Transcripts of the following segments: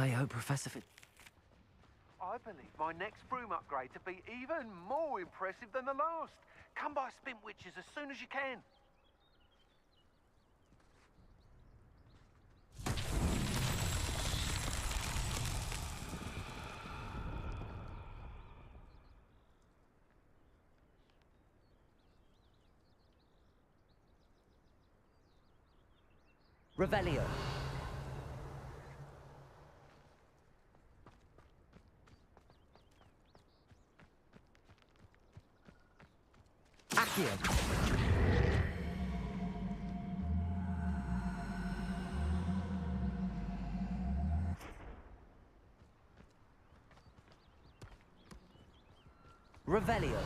I hope Professor Fit... I believe my next broom upgrade to be even more impressive than the last. Come by Spin Witches as soon as you can. Revelio. Accio. Revelio.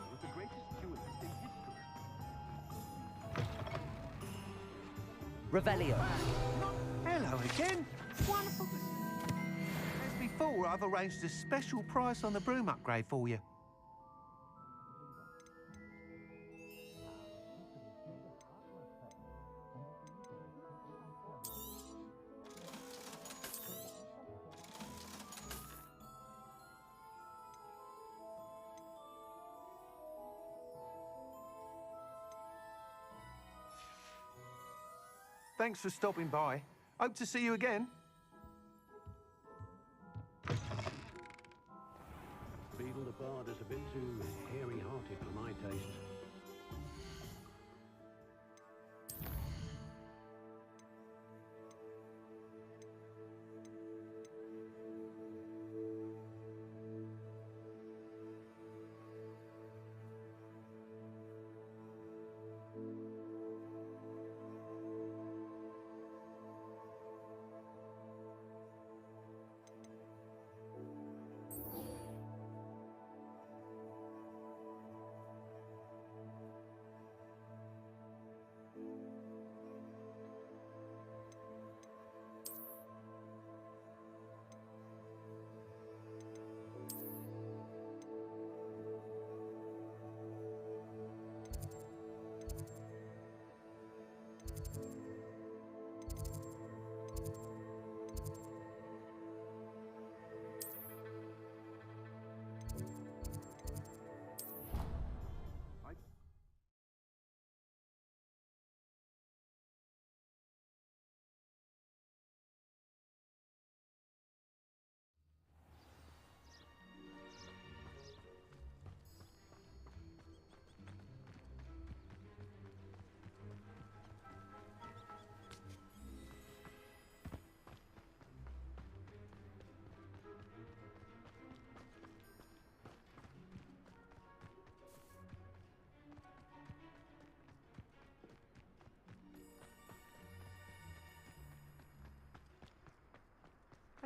Was the greatest duelist in history. Revelio. Hello again. Wonderful to see you. As before, I've arranged a special price on the broom upgrade for you. Thanks for stopping by. Hope to see you again. Beadle the Bard is a bit too hairy-hearted for my taste.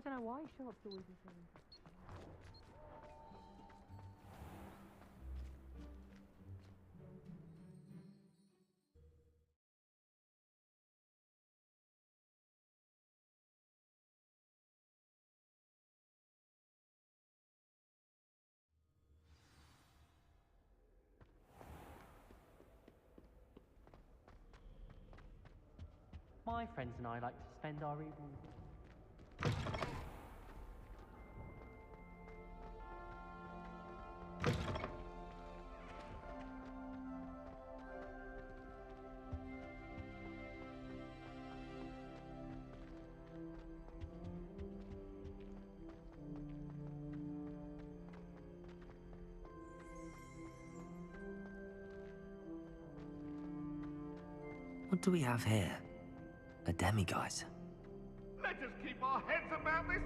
don't know why Sharp's always referring to. My friends and I like to spend our evenings. What do we have here? A demiguise. Let us keep our heads about this.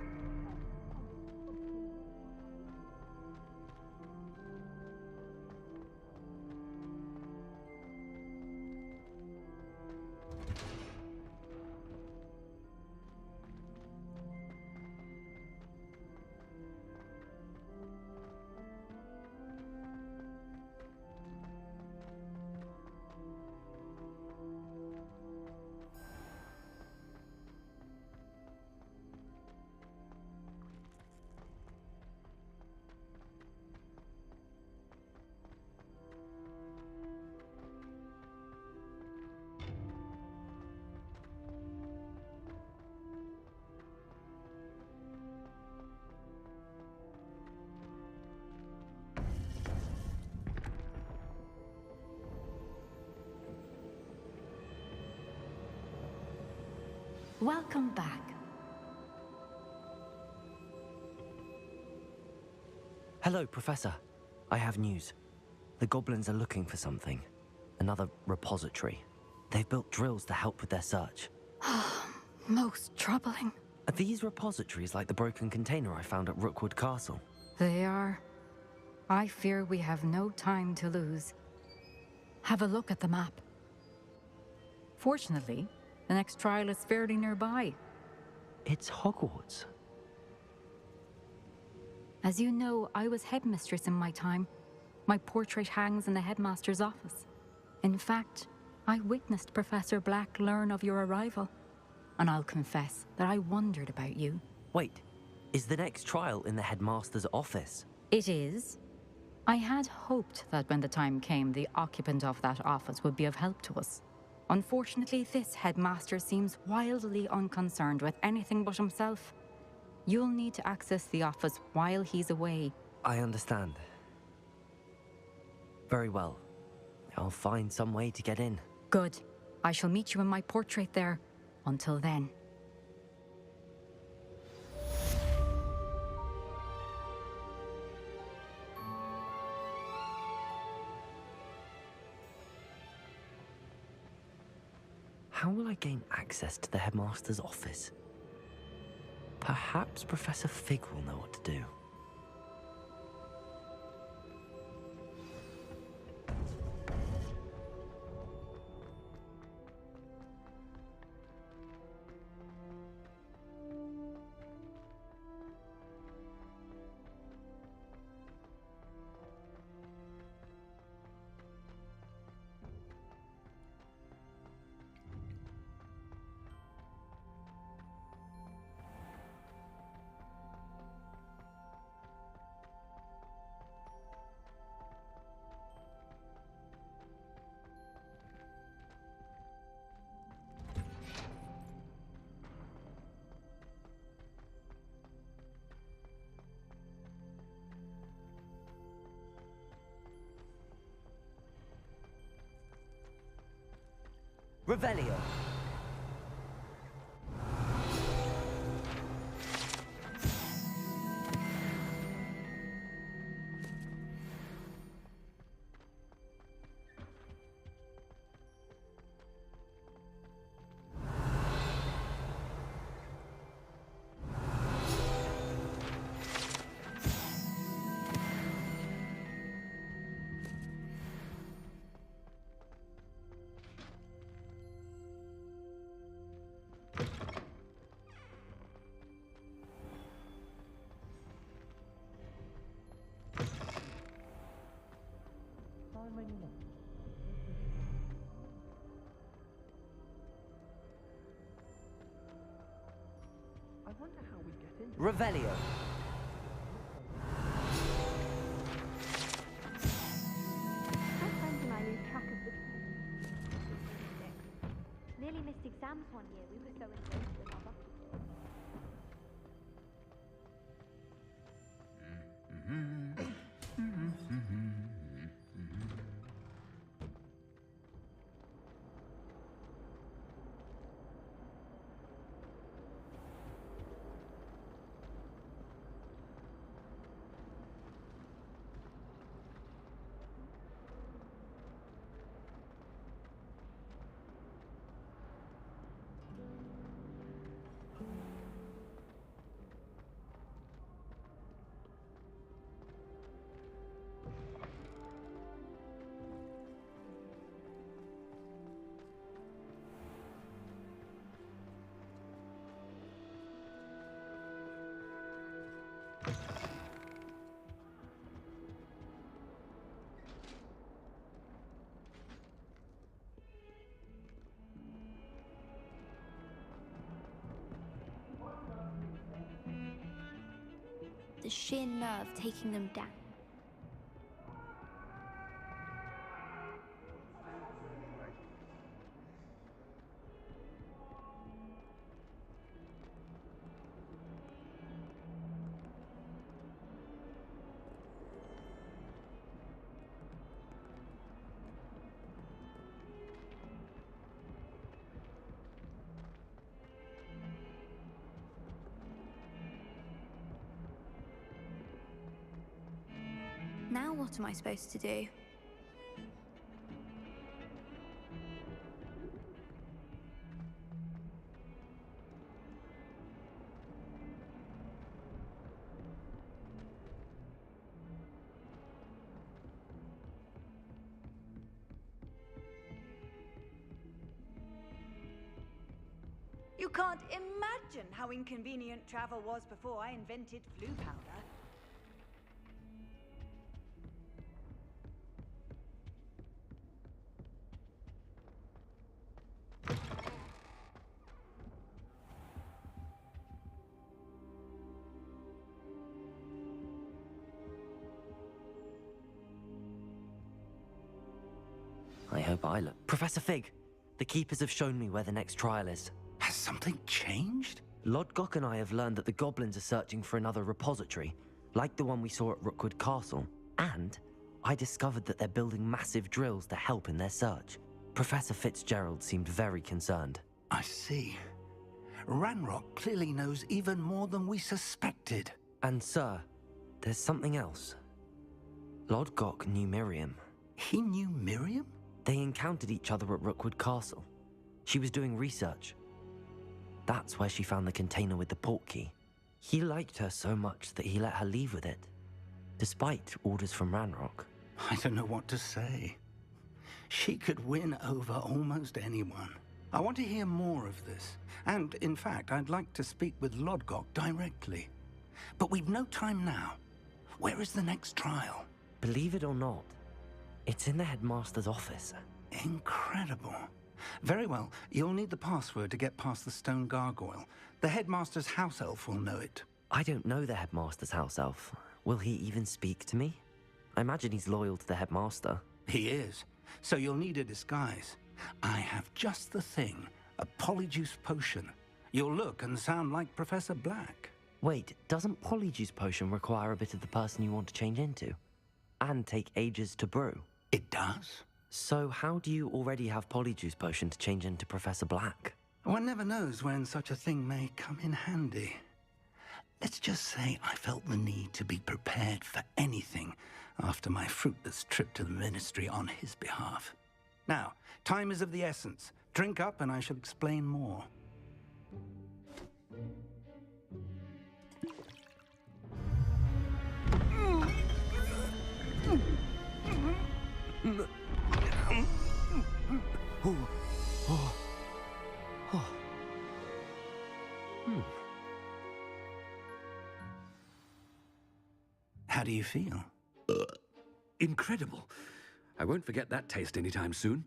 Welcome back. Hello, Professor. I have news. The goblins are looking for something. Another repository. They've built drills to help with their search. Most troubling. Are these repositories like the broken container I found at Rookwood Castle? They are. I fear we have no time to lose. Have a look at the map. Fortunately, the next trial is fairly nearby. It's Hogwarts. As you know, I was headmistress in my time. My portrait hangs in the headmaster's office. In fact, I witnessed Professor Black learn of your arrival. And I'll confess that I wondered about you. Wait, is the next trial in the headmaster's office? It is. I had hoped that when the time came, the occupant of that office would be of help to us. Unfortunately, this headmaster seems wildly unconcerned with anything but himself. You'll need to access the office while he's away. I understand. Very well. I'll find some way to get in. Good. I shall meet you in my portrait there. Until then. How will I gain access to the headmaster's office? Perhaps Professor Fig will know what to do. Revelio. wonder how we get in. Revelio. My friends and I lose track of the... Nearly missed exams one year. We were so engrossed with our basketball. The sheer nerve taking them down. Now what am I supposed to do? You can't imagine how inconvenient travel was before I invented flu powder. I hope I look. Professor Fig, the Keepers have shown me where the next trial is. Has something changed? Lodgok and I have learned that the goblins are searching for another repository, like the one we saw at Rookwood Castle. And I discovered that they're building massive drills to help in their search. Professor Fitzgerald seemed very concerned. I see. Ranrock clearly knows even more than we suspected. And sir, there's something else. Lodgok knew Miriam. He knew Miriam? They encountered each other at Rookwood Castle. She was doing research. That's where she found the container with the port key. He liked her so much that he let her leave with it, despite orders from Ranrock. I don't know what to say. She could win over almost anyone. I want to hear more of this. And, in fact, I'd like to speak with Lodgok directly. But we've no time now. Where is the next trial? Believe it or not, it's in the headmaster's office. Incredible. Very well. You'll need the password to get past the stone gargoyle. The headmaster's house elf will know it. I don't know the headmaster's house elf. Will he even speak to me? I imagine he's loyal to the headmaster. He is. So you'll need a disguise. I have just the thing. A polyjuice potion. You'll look and sound like Professor Black. Wait, doesn't Polyjuice Potion require a bit of the person you want to change into? And take ages to brew? It does. So how do you already have Polyjuice Potion to change into Professor Black? One never knows when such a thing may come in handy. Let's just say I felt the need to be prepared for anything after my fruitless trip to the Ministry on his behalf. Now, time is of the essence. Drink up and I shall explain more. How do you feel? Incredible. I won't forget that taste anytime soon.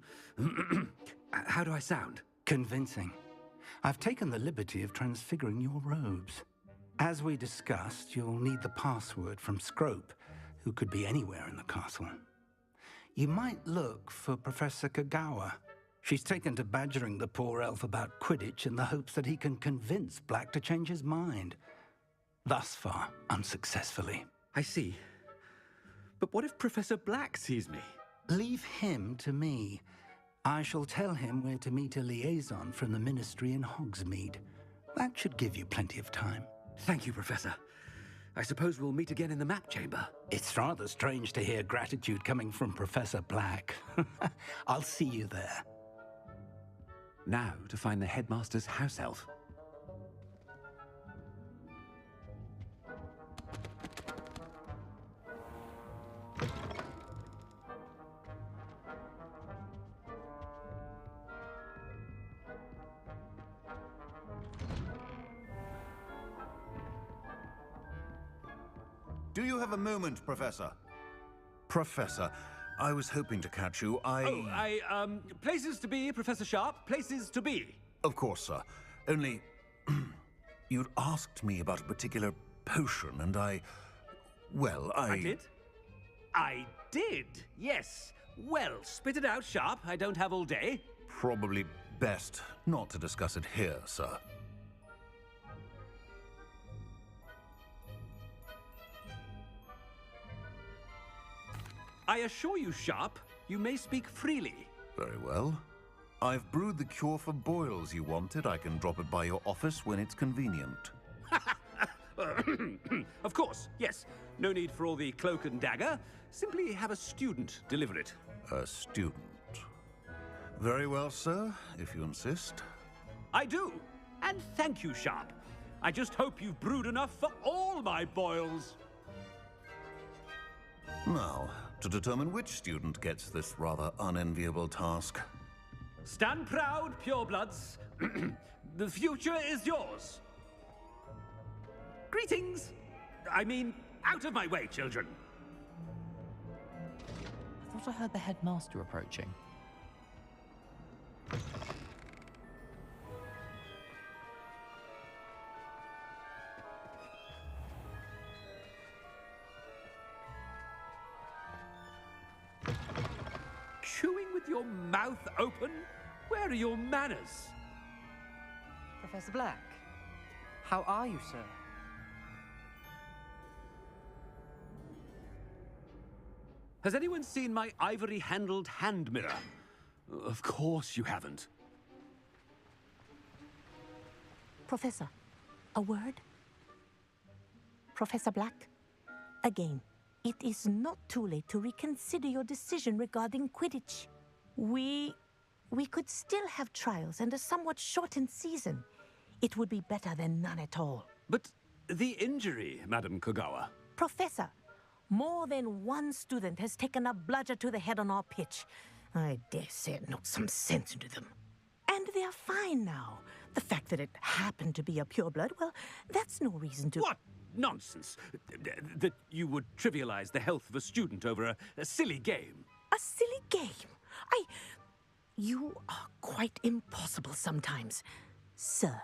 How do I sound? Convincing. I've taken the liberty of transfiguring your robes. As we discussed, you'll need the password from Scrope, who could be anywhere in the castle. You might look for Professor Kagawa. She's taken to badgering the poor elf about Quidditch in the hopes that he can convince Black to change his mind. Thus far, unsuccessfully. I see. But what if Professor Black sees me? Leave him to me. I shall tell him where to meet a liaison from the Ministry in Hogsmeade. That should give you plenty of time. Thank you, Professor. I suppose we'll meet again in the map chamber. It's rather strange to hear gratitude coming from Professor Black. I'll see you there. Now to find the headmaster's house elf. Do you have a moment, Professor? Professor, I was hoping to catch you. Places to be, Professor Sharp. Places to be. Of course, sir. Only, you'd asked me about a particular potion, and I did? I did, yes. Well, spit it out, Sharp. I don't have all day. Probably best not to discuss it here, sir. I assure you, Sharp, you may speak freely. Very well. I've brewed the cure for boils you wanted. I can drop it by your office when it's convenient. Of course, yes. No need for all the cloak and dagger. Simply have a student deliver it. A student. Very well, sir, if you insist. I do. And thank you, Sharp. I just hope you've brewed enough for all my boils. Now, to determine which student gets this rather unenviable task. Stand proud, purebloods. The future is yours. Greetings. I mean, out of my way, children. I thought I heard the headmaster approaching. Chewing with your mouth open? Where are your manners? Professor Black, how are you, sir? Has anyone seen my ivory-handled hand mirror? Of course you haven't. Professor, a word? Professor Black, again, it is not too late to reconsider your decision regarding Quidditch. We could still have trials and a somewhat shortened season. It would be better than none at all. But the injury, Madam Kagawa. Professor, more than one student has taken a bludger to the head on our pitch. I dare say it knocked some sense into them. And they are fine now. The fact that it happened to be a pureblood, well, that's no reason to... What nonsense! That you would trivialize the health of a student over a silly game. A silly game? You are quite impossible sometimes. Sir,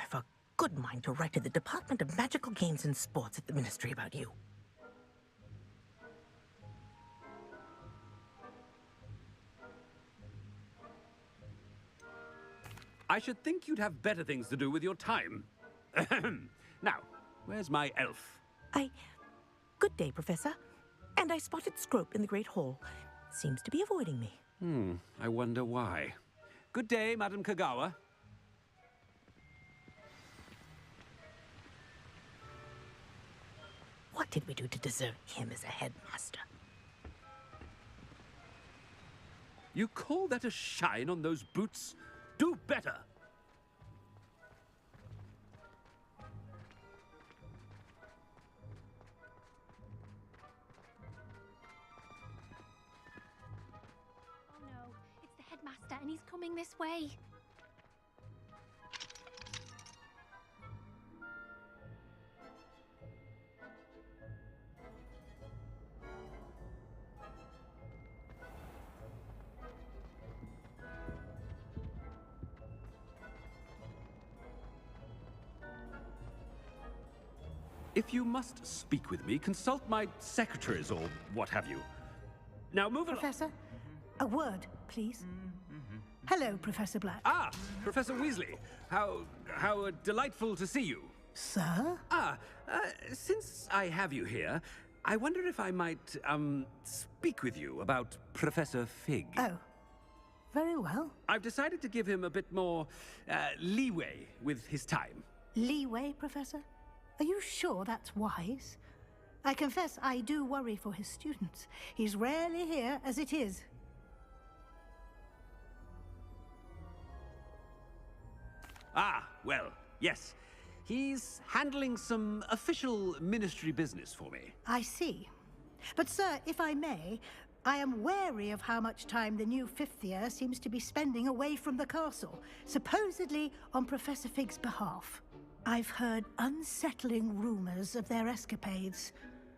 I've a good mind to write to the Department of Magical Games and Sports at the Ministry about you. I should think you'd have better things to do with your time. Now, where's my elf? Good day, Professor. And I spotted Scrope in the Great Hall. Seems to be avoiding me. I wonder why. Good day, Madam Kagawa. What did we do to deserve him as a headmaster? You call that a shine on those boots? Do better! Oh no, it's the headmaster and he's coming this way. If you must speak with me, consult my secretaries or what have you. Now move along. Professor, a word, please. Hello, Professor Black. Ah, Professor Weasley. How delightful to see you. Sir? Since I have you here, I wonder if I might, speak with you about Professor Fig. Oh, very well. I've decided to give him a bit more, leeway with his time. Leeway, Professor? Are you sure that's wise? I confess I do worry for his students. He's rarely here as it is. Ah, well, yes. He's handling some official ministry business for me. I see. But, sir, if I may, I am wary of how much time the new fifth year seems to be spending away from the castle, supposedly on Professor Fig's behalf. I've heard unsettling rumors of their escapades.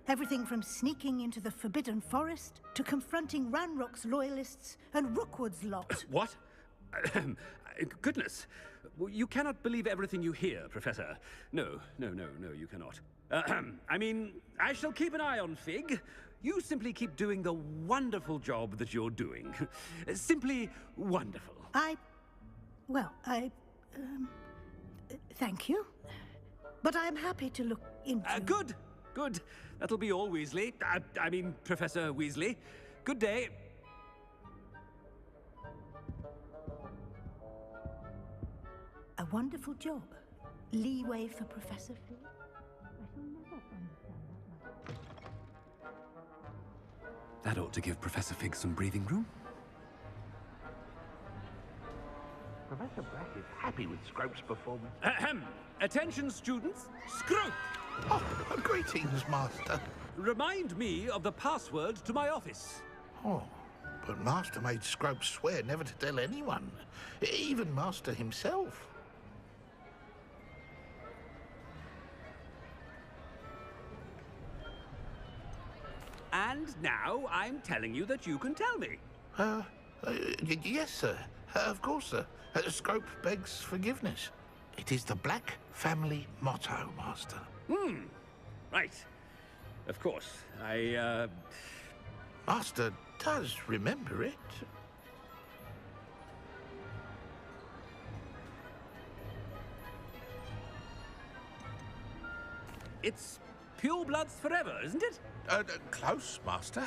Everything from sneaking into the Forbidden Forest to confronting Ranrock's loyalists and Rookwood's lot. What? Goodness. You cannot believe everything you hear, Professor. No, you cannot. I mean, I shall keep an eye on Fig. You simply keep doing the wonderful job that you're doing. Simply wonderful. Thank you. But I'm happy to look into... Good. That'll be all, Weasley. I mean, Professor Weasley. Good day. A wonderful job. Leeway for Professor Fig. I shall never understand that. That ought to give Professor Fig some breathing room. Professor Black is happy with Scrope's performance. Ahem. Attention, students. Scrope! Oh, greetings, Master. Remind me of the password to my office. Oh, but Master made Scrope swear never to tell anyone, even Master himself. And now I'm telling you that you can tell me. Yes, sir. Of course, sir. Scrope begs forgiveness. It is the Black family motto, Master. Right. Of course. Master does remember it. It's pure bloods forever, isn't it? Close, Master.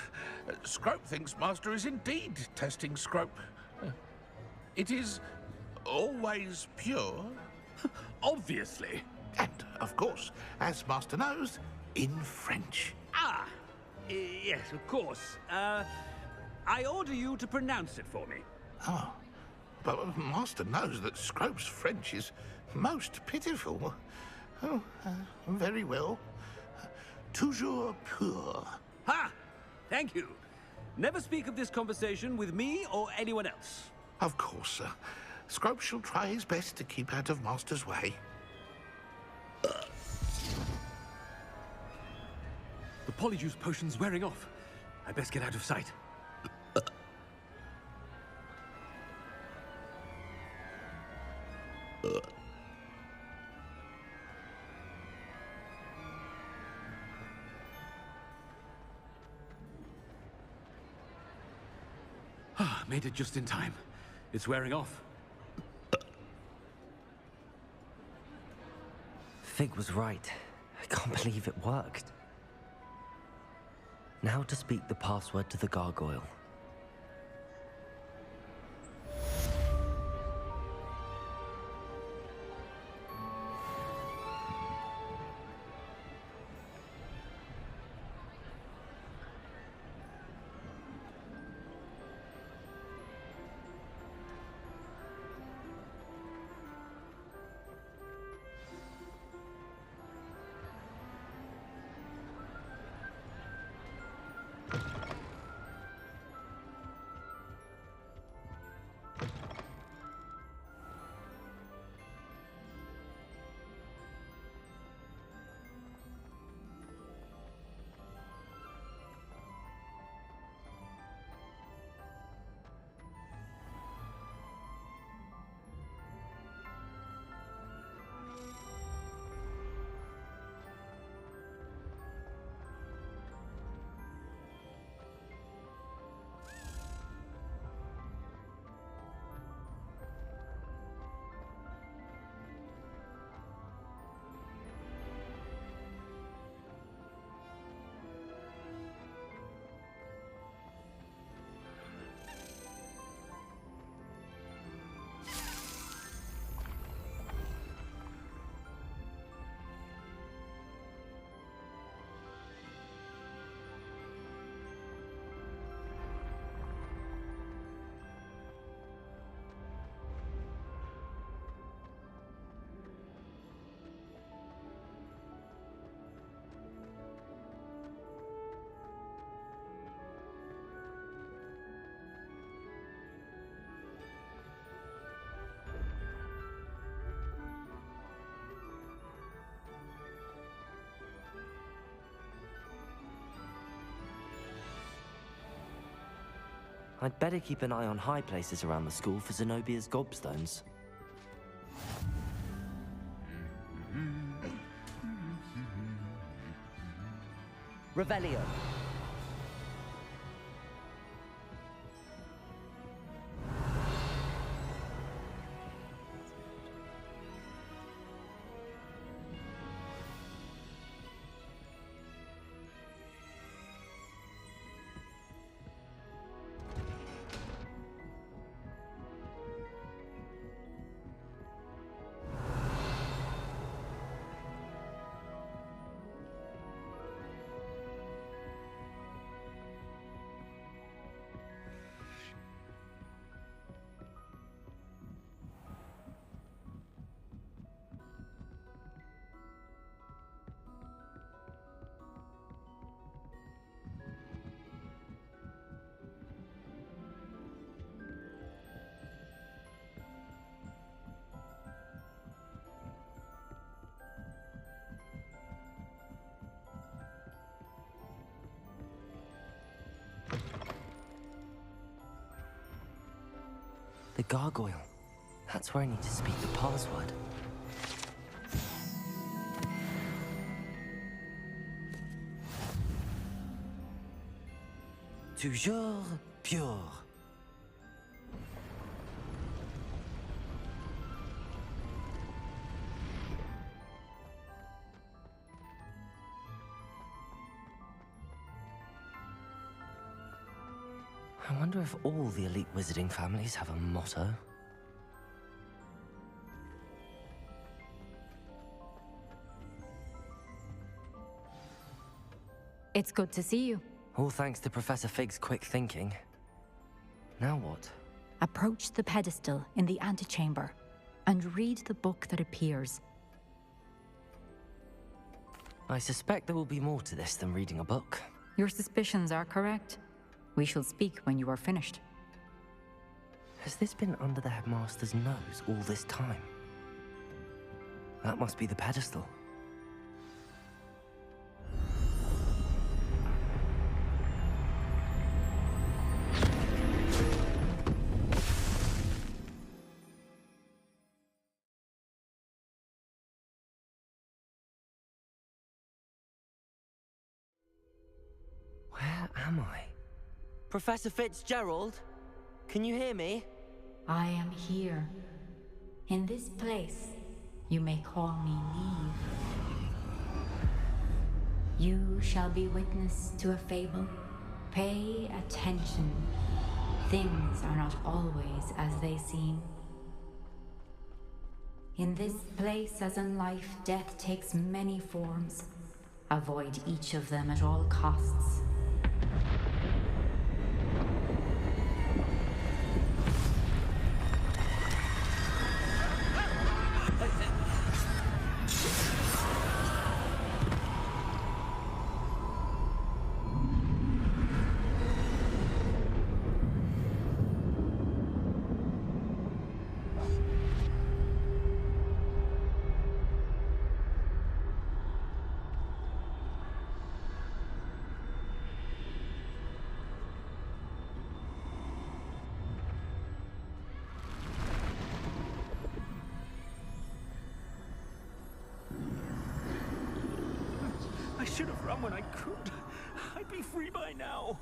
Scrope thinks Master is indeed testing Scrope. It is always pure. Obviously. And, of course, as Master knows, in French. Yes, of course. I order you to pronounce it for me. Oh, but Master knows that Scrope's French is most pitiful. Oh, very well. Toujours pur. Ha! Thank you. Never speak of this conversation with me or anyone else. Of course, sir. Scrope shall try his best to keep out of Master's way. The polyjuice potion's wearing off. I best get out of sight. Made it just in time. It's wearing off. Fig was right. I can't believe it worked. Now to speak the password to the gargoyle. I'd better keep an eye on high places around the school for Zenobia's gobstones. Revelio. The gargoyle. That's where I need to speak the password. Toujours pure. I wonder if all the elite wizarding families have a motto. It's good to see you. All thanks to Professor Fig's quick thinking. Now what? Approach the pedestal in the antechamber and read the book that appears. I suspect there will be more to this than reading a book. Your suspicions are correct. We shall speak when you are finished. Has this been under the headmaster's nose all this time? That must be the pedestal. Where am I? Professor Fitzgerald? Can you hear me? I am here. In this place, you may call me Neve. You shall be witness to a fable. Pay attention. Things are not always as they seem. In this place, as in life, death takes many forms. Avoid each of them at all costs. I should have run when I could. I'd be free by now.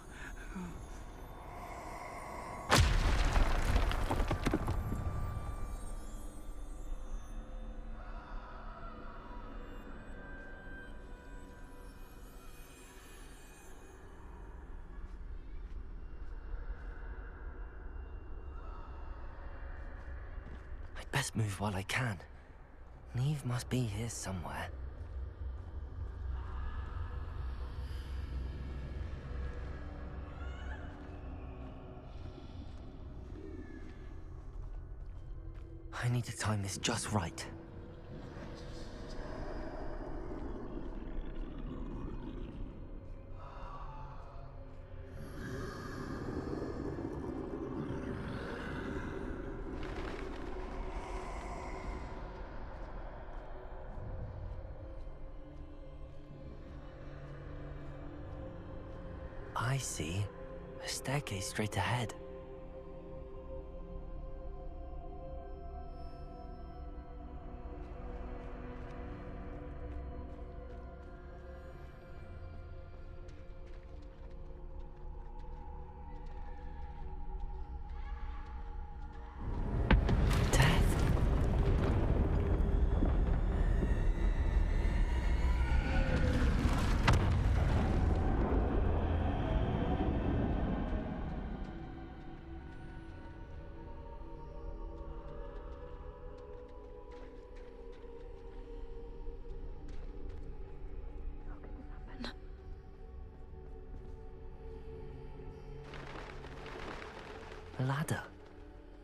I'd best move while I can. Neve must be here somewhere. I need to time this just right. I see. A staircase straight ahead. ladder.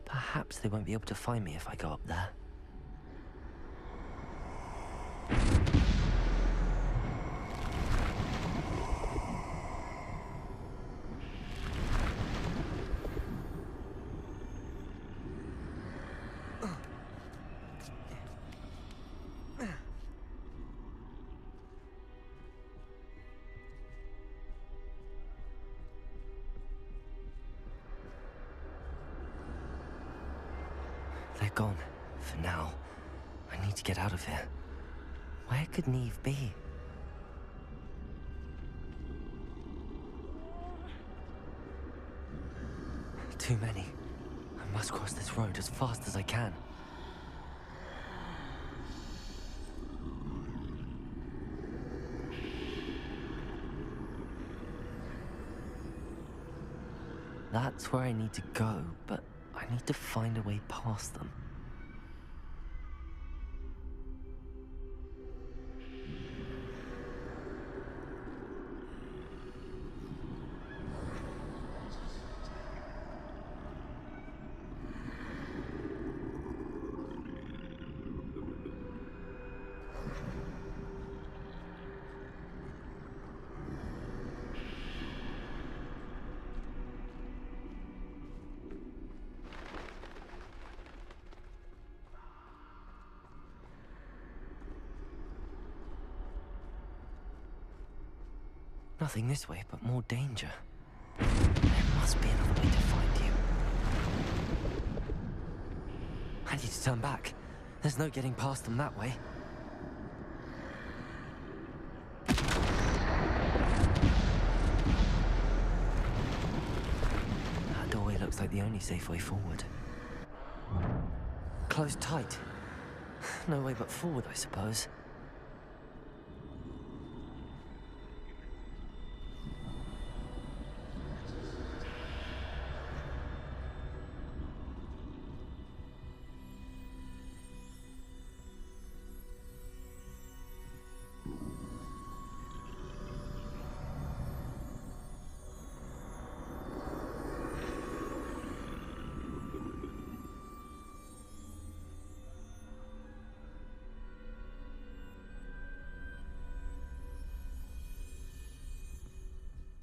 Perhaps they won't be able to find me if I go up there. They're gone. For now. I need to get out of here. Where could Neve be? Too many. I must cross this road as fast as I can. That's where I need to go, but I need to find a way past them. Nothing this way, but more danger. There must be another way to find you. I need to turn back. There's no getting past them that way. That doorway looks like the only safe way forward. Closed tight. No way but forward, I suppose.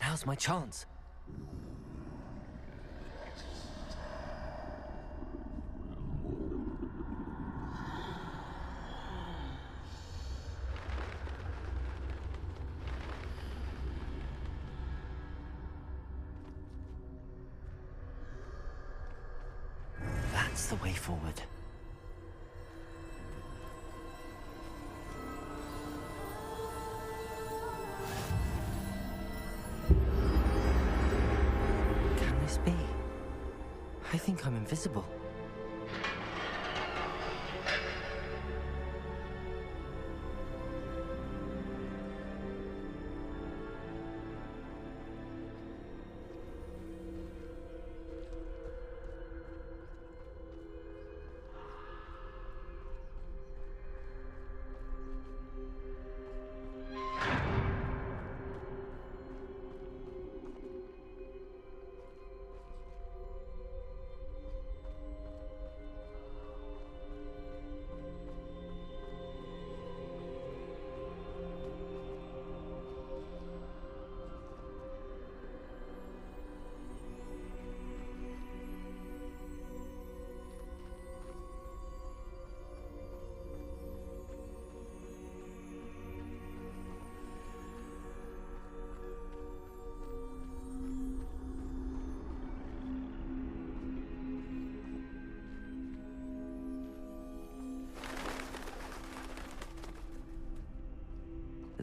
Now's my chance. That's the way forward. Be? I think I'm invisible.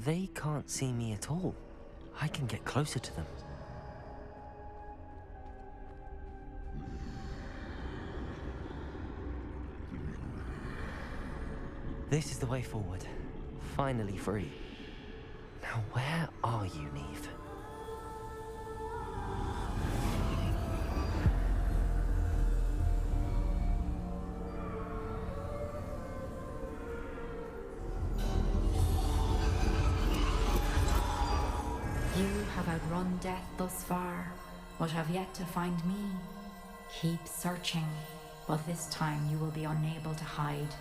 They can't see me at all. I can get closer to them. This is the way forward. Finally free. Now where are you, Neve? You have outrun death thus far, but have yet to find me. Keep searching, but this time you will be unable to hide.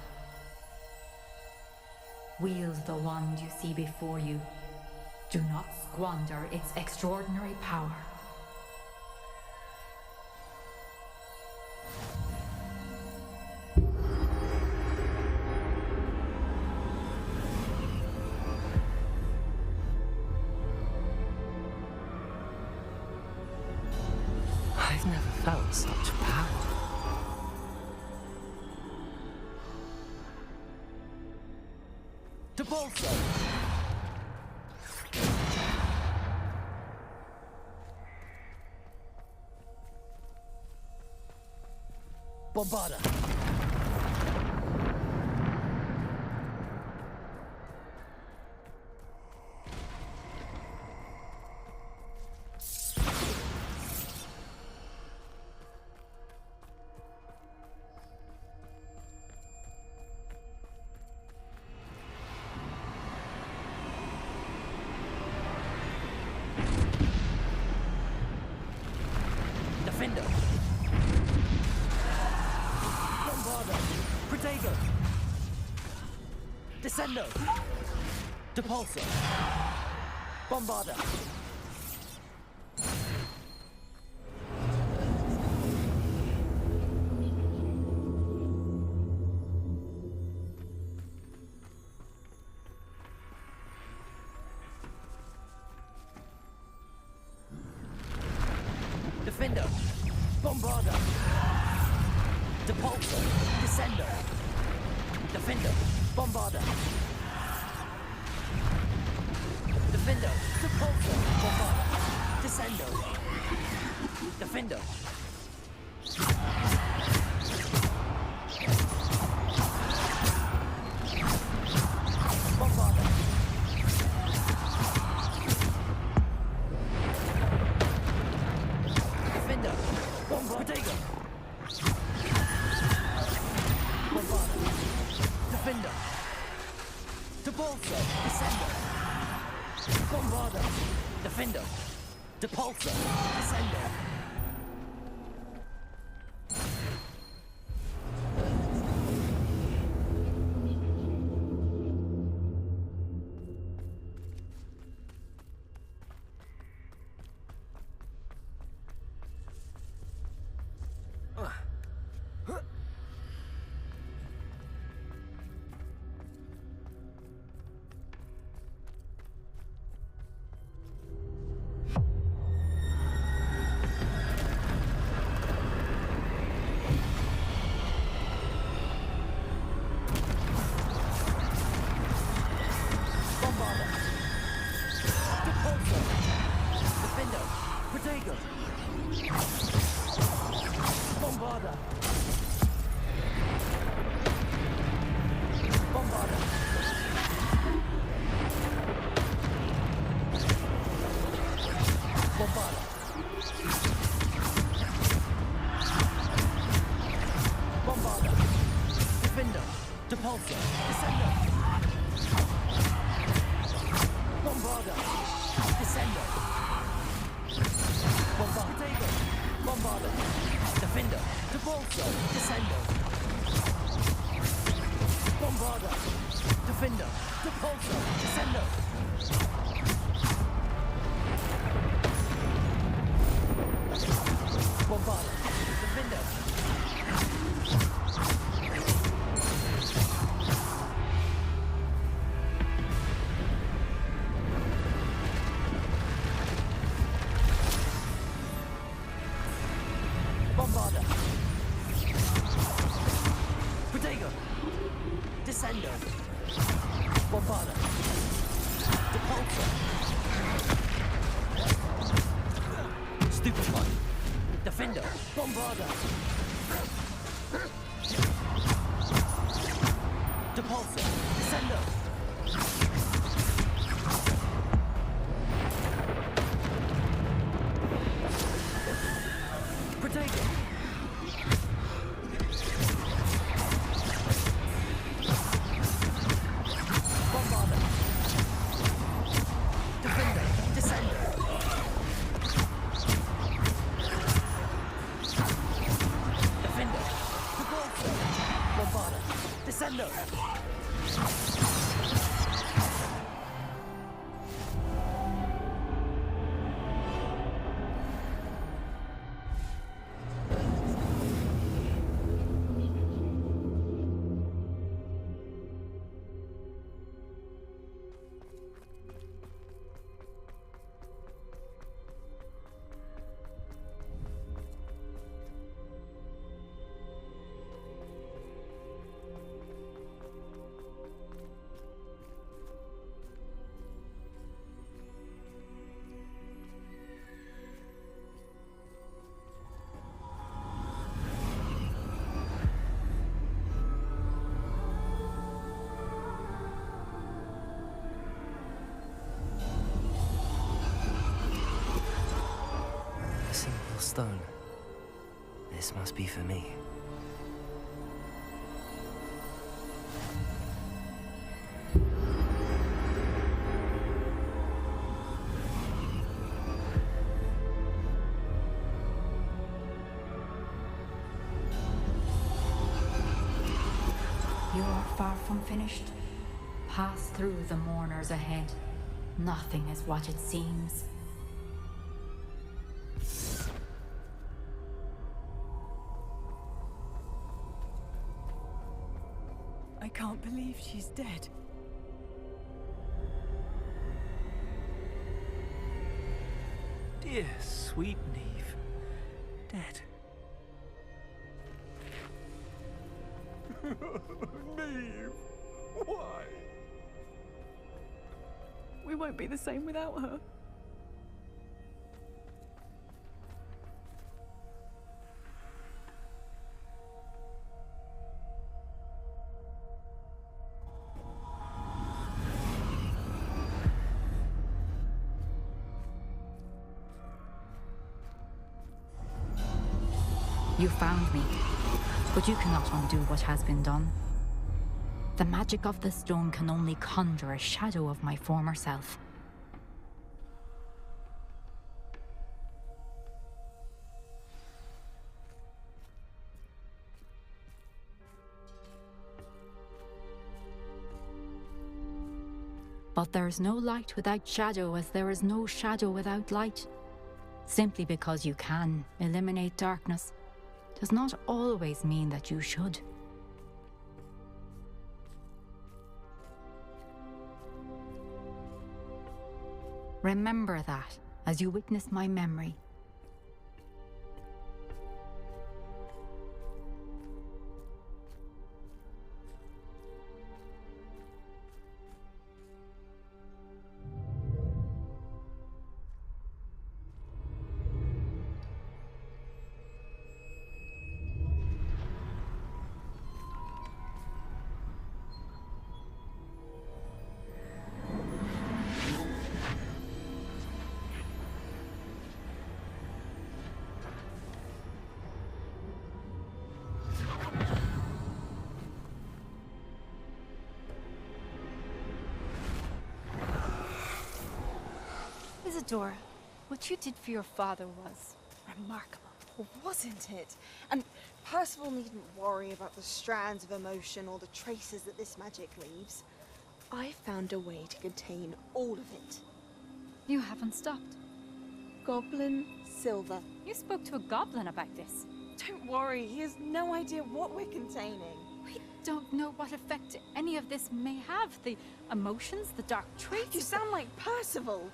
Wield the wand you see before you. Do not squander its extraordinary power. I've never felt such power. To Bolso! Bombarda! Defender! Bombarda! Protego! Descendo! Depulso! Bombarda! Defender! Bombarda! Depulso! Descendo! Defender! Bombarda! Defender! Depulso! Bombarda! Descendo! Defender! Bombarda! Defender! Bombarda! Bombarda! Defender! Depulso! Descendo! Bombarda! Defender! Depulso! Descendo! Bombarda! Depulso! Defender! Protego! Bombarda! Bombarda! Bombarda! Bombarda! Defender! Depulso! Descendo! Bombarda! Descendo! Bombarda! Bombarda! Defender! Depulso! Descendo! Bombarda! Defender! Depulso! Descendo! Bombarda! Defender! Bombarda! Protego! Descendo! Bombarda! Depulso! Stupefy! Defender! Bombarda! Depulso! Descendo! Protego! Bombarda! Defender! Descendo! Descendo! Simple stone. This must be for me. You are far from finished. Pass through the mourners ahead. Nothing is what it seems. I can't believe she's dead. Dear sweet Neve. Dead. Neve! Why? We won't be the same without her. You found me, but you cannot undo what has been done. The magic of the stone can only conjure a shadow of my former self. But there is no light without shadow, as there is no shadow without light. Simply because you can eliminate darkness does not always mean that you should. Remember that as you witness my memory. Isadora, what you did for your father was remarkable, wasn't it? And Percival needn't worry about the strands of emotion or the traces that this magic leaves. I found a way to contain all of it. You haven't stopped. Goblin Silver. You spoke to a goblin about this. Don't worry, he has no idea what we're containing. We don't know what effect any of this may have. The emotions, the dark traits. You sound like Percival.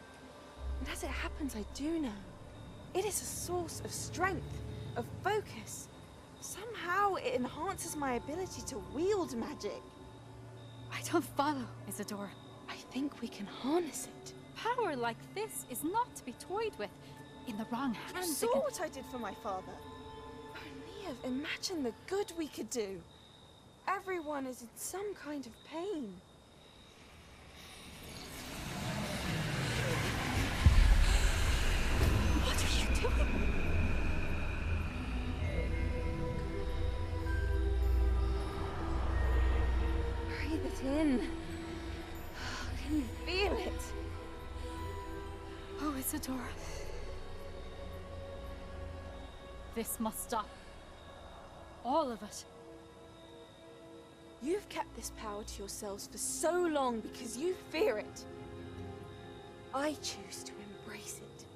And as it happens, I do know. It is a source of strength, of focus. Somehow it enhances my ability to wield magic. I don't follow, Isadora. I think we can harness it. Power like this is not to be toyed with. In the wrong hands. You saw what I did for my father. Oh, Neve, imagine the good we could do. Everyone is in some kind of pain. What are you doing? Breathe it in. Can you feel it? Oh, Isadora. This must stop. All of it. You've kept this power to yourselves for so long because you fear it. I choose to embrace it.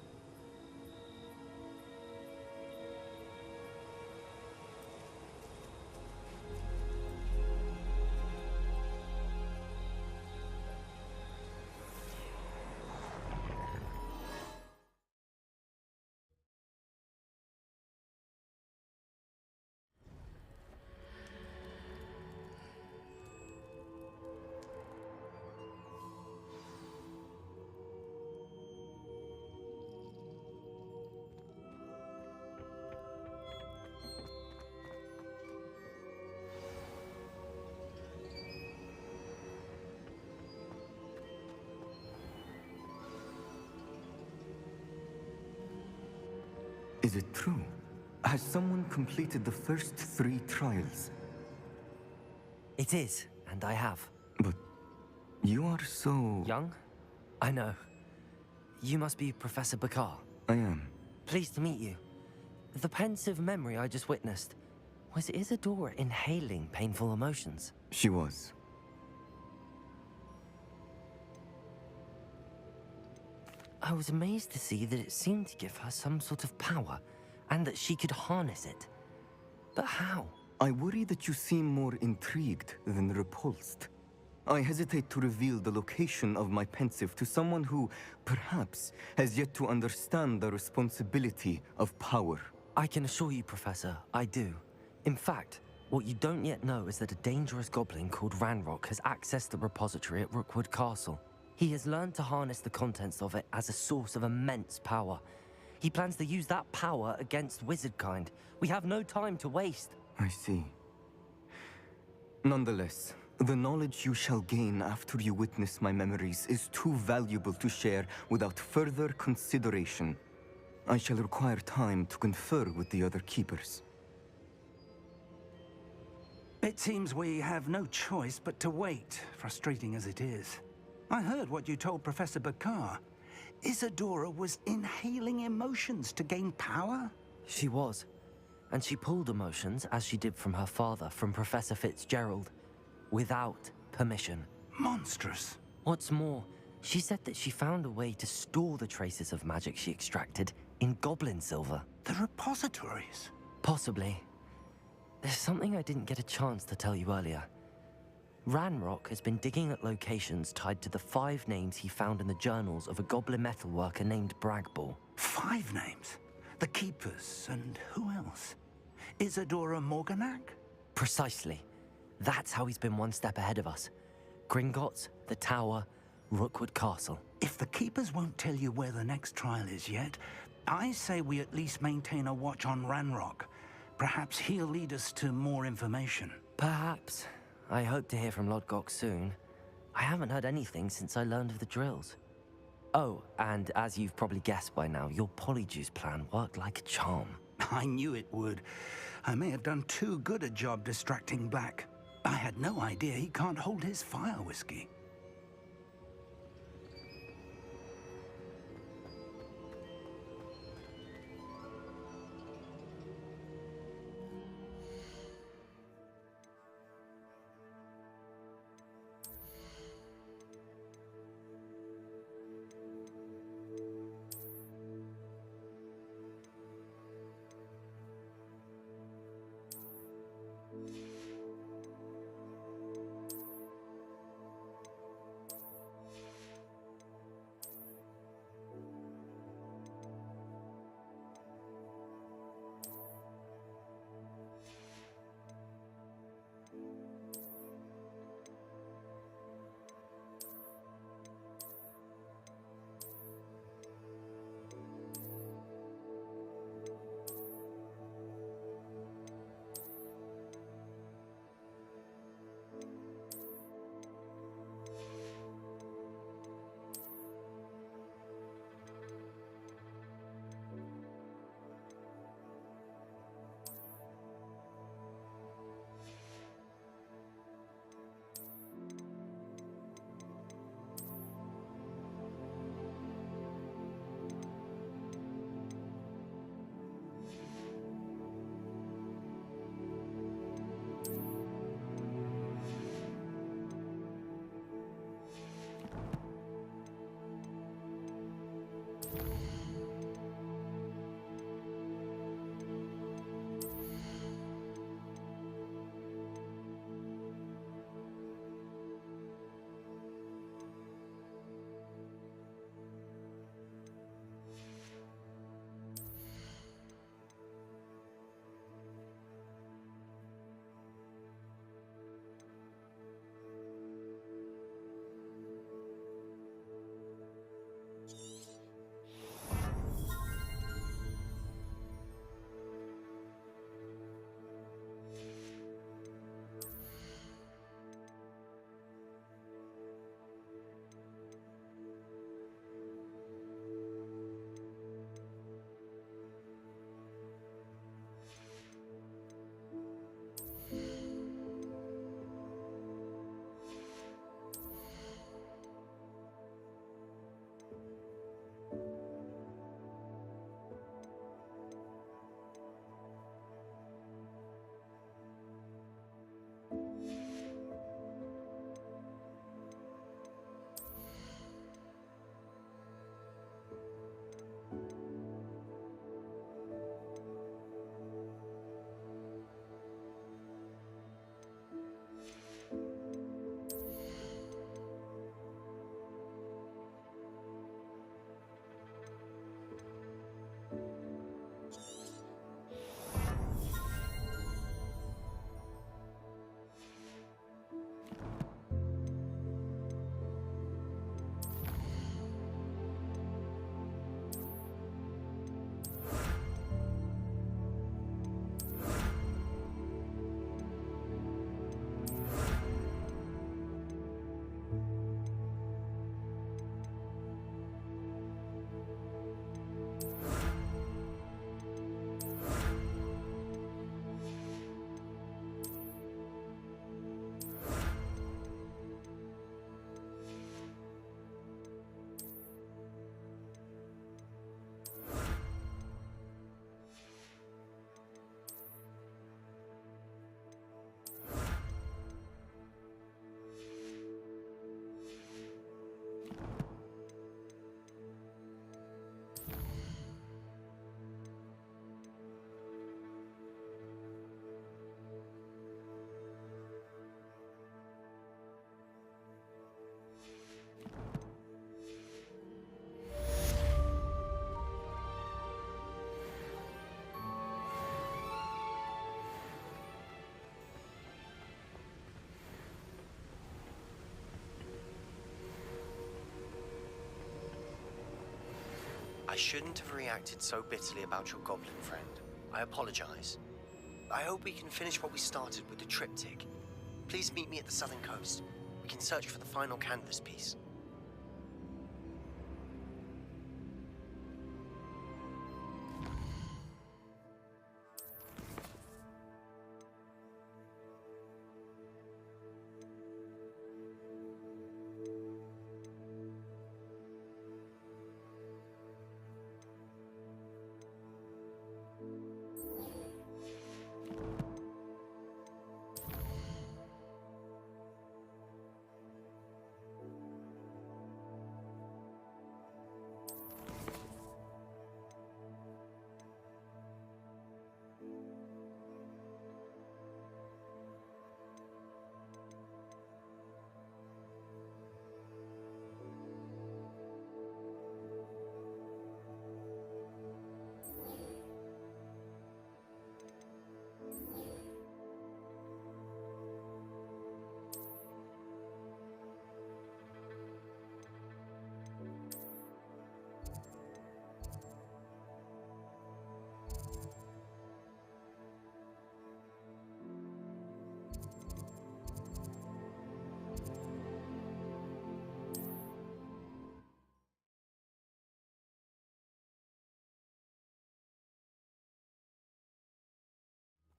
Is it true? Has someone completed the first 3 trials? It is, and I have. But you are so... Young? I know. You must be Professor Bakar. I am. Pleased to meet you. The pensive memory I just witnessed, was Isadora inhaling painful emotions? She was. I was amazed to see that it seemed to give her some sort of power, and that she could harness it. But how? I worry that you seem more intrigued than repulsed. I hesitate to reveal the location of my pensive to someone who, perhaps, has yet to understand the responsibility of power. I can assure you, Professor, I do. In fact, what you don't yet know is that a dangerous goblin called Ranrock has accessed the repository at Rookwood Castle. He has learned to harness the contents of it as a source of immense power. He plans to use that power against wizardkind. We have no time to waste. I see. Nonetheless, the knowledge you shall gain after you witness my memories is too valuable to share without further consideration. I shall require time to confer with the other keepers. It seems we have no choice but to wait, frustrating as it is. I heard what you told Professor Bakar. Isadora was inhaling emotions to gain power? She was. And she pulled emotions, as she did from her father, from Professor Fitzgerald, without permission. Monstrous. What's more, she said that she found a way to store the traces of magic she extracted in goblin silver. The repositories? Possibly. There's something I didn't get a chance to tell you earlier. Ranrock has been digging at locations tied to the 5 names he found in the journals of a goblin metalworker named Bragball. 5 names? The Keepers, and who else? Isadora Morganac? Precisely. That's how he's been one step ahead of us. Gringotts, the Tower, Rookwood Castle. If the Keepers won't tell you where the next trial is yet, I say we at least maintain a watch on Ranrock. Perhaps he'll lead us to more information. Perhaps. I hope to hear from Lodgok soon. I haven't heard anything since I learned of the drills. Oh, and as you've probably guessed by now, your Polyjuice plan worked like a charm. I knew it would. I may have done too good a job distracting Black. I had no idea he can't hold his fire whiskey. shouldn't have reacted so bitterly about your goblin friend. I apologize. I hope we can finish what we started with the triptych. Please meet me at the southern coast. We can search for the final canvas piece.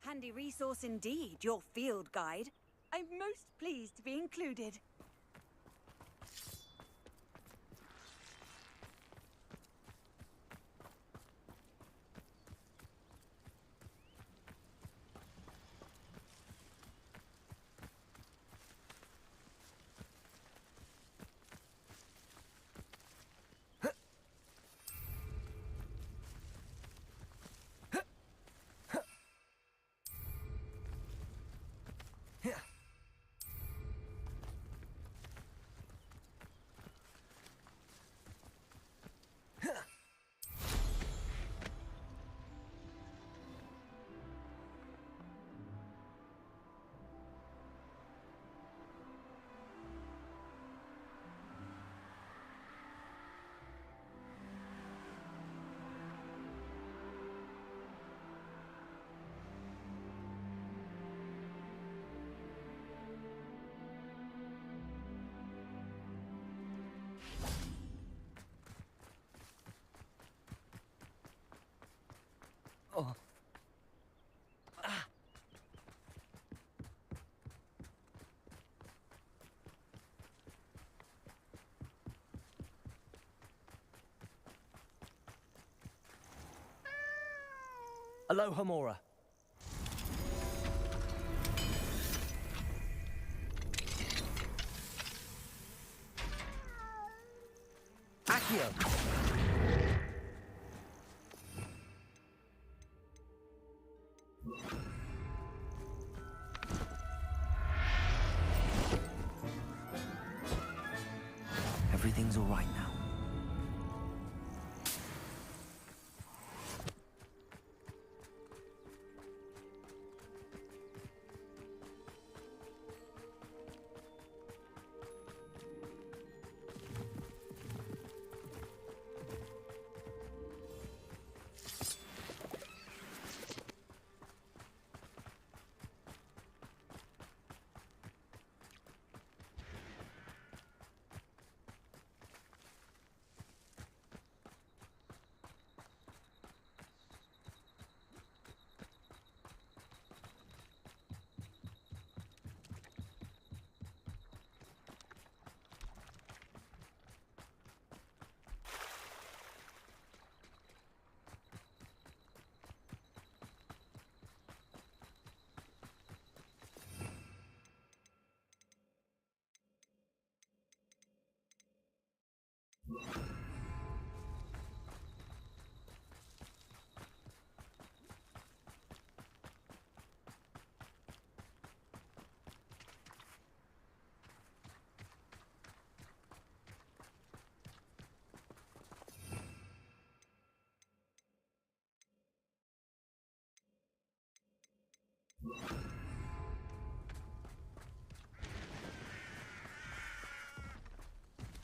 Handy resource indeed, your field guide. I'm most pleased to be included. Oh. Aloha, Mora. Accio. Everything's all right now.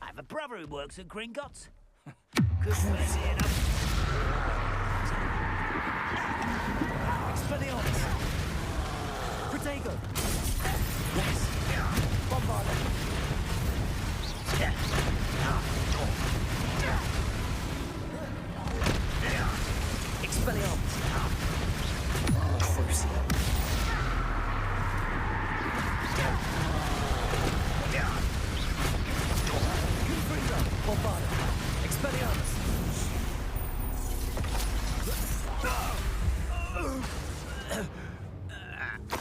I have a brother who works at Gringotts. Couldn't fancy enough. Expelliarmus! Protego! Yes! Bombarda! Expelliarmus! Crucio! Confringo! Bombarda! Expelliarmus!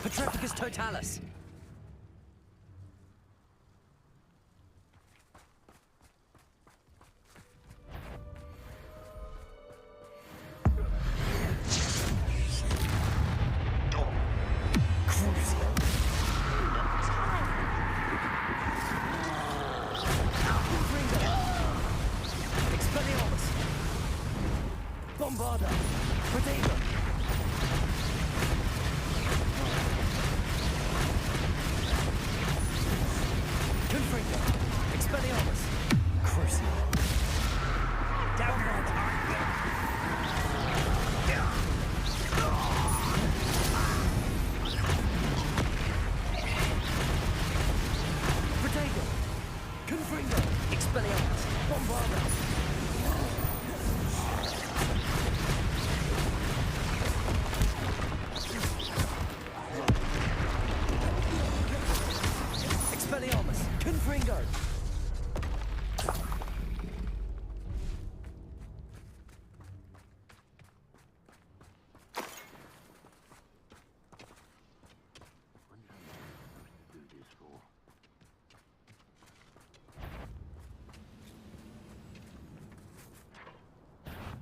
Petrificus Totalis! Expelliarmus! Bombarda! Protego! Confringo! Expelliarmus! Crucio! Bombarda! Protego! Confringo! Expelliarmus! Bombarda! Expelliarmus! Confringo!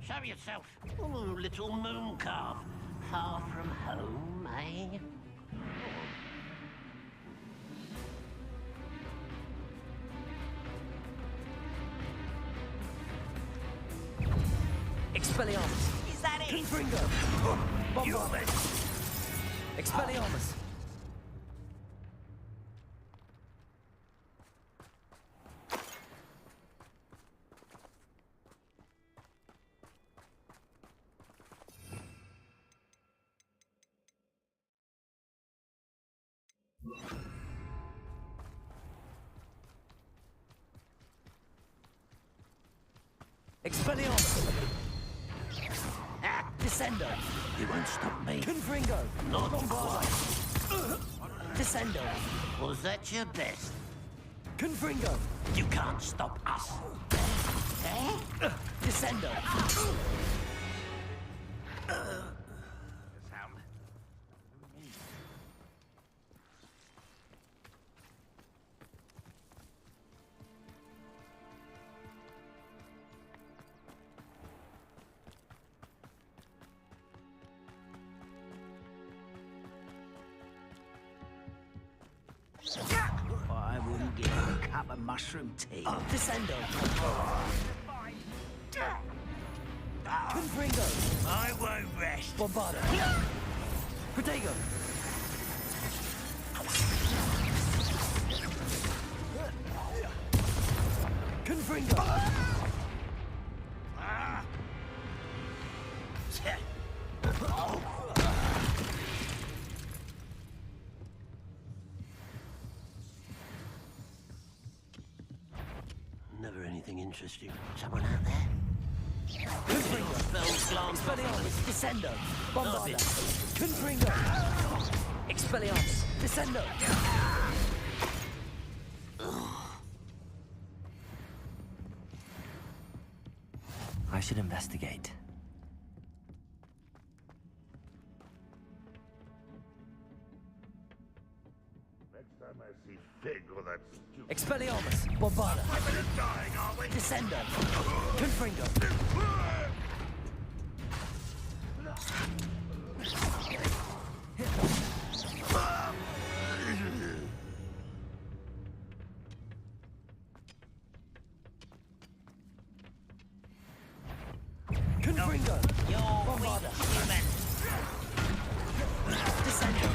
Show yourself. Oh, little moon calf. Far from home, eh? Expelliarmus! Is that it? Confringo! Bombarda! Expelliarmus! Expelliarmus! Descendo! You won't stop me. Confringo! Not Bombarda! Descendo! Was that your best? Confringo! You can't stop us. Eh? Descendo! I wouldn't give her a cup of mushroom tea. Descendo! Confringo! I won't rest. Bombarda! Protego! Confringo! Never anything interesting. Someone out there? Expelliarmus! Descendo! Bombarda! Confringo! Expelliarmus! Descendo! I should investigate. Next time I see Fig or that stupid... Expelliarmus! Bombarda! We're dying, are we? Descendo! Confringo! Confringo! Bombarda! Descendo!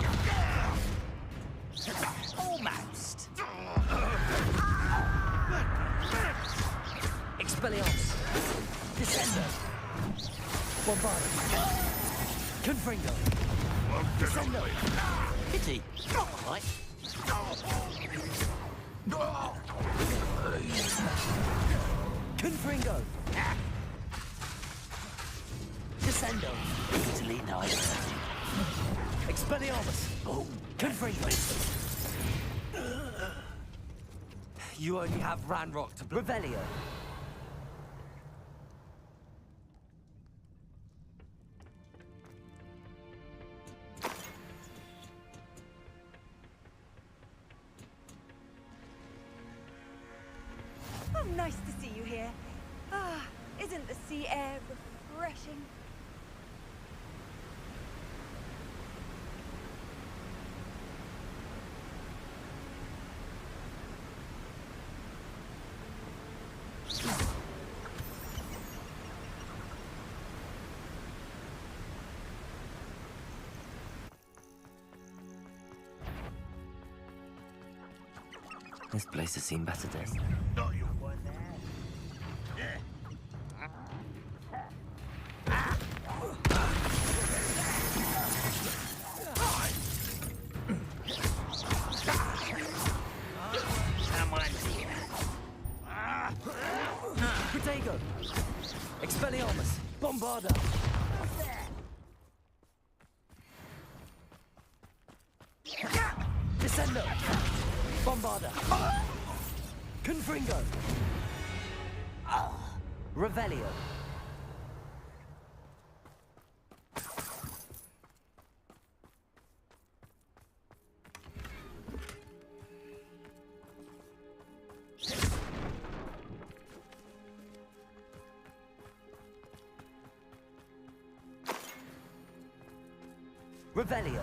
Almost! Expelliarmus! Descendo! Bombarda! Confringo! Descendo! Pity. All right. Confringo! Descendo! Easily nice. Expelliarmus! Oh, Confringo! You only have Ranrock to Revelio. Oh, nice to see you here. Ah, isn't the sea air refreshing? This place has seen better days. Not you. Someone's here. Protego! Expelliarmus! Bombarda! Descendo! Bombarda! Confringo! Revelio! Revelio!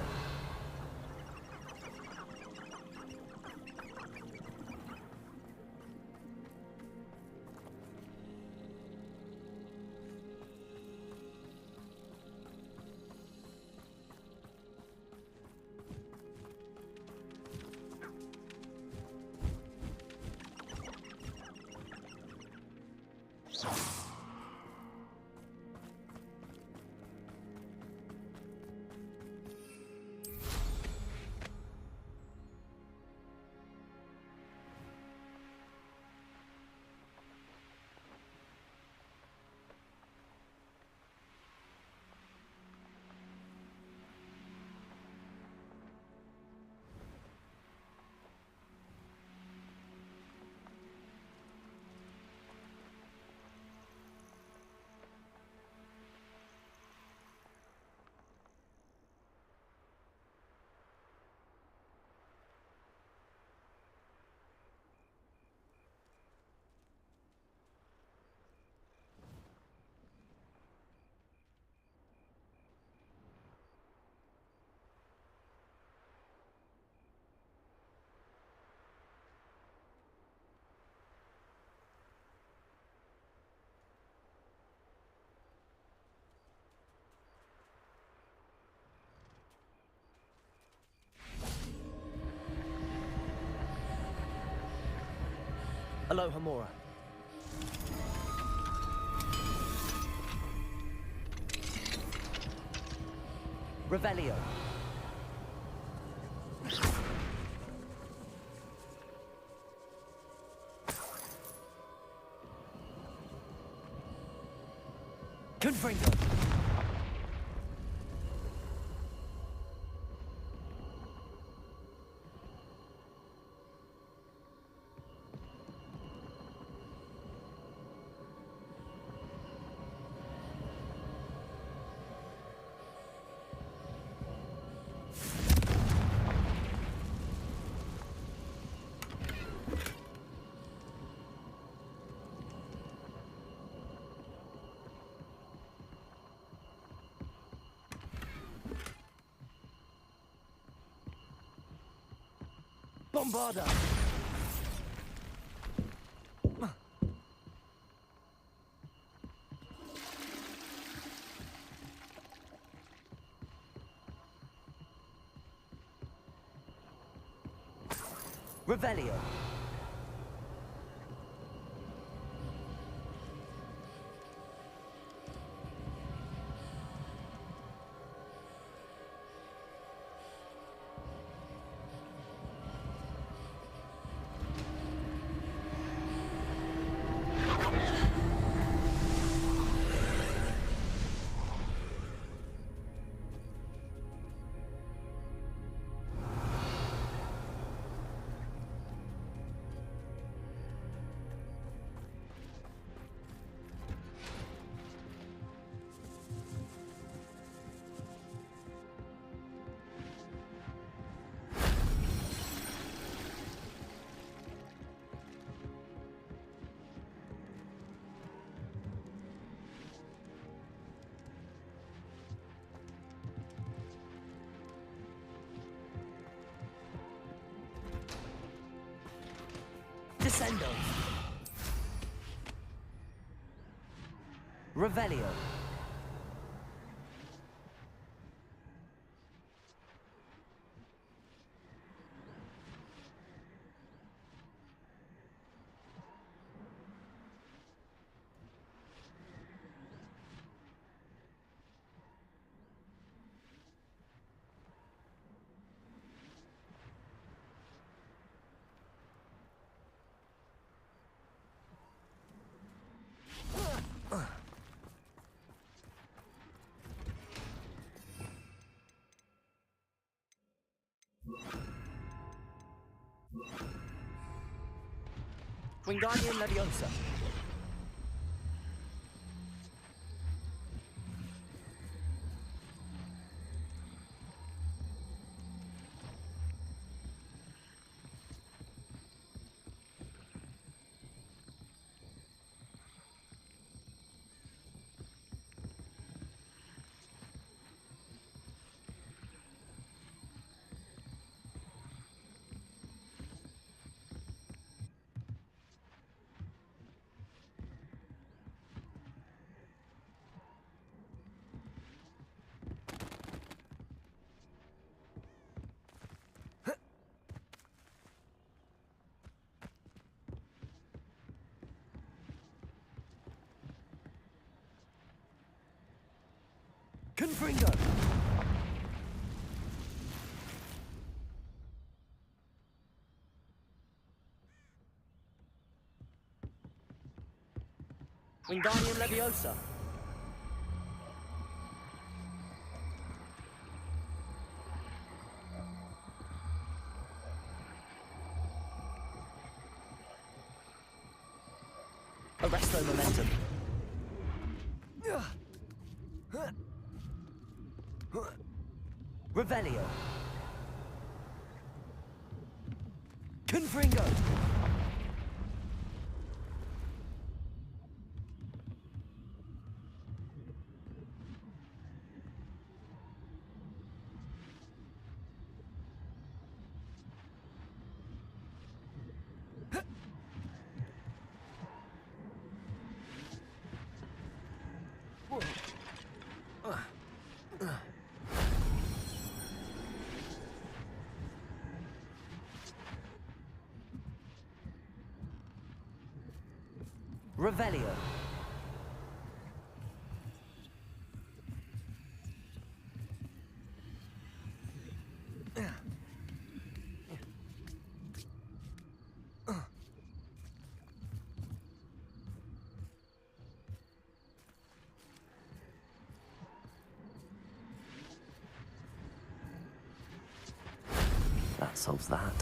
Aloha Mora. Revelio. Confringo. Bombarda! Revelio. Descendo. Revelio. Wingardium Leviosa. Confringo. Wingardium Leviosa. Arresto Momentum. Revelio. Confringo. Revelio. That solves that.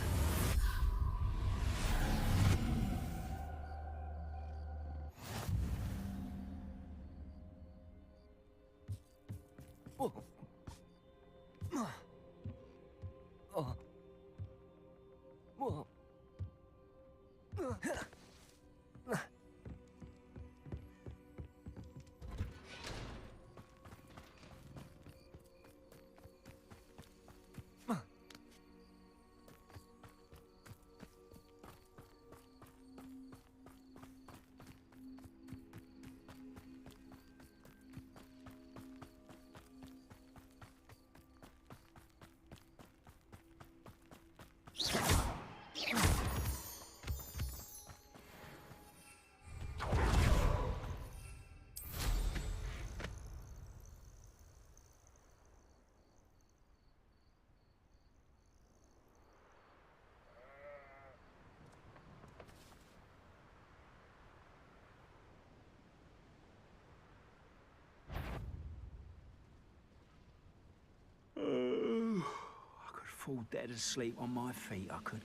I could fall dead asleep on my feet, I could.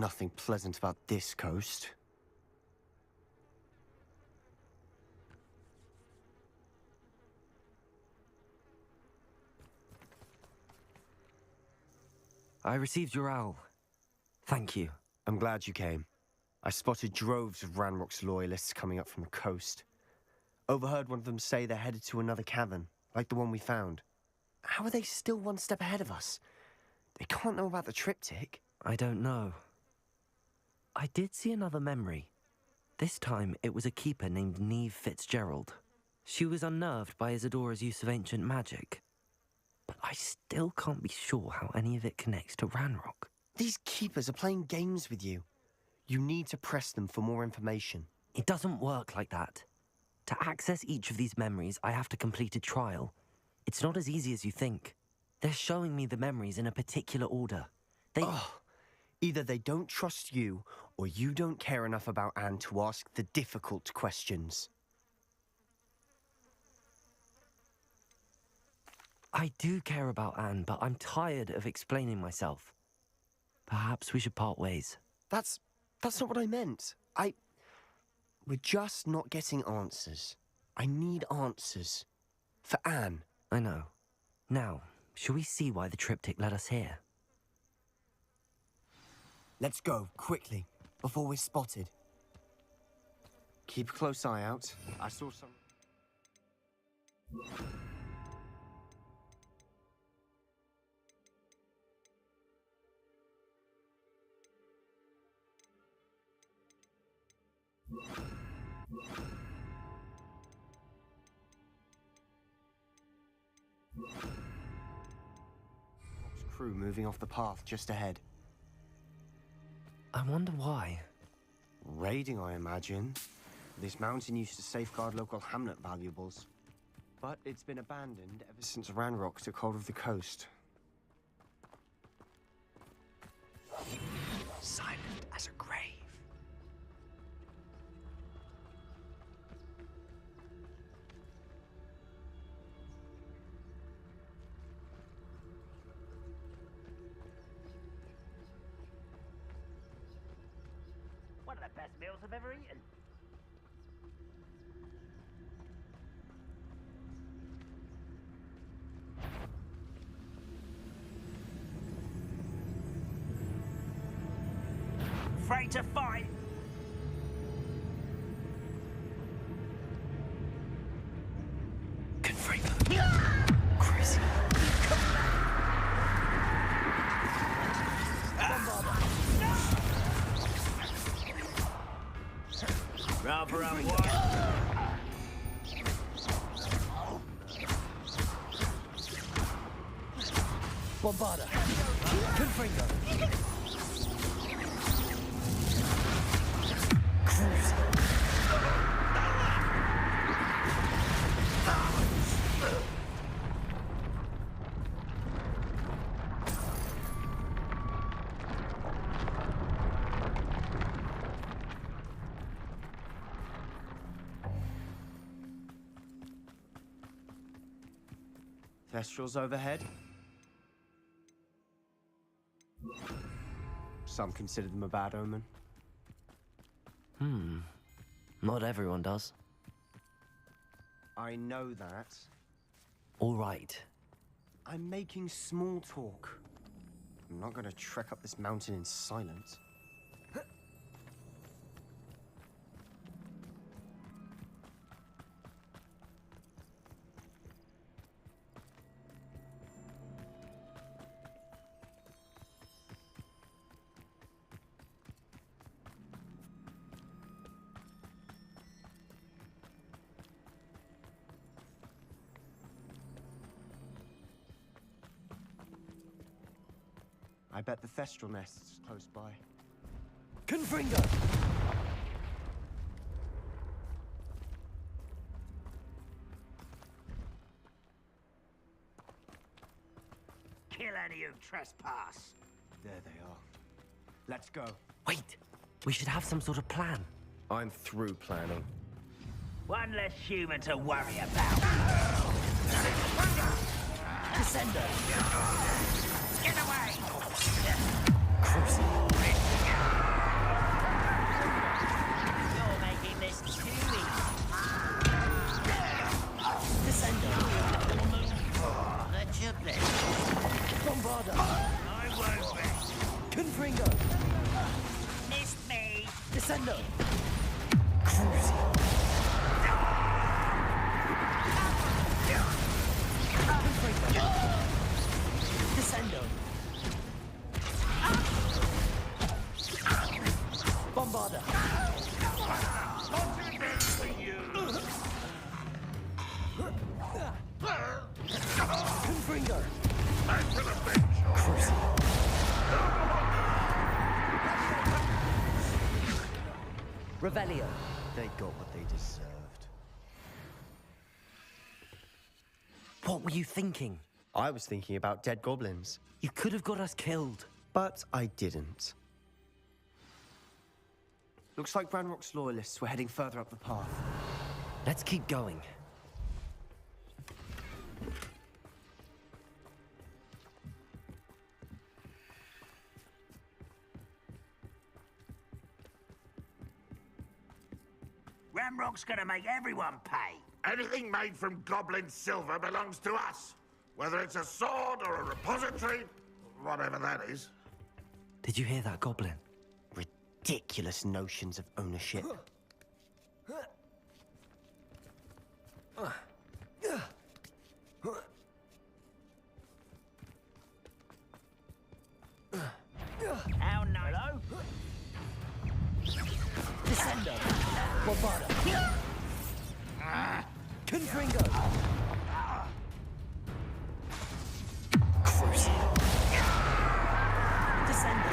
nothing pleasant about this coast. I received your owl. Thank you. I'm glad you came. I spotted droves of Ranrock's loyalists coming up from the coast. Overheard one of them say they're headed to another cavern, like the one we found. How are they still one step ahead of us? They can't know about the triptych. I don't know. I did see another memory. This time, it was a keeper named Neve Fitzgerald. She was unnerved by Isadora's use of ancient magic. But I still can't be sure how any of it connects to Ranrock. These keepers are playing games with you. You need to press them for more information. It doesn't work like that. To access each of these memories, I have to complete a trial. It's not as easy as you think. They're showing me the memories in a particular order. Either they don't trust you, or you don't care enough about Anne to ask the difficult questions. I do care about Anne, but I'm tired of explaining myself. Perhaps we should part ways. That's not what I meant. We're just not getting answers. I need answers. For Anne. I know. Now, shall we see why the triptych led us here? Let's go, quickly, before we're spotted. Keep a close eye out. I saw some... Crew moving off the path just ahead. I wonder why. Raiding, I imagine. This mountain used to safeguard local hamlet valuables. But it's been abandoned ever since Ranrock took hold of the coast. Silent as a grave. One of the best meals I've ever eaten. Afraid to fight? Crazy. Rather unwise. Bombarda. Confringo. Cruise. Thestrals overhead. Some consider them a bad omen. Not everyone does. I know that. All right. I'm making small talk. I'm not going to trek up this mountain in silence. I bet the Thestral nest's close by. Confringo. Kill any who trespass. There they are. Let's go. Wait! We should have some sort of plan. I'm through planning. One less human to worry about. Descendo. Get away! Cruising. Revelio. They got what they deserved. What were you thinking? I was thinking about dead goblins. You could have got us killed. But I didn't. Looks like Ranrock's loyalists were heading further up the path. Let's keep going. Ranrock's gonna make everyone pay. Anything made from goblin silver belongs to us. Whether it's a sword or a repository, whatever that is. Did you hear that, Goblin? Ridiculous notions of ownership. How no? Hello? Descendo. Bombarda. Confringo. Crucial. Descendo.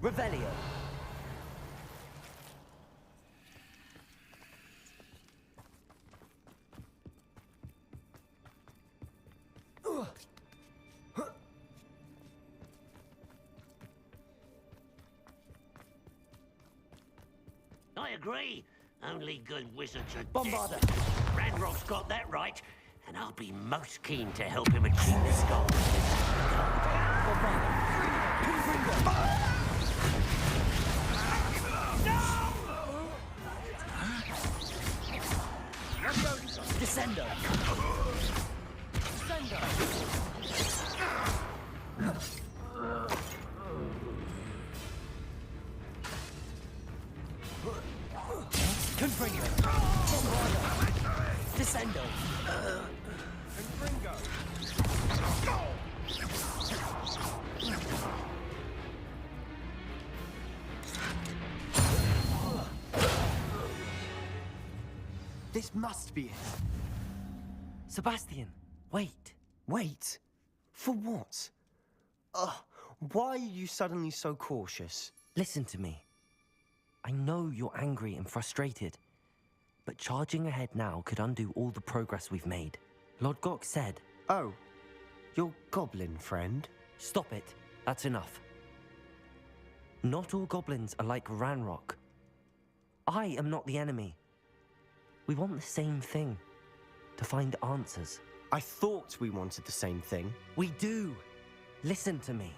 Revelio. I agree. Only good wizards are Bombarda. dead. Ranrock's got that right, and I'll be most keen to help him achieve this goal. Descendo. Confringo. Descendo. This must be it. Sebastian, wait. Wait? For what? Why are you suddenly so cautious? Listen to me. I know you're angry and frustrated, but charging ahead now could undo all the progress we've made. Lord Gok said... Oh, your goblin friend? Stop it. That's enough. Not all goblins are like Ranrock. I am not the enemy. We want the same thing. To find answers. I thought we wanted the same thing. We do. Listen to me.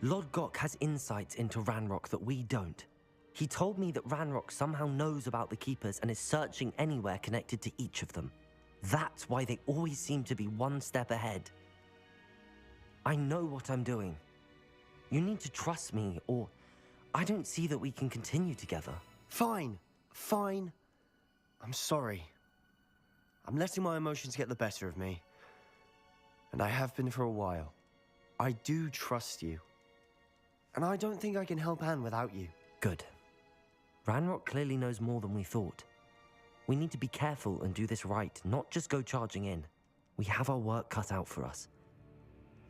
Lord Gok has insights into Ranrock that we don't. He told me that Ranrock somehow knows about the Keepers and is searching anywhere connected to each of them. That's why they always seem to be one step ahead. I know what I'm doing. You need to trust me, or I don't see that we can continue together. Fine. Fine. I'm sorry. I'm letting my emotions get the better of me. And I have been for a while. I do trust you. And I don't think I can help Anne without you. Good. Ranrock clearly knows more than we thought. We need to be careful and do this right, not just go charging in. We have our work cut out for us.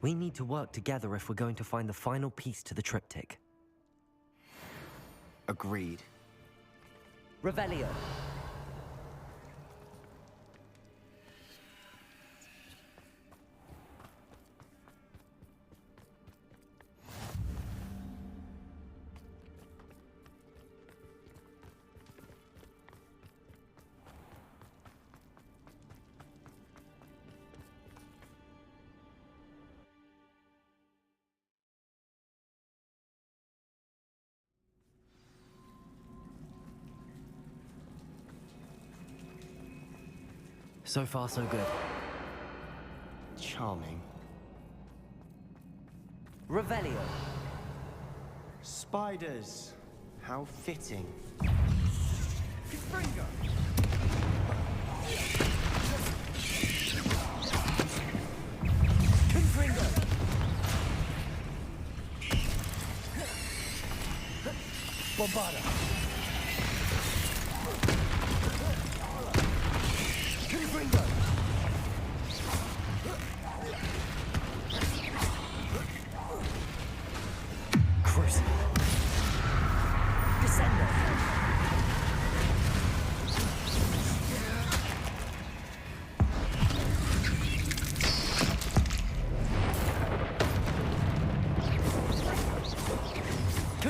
We need to work together if we're going to find the final piece to the triptych. Agreed. Revelio. So far, so good. Charming. Revelio. Spiders. How fitting. Confringo. Confringo. Bombarda. Confringo.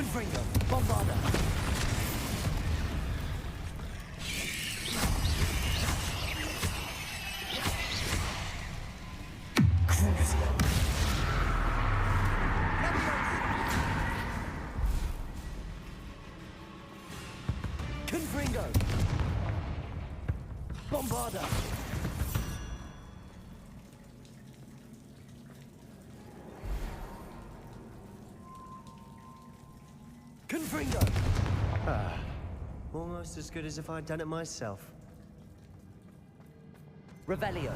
Confringo. Bombarda. Confringo. Bombarda. Confringo. Ah, almost as good as if I'd done it myself. Revelio.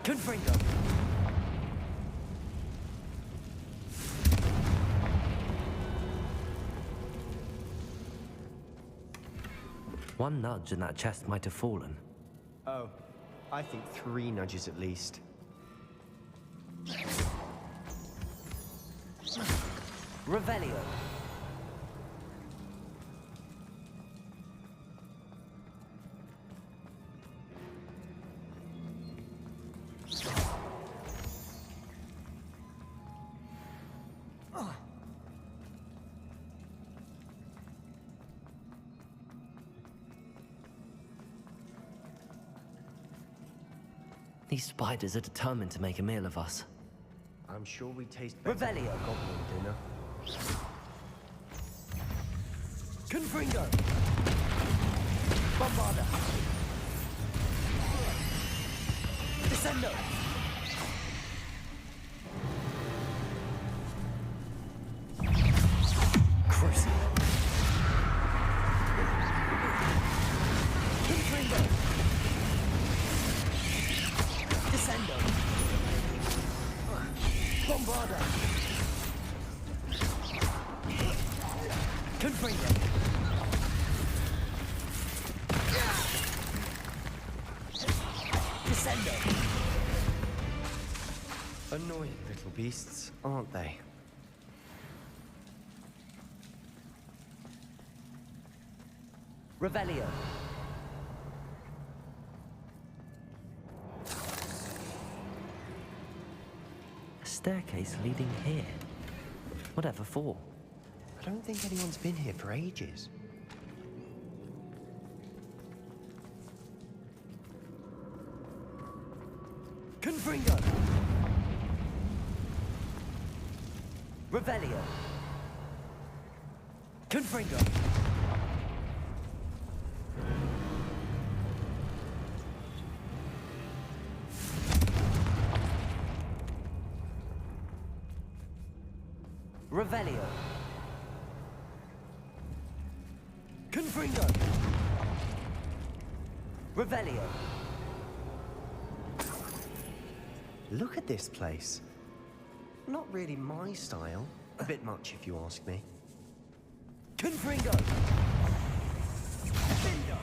Confringo. One nudge and that chest might have fallen. Oh, I think 3 nudges at least. Revelio. These spiders are determined to make a meal of us. I'm sure we taste better than a goblin dinner. Confringo. Bombarda. Descendo. Cruising. Confringo. Descendo. Bombarda. Confringo. Descendo. Annoying little beasts, aren't they? Revelio. A staircase leading here. Whatever for? I don't think anyone's been here for ages. Confringo. Revelio. Confringo. Revelio. Confringo. Revelio. Look at this place. Not really my style. A bit much, if you ask me. Confringo. Confringo.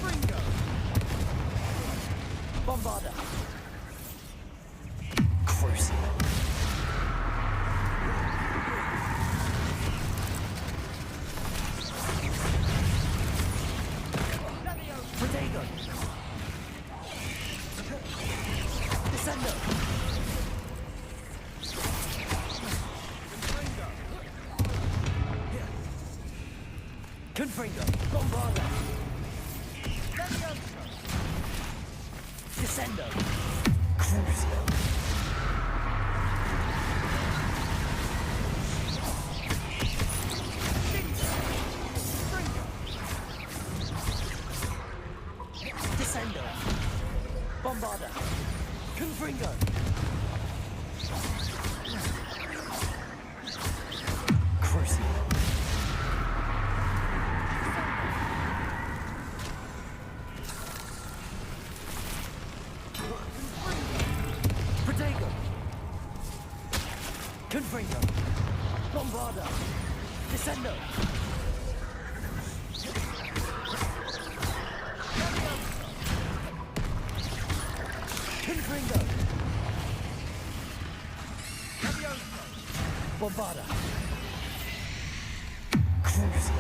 Confringo. Bombarda. Cruising. Protego. Descendo. Confringo. Bombarda. Descendo. Cruising. Descendo. Bombarda. Confringo. Cruising. Confringo. Bombarda. Descendo. Confringo. Bombarda. Cruise.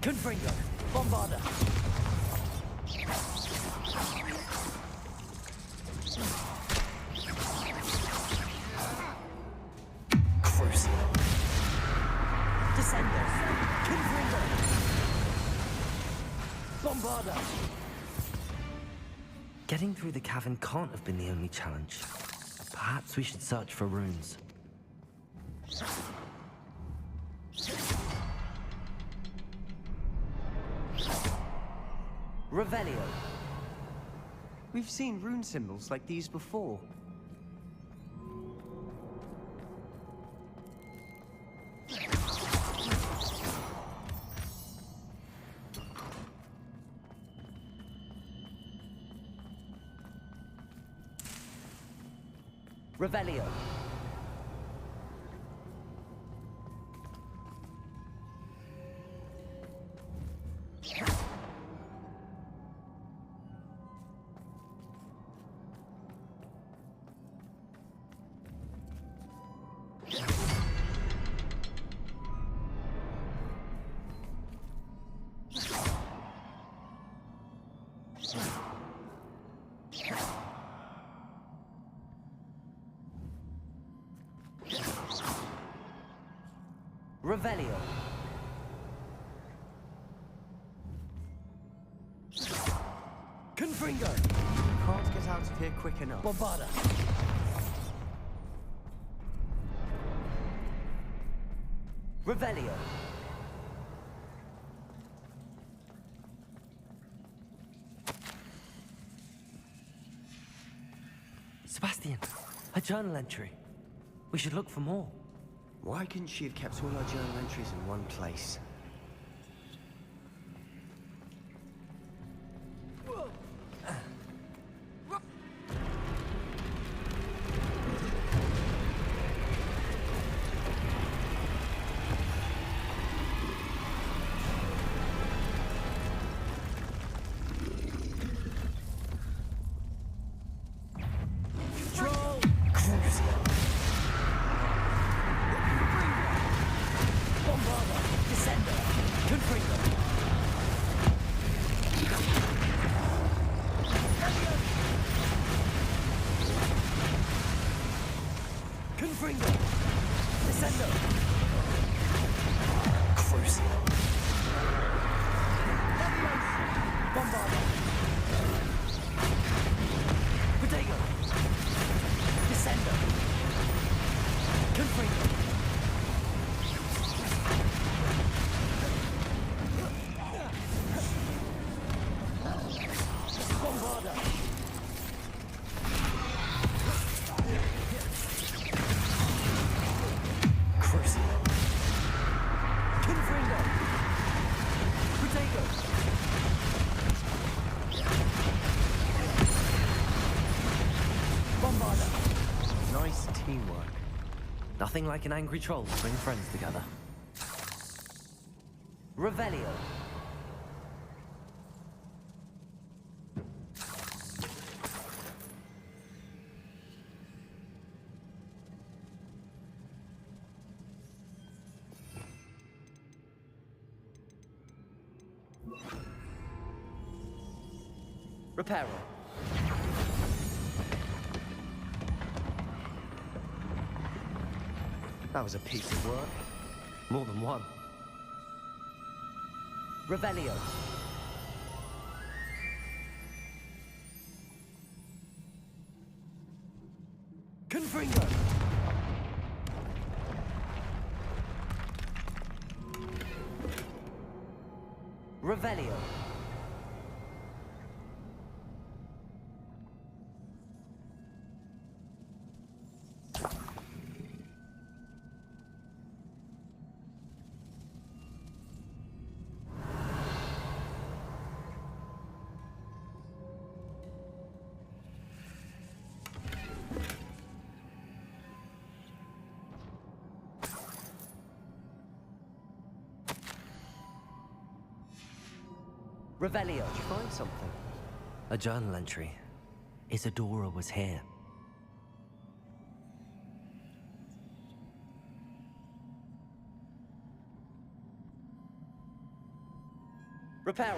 Confringo. Bombarda. Cruise. Descendo. Confringo. Bombarda. Getting through the cavern can't have been the only challenge. Perhaps we should search for runes. Revelio. We've seen rune symbols like these before. Revelio. Revelio. Confringo. Can't get out of here quick enough. Bombarda. Revelio. Sebastian, a journal entry. We should look for more. Why couldn't she have kept all our journal entries in one place? Nothing like an angry troll to bring friends together. Revelio. Reparo. That was a piece of work. More than one. Revelio. Confringo. Revelio. Revelio. Did you find something? A journal entry. Isadora was here. Reparo.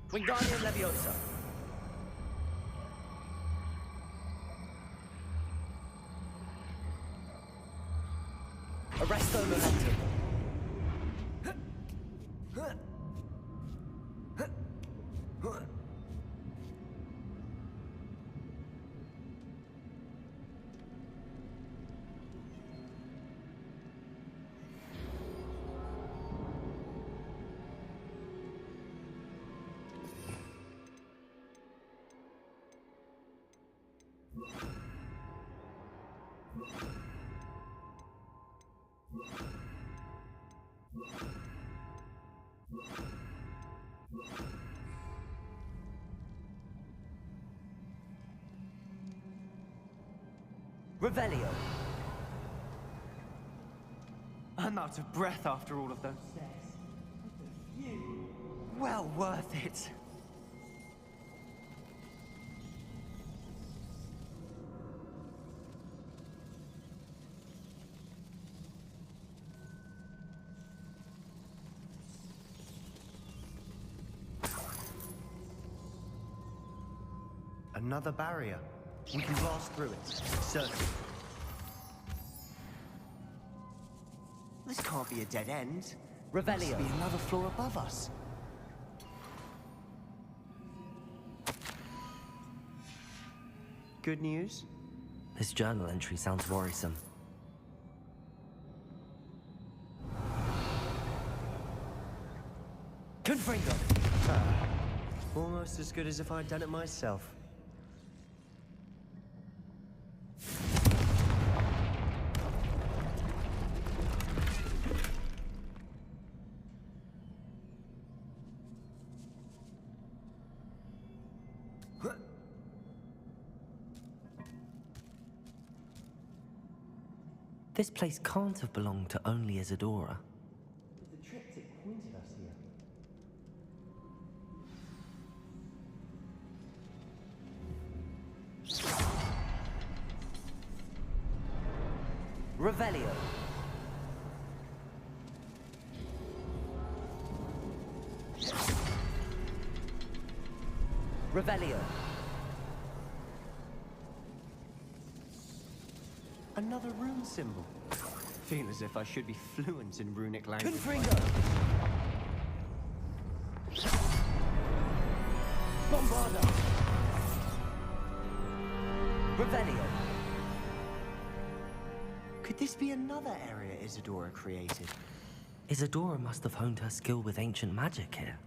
Wingardium Leviosa. Arresto Momentum. Revelio. I'm out of breath after all of those steps. Well worth it. Another barrier. We can blast through it, certainly. This can't be a dead end. Revelio. Must be another floor above us. Good news? This journal entry sounds worrisome. Confringo! Almost as good as if I'd done it myself. This place can't have belonged to only Isadora. The triptych pointed us here. Revelio. Revelio. Another rune symbol. Feel as if I should be fluent in runic language. Confringo. Bombarda. Revelio. Could this be another area Isadora created? Isadora must have honed her skill with ancient magic here.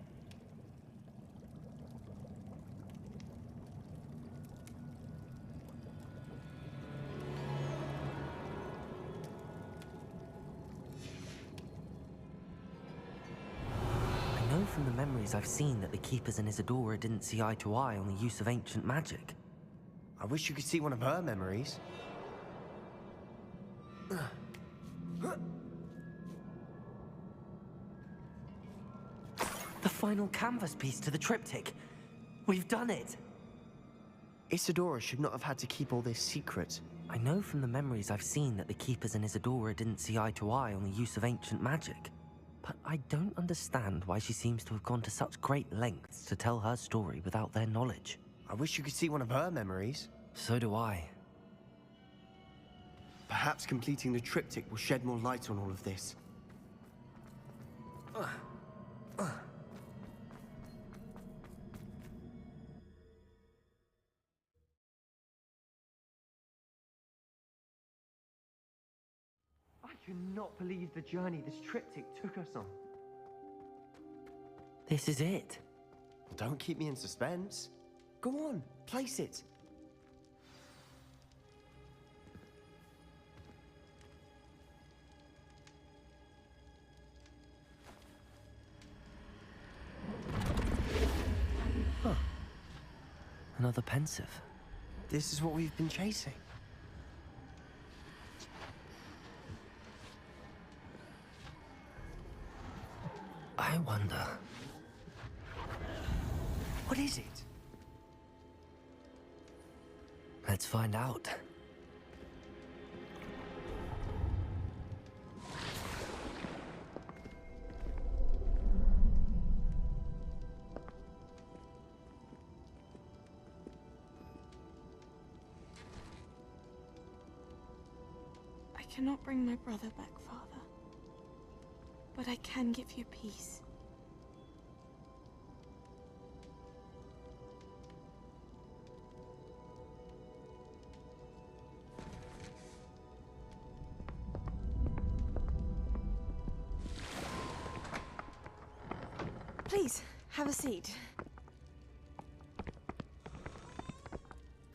I know from the memories I've seen that the Keepers and Isadora didn't see eye to eye on the use of ancient magic. I wish you could see one of her memories. The final canvas piece to the triptych. We've done it. Isadora should not have had to keep all this secret. I know from the memories I've seen that the Keepers and Isadora didn't see eye to eye on the use of ancient magic. But I don't understand why she seems to have gone to such great lengths to tell her story without their knowledge. I wish you could see one of her memories. So do I. Perhaps completing the triptych will shed more light on all of this. I cannot believe the journey this triptych took us on. This is it. Well, don't keep me in suspense. Go on, place it. Another pensive. This is what we've been chasing. I wonder... What is it? Let's find out. I cannot bring my brother back, Father. But I can give you peace. Please, have a seat.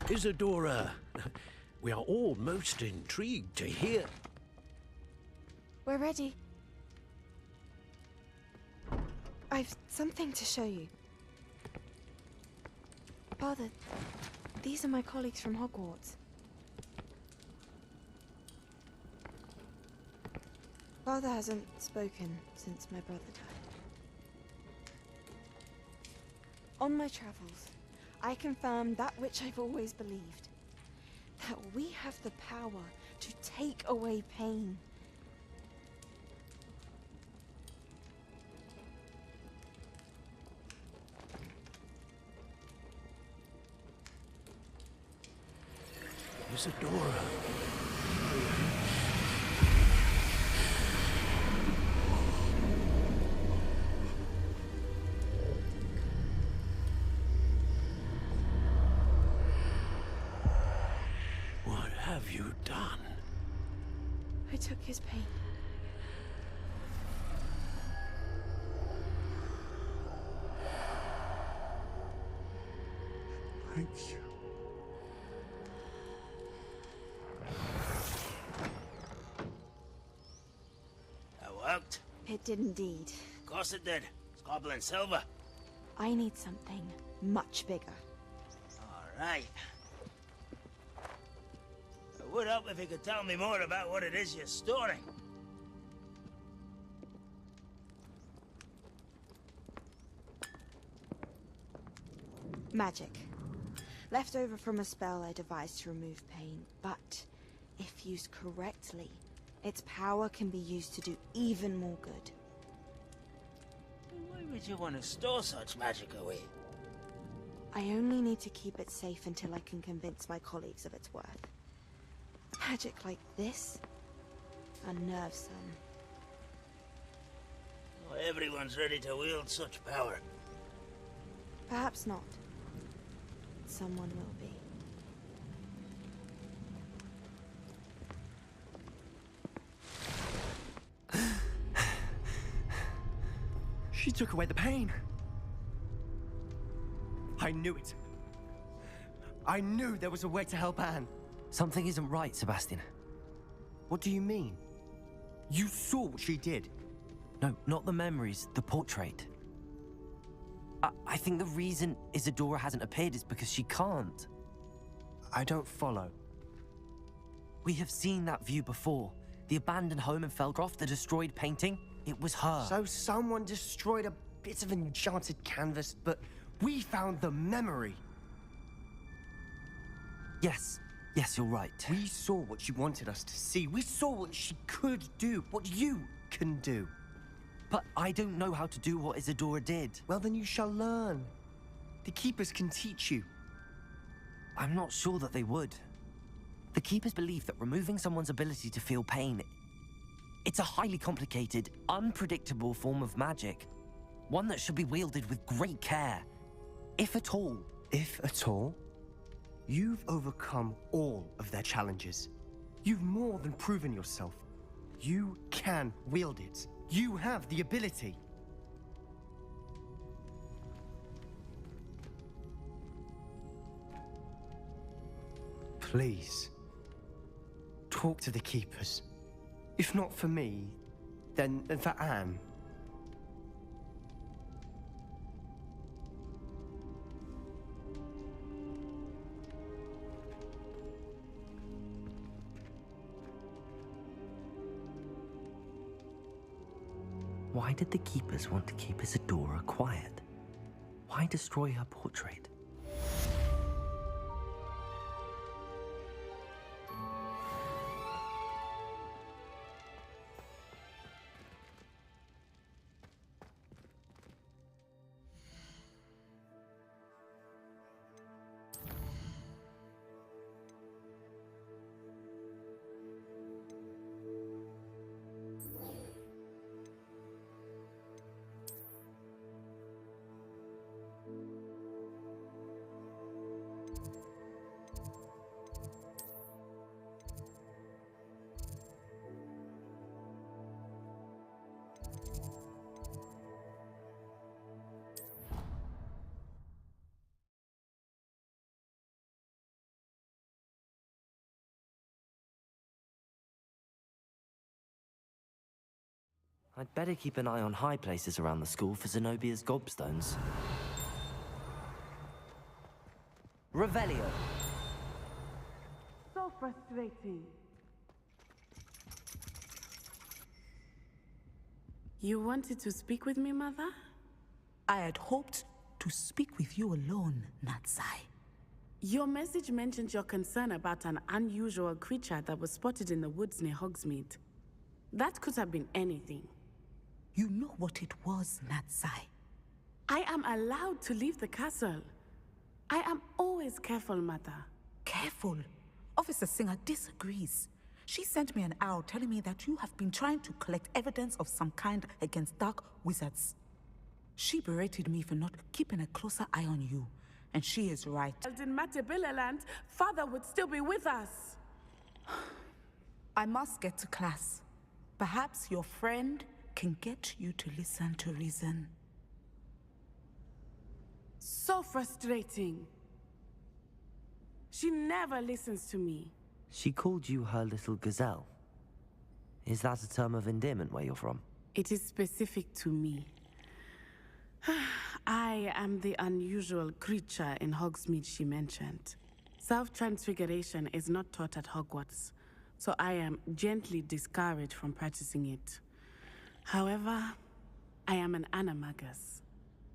Isadora, we are all most intrigued to hear. We're ready. I've something to show you. Father, these are my colleagues from Hogwarts. Father hasn't spoken since my brother died. On my travels, I confirmed that which I've always believed. That we have the power to take away pain. Isadora. What have you done? I took his pain. Thank you. That worked? It did indeed. Of course it did. It's goblin silver. I need something much bigger. All right. It would help if you could tell me more about what it is you're storing. Magic. Left over from a spell I devised to remove pain, but if used correctly, its power can be used to do even more good. Why would you want to store such magic away? I only need to keep it safe until I can convince my colleagues of its worth. Magic like this unnerves some. Not everyone's ready to wield such power. Perhaps not. Someone will be. She took away the pain. I knew it. I knew there was a way to help Anne. Something isn't right, Sebastian. What do you mean? You saw what she did. No, not the memories, the portrait. I think the reason Isadora hasn't appeared is because she can't. I don't follow. We have seen that view before. The abandoned home in Felcroft, the destroyed painting, it was her. So someone destroyed a bit of enchanted canvas, but we found the memory. Yes, you're right. We saw what she wanted us to see. We saw what she could do, what you can do. But I don't know how to do what Isadora did. Well, then you shall learn. The Keepers can teach you. I'm not sure that they would. The Keepers believe that removing someone's ability to feel pain, it's a highly complicated, unpredictable form of magic. One that should be wielded with great care. If at all. If at all? You've overcome all of their challenges. You've more than proven yourself. You can wield it. You have the ability. Please, talk to the Keepers. If not for me, then for Anne. Why did the keepers want to keep Isadora quiet? Why destroy her portrait? I'd better keep an eye on high places around the school for Zenobia's gobstones. Revelio! So frustrating. You wanted to speak with me, Mother? I had hoped to speak with you alone, Natsai. Your message mentioned your concern about an unusual creature that was spotted in the woods near Hogsmeade. That could have been anything. You know what it was, Natsai. I am allowed to leave the castle. I am always careful, Mother. Careful? Officer Singer disagrees. She sent me an owl telling me that you have been trying to collect evidence of some kind against dark wizards. She berated me for not keeping a closer eye on you, and she is right. In Matabilaland, Father would still be with us. I must get to class. Perhaps your friend can get you to listen to reason. So frustrating. She never listens to me. She called you her little gazelle. Is that a term of endearment where you're from? It is specific to me. I am the unusual creature in Hogsmeade she mentioned. Self-transfiguration is not taught at Hogwarts, so I am gently discouraged from practicing it. However, I am an animagus,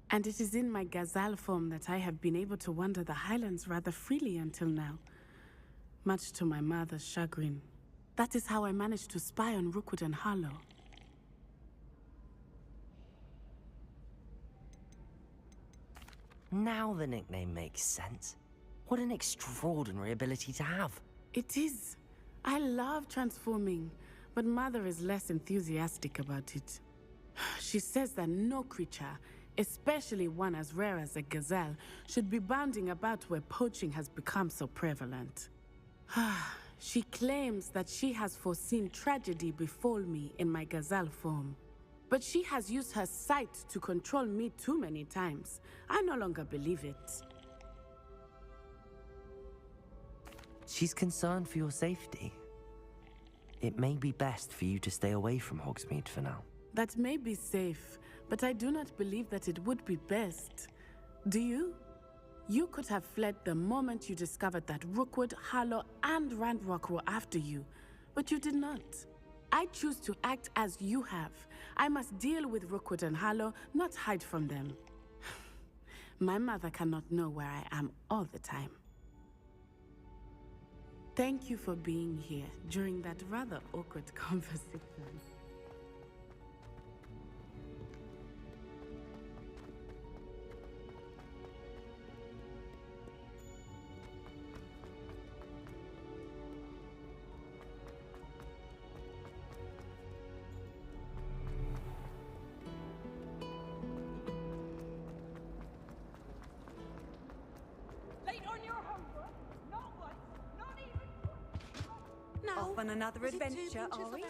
and it is in my gazelle form that I have been able to wander the highlands rather freely until now, much to my mother's chagrin. That is how I managed to spy on Rookwood and Harlow. Now the nickname makes sense. What an extraordinary ability to have. It is. I love transforming, but Mother is less enthusiastic about it. She says that no creature, especially one as rare as a gazelle, should be bounding about where poaching has become so prevalent. She claims that she has foreseen tragedy befall me in my gazelle form. But she has used her sight to control me too many times. I no longer believe it. She's concerned for your safety. It may be best for you to stay away from Hogsmeade for now. That may be safe, but I do not believe that it would be best. Do you? You could have fled the moment you discovered that Rookwood, Harlow, and Randrock were after you, but you did not. I choose to act as you have. I must deal with Rookwood and Harlow, not hide from them. My mother cannot know where I am all the time. Thank you for being here during that rather awkward conversation. Off on another adventure, are we?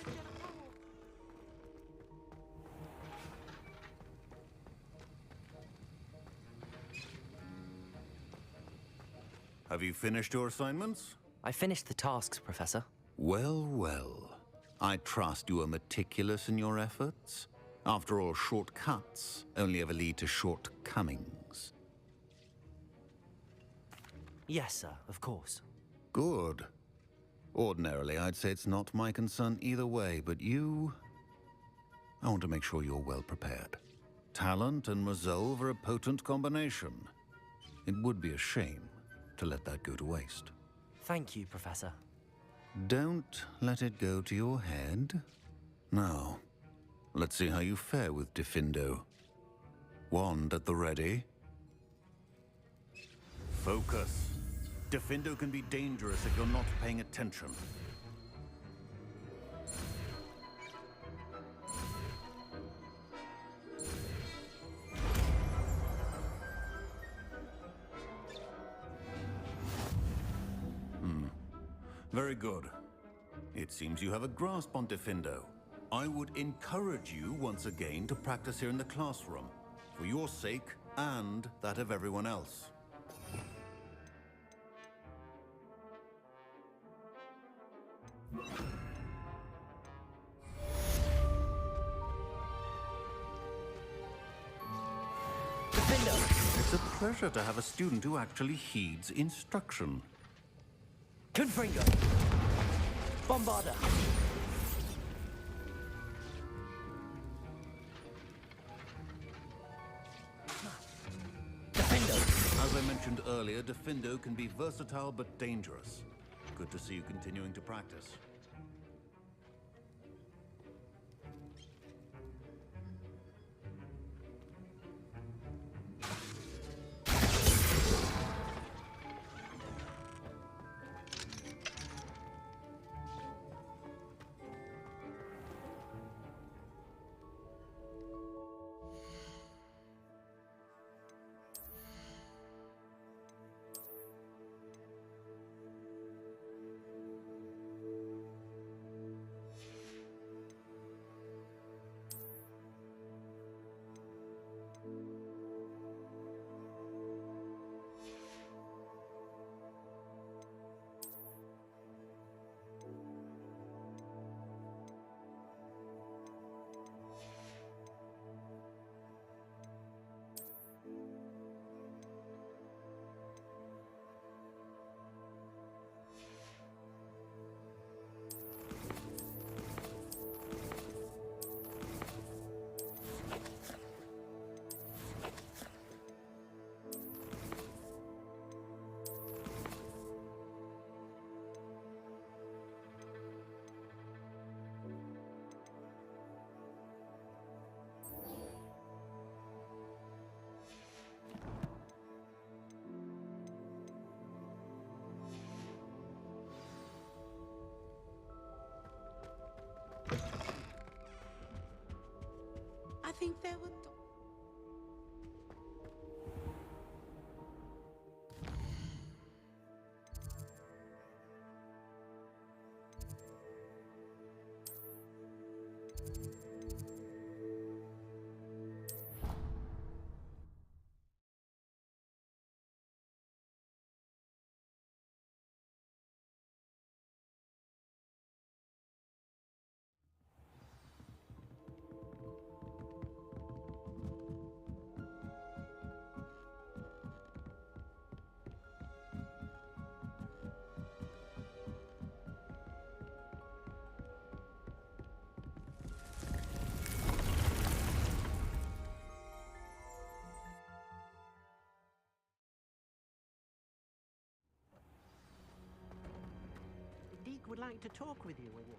Have you finished your assignments? I finished the tasks, Professor. Well, well. I trust you are meticulous in your efforts. After all, shortcuts only ever lead to shortcomings. Yes, sir, of course. Good. Ordinarily, I'd say it's not my concern either way, but you... I want to make sure you're well prepared. Talent and resolve are a potent combination. It would be a shame to let that go to waste. Thank you, Professor. Don't let it go to your head. Now, let's see how you fare with Diffindo. Wand at the ready. Focus. Diffindo can be dangerous if you're not paying attention. Very good. It seems you have a grasp on Diffindo. I would encourage you once again to practice here in the classroom, for your sake and that of everyone else. Diffindo! It's a pleasure to have a student who actually heeds instruction. Confringo! Bombarda! Diffindo! As I mentioned earlier, Diffindo can be versatile but dangerous. Good to see you continuing to practice. I think they would. Deke would like to talk with you when you're...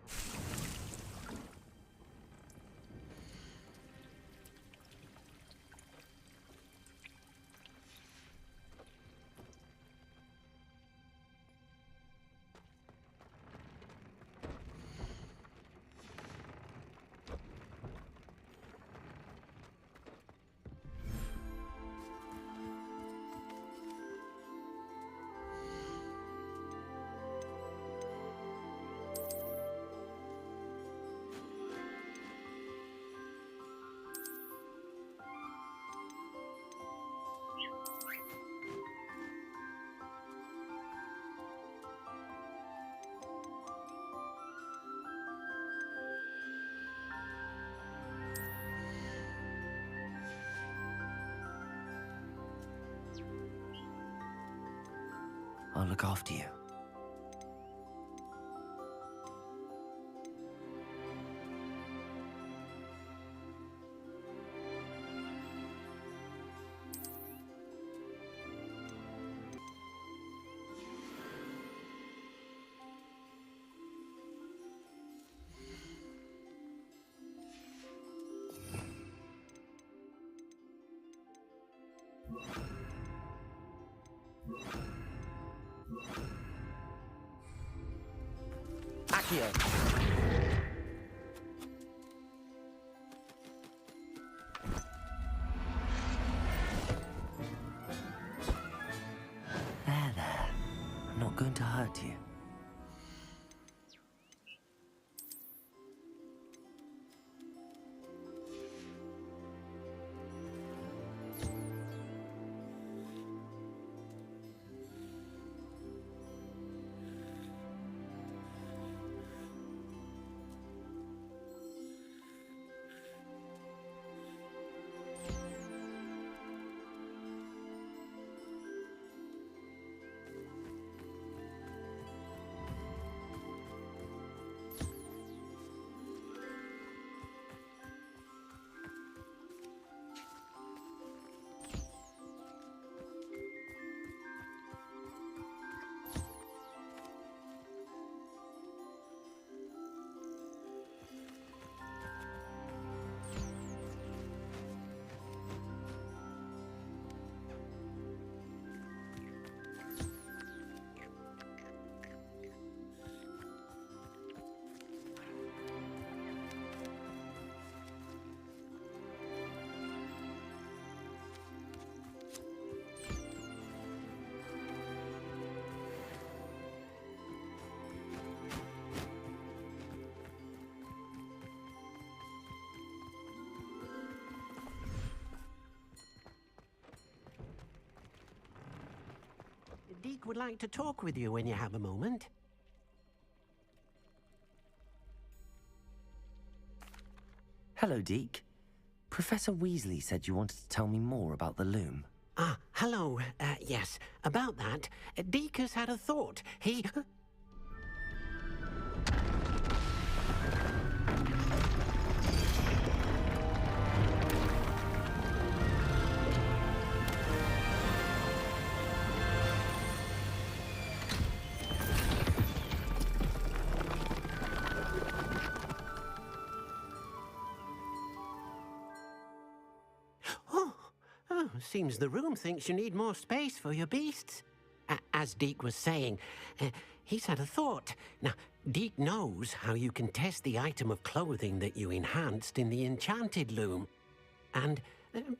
I'll look after you. Accio! There. I'm not going to hurt you. Deke would like to talk with you when you have a moment. Hello, Deke. Professor Weasley said you wanted to tell me more about the loom. Ah, hello. Yes, about that. Deke has had a thought. He... Seems the room thinks you need more space for your beasts. As Deke was saying, he's had a thought. Now, Deke knows how you can test the item of clothing that you enhanced in the enchanted loom. And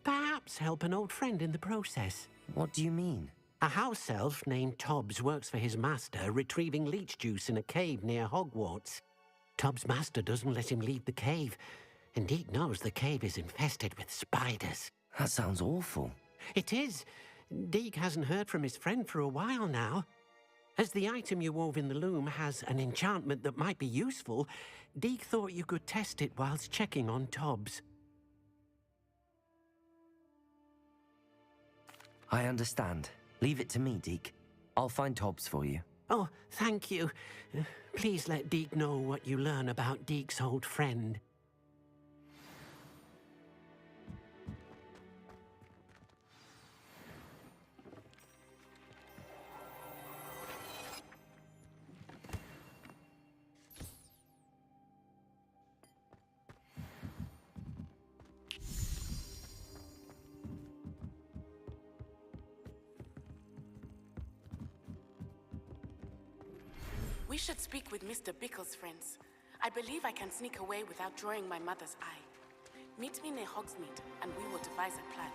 perhaps help an old friend in the process. What do you mean? A house elf named Tobbs works for his master, retrieving leech juice in a cave near Hogwarts. Tobbs' master doesn't let him leave the cave, and Deke knows the cave is infested with spiders. That sounds awful. It is. Deke hasn't heard from his friend for a while now. As the item you wove in the loom has an enchantment that might be useful, Deke thought you could test it whilst checking on Tobbs. I understand. Leave it to me, Deke. I'll find Tobbs for you. Oh, thank you. Please let Deke know what you learn about Deke's old friend. We should speak with Mr. Bickle's friends. I believe I can sneak away without drawing my mother's eye. Meet me near Hogsmeade, and we will devise a plan.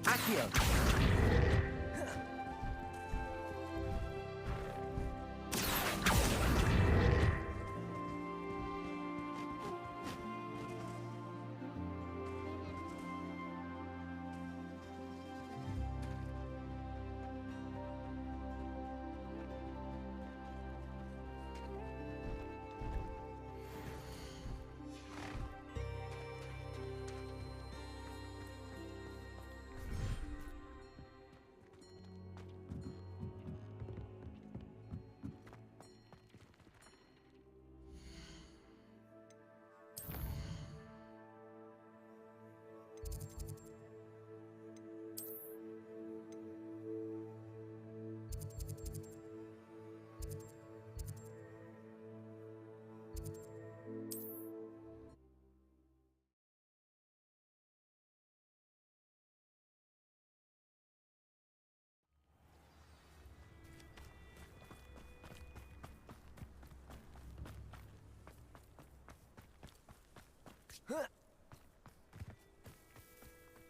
Accio!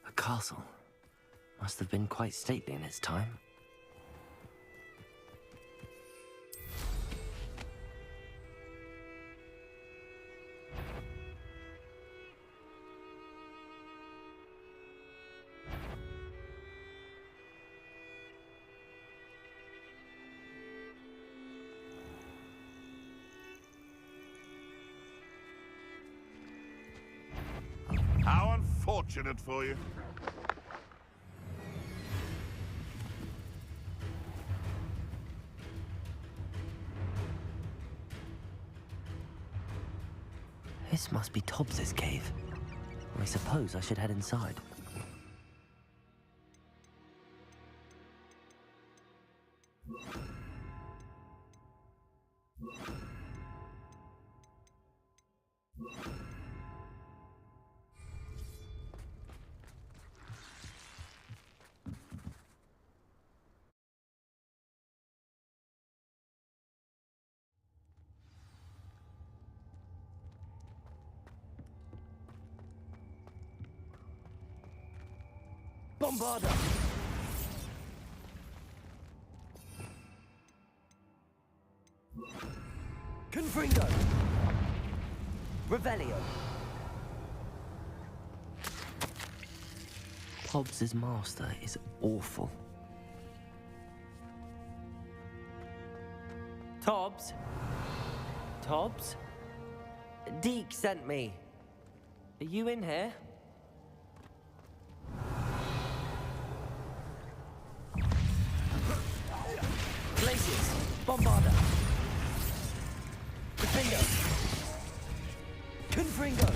A castle. Must have been quite stately in its time. How unfortunate for you. This must be Tobbs's cave. I suppose I should head inside. Bombarda! Confringo! Revelio! Hobbs's master is awful. Tobbs? Tobbs? Deke sent me. Are you in here? Glacius! Bombarda! Confringo! Confringo!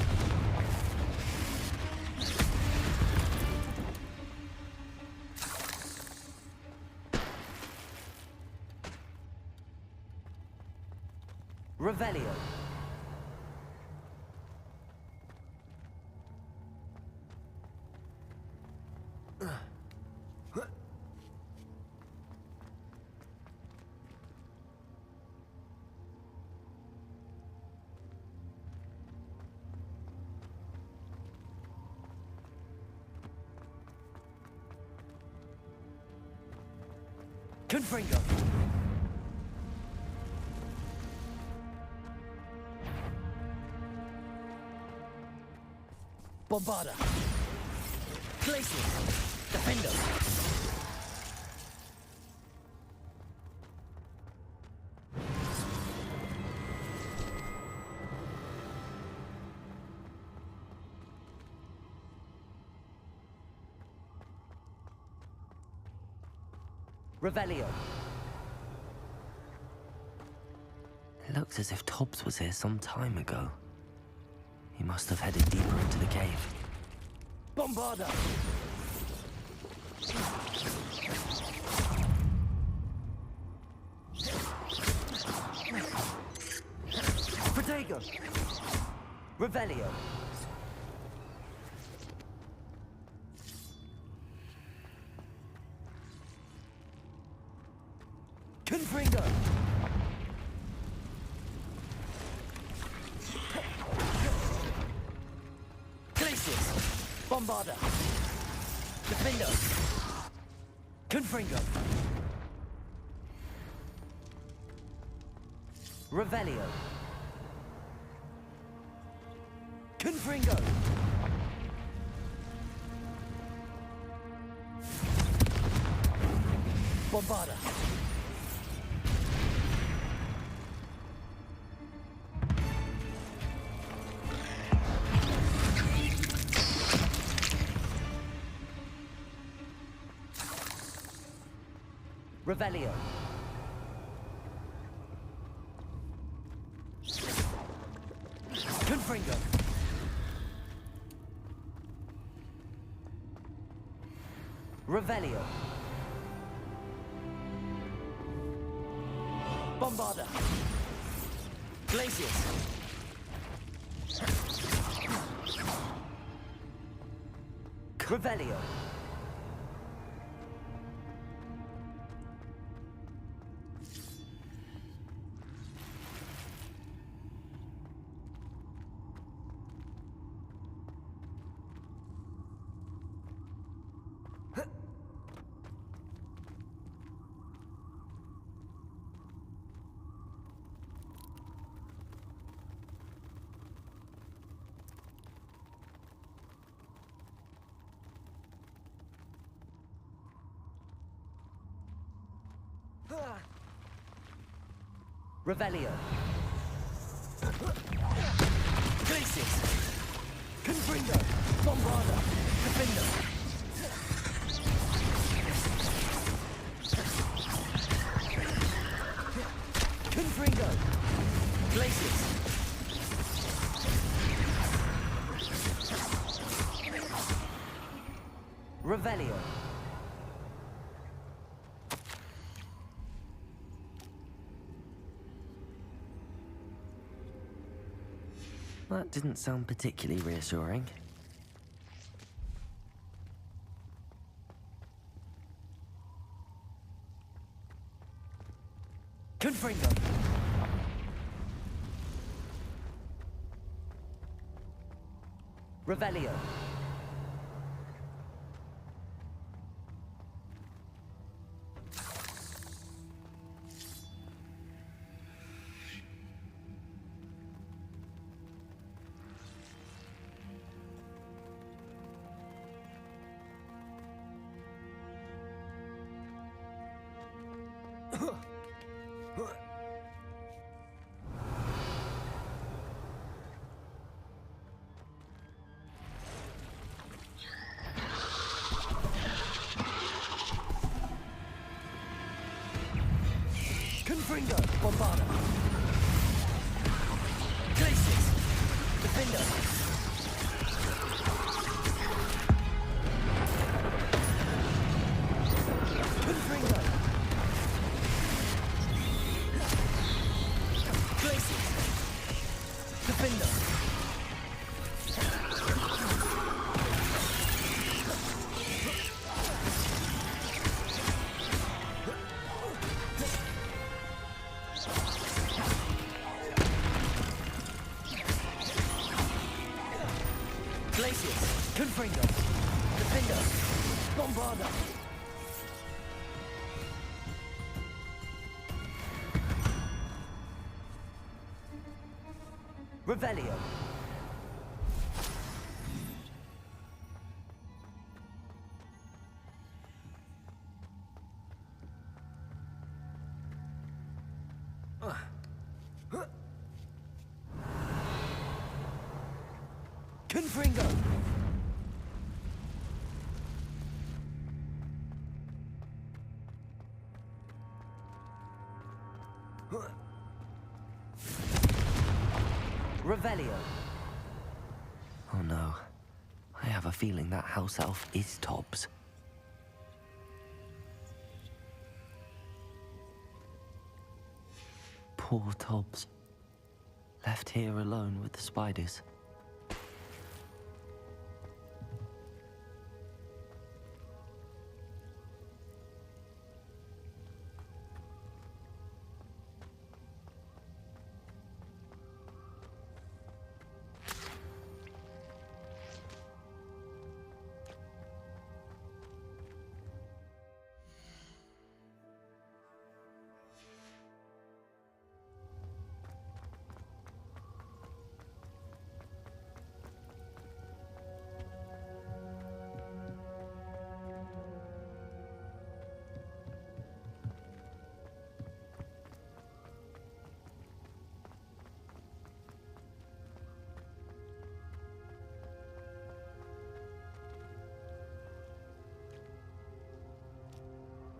Revelio! Confringo! Bombarda! Glacius! Defendo! Revelio. It looks as if Tobbs was here some time ago. He must have headed deeper into the cave. Bombarda! Protego! Revelio. Confringo! Glacius! Bombarda! Defender! Confringo! Revelio! Confringo! Bombarda! Revelio. Confringo. Revelio. Bombarda. Glacius. Revelio. Revelio. Glacius. Confringo. Bombarda. Defender. Confringo. Glacius. Revelio. That didn't sound particularly reassuring. Confringo! Revelio! Confringo! Bombarda! Glacius! Defender! Confringo! Glacius! Defender! Glacius! Confringo! Defender! Bombarda! Revelio! Confringo! Revelio! Oh no. I have a feeling that house elf is Tobbs. Poor Tobbs. Left here alone with the spiders.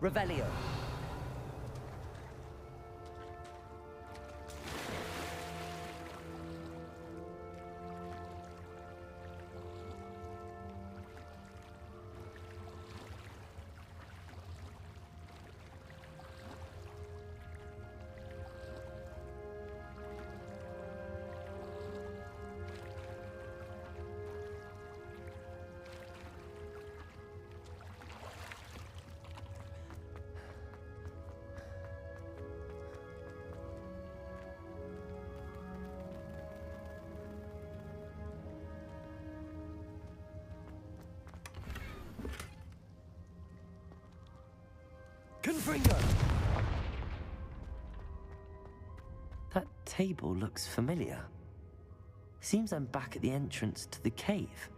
Revelio. Confringo! That table looks familiar. Seems I'm back at the entrance to the cave.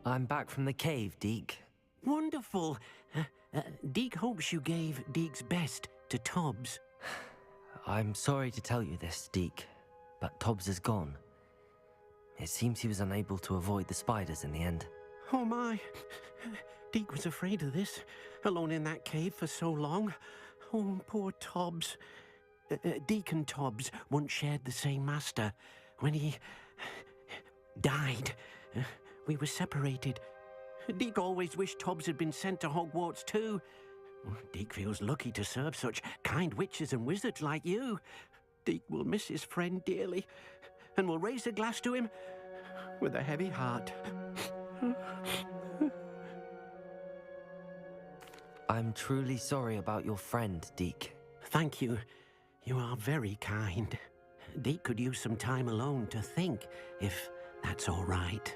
I'm back from the cave, Deke. Wonderful. Deke hopes you gave Deke's best to Tobbs. I'm sorry to tell you this, Deke, but Tobbs is gone. It seems he was unable to avoid the spiders in the end. Oh my. Deke was afraid of this, alone in that cave for so long. Oh, poor Tobbs. Deke and Tobbs once shared the same master. When he died, we were separated. Deke always wished Tobbs had been sent to Hogwarts too. Deke feels lucky to serve such kind witches and wizards like you. Deke will miss his friend dearly, and will raise a glass to him with a heavy heart. I'm truly sorry about your friend, Deke. Thank you. You are very kind. Deke could use some time alone to think, if that's all right.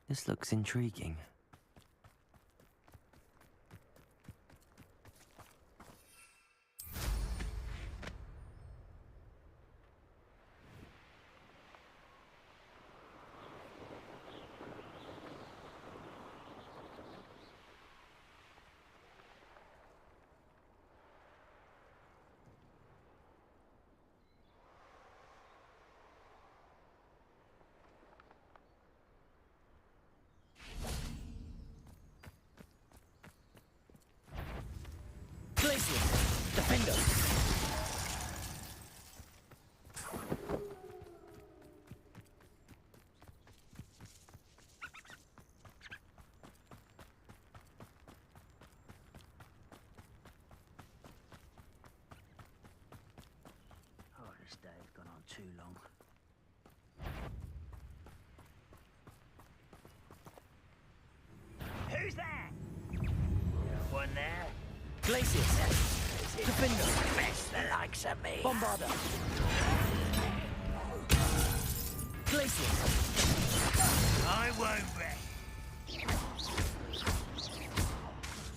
This looks intriguing. Defender! Oh, this day's gone on too long. Who's there? One there? Glacius! Defender! Best the likes of me. Bombarder! Glacius! I won't rest.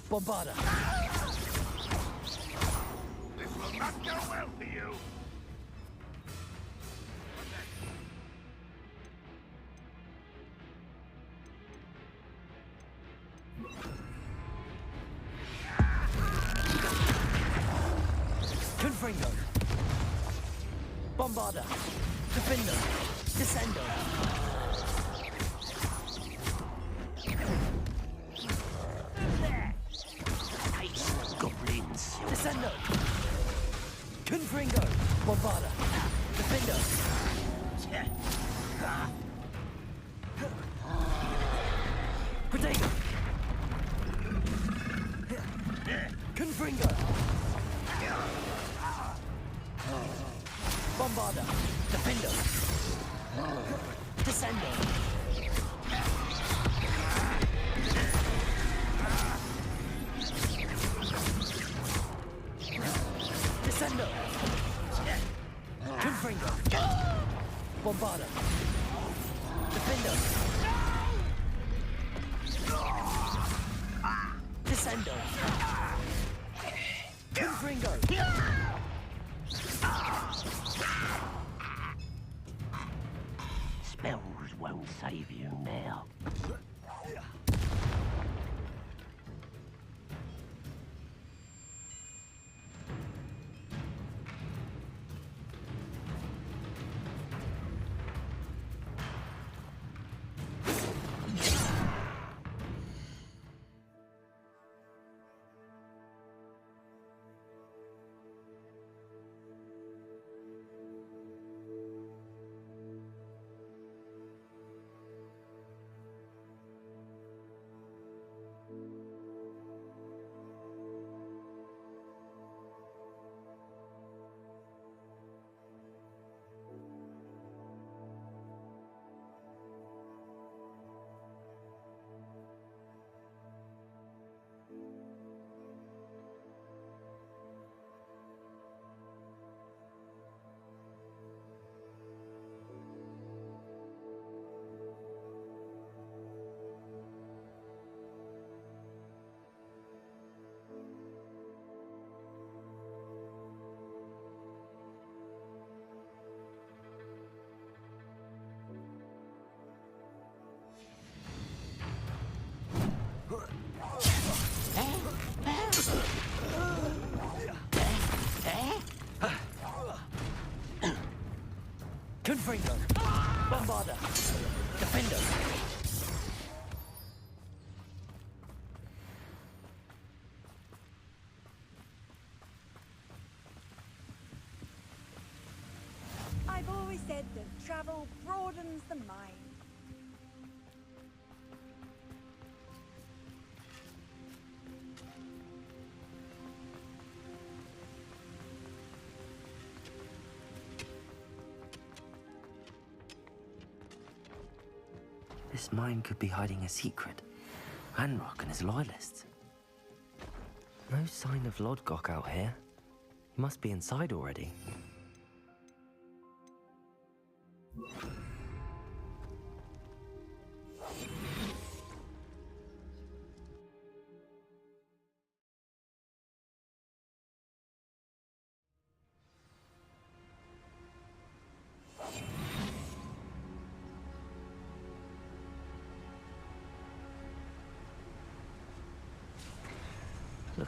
Bombarder! This will not go well for you. Confringo! Bombarder! Defender! Descendo! Nice goblins. Descendo! Confringo! Bombarder! Defender! Protego! Confringo! Bombarder! Defender! Descendo! Descendo! Confringo! Bombarder! Defender! Descendo! Confringo! Spells won't save you now. Confringo! Bombarder! Defender! I've always said that travel broadens the mind. This mine could be hiding a secret. Ranrock and his loyalists. No sign of Lodgok out here. He must be inside already.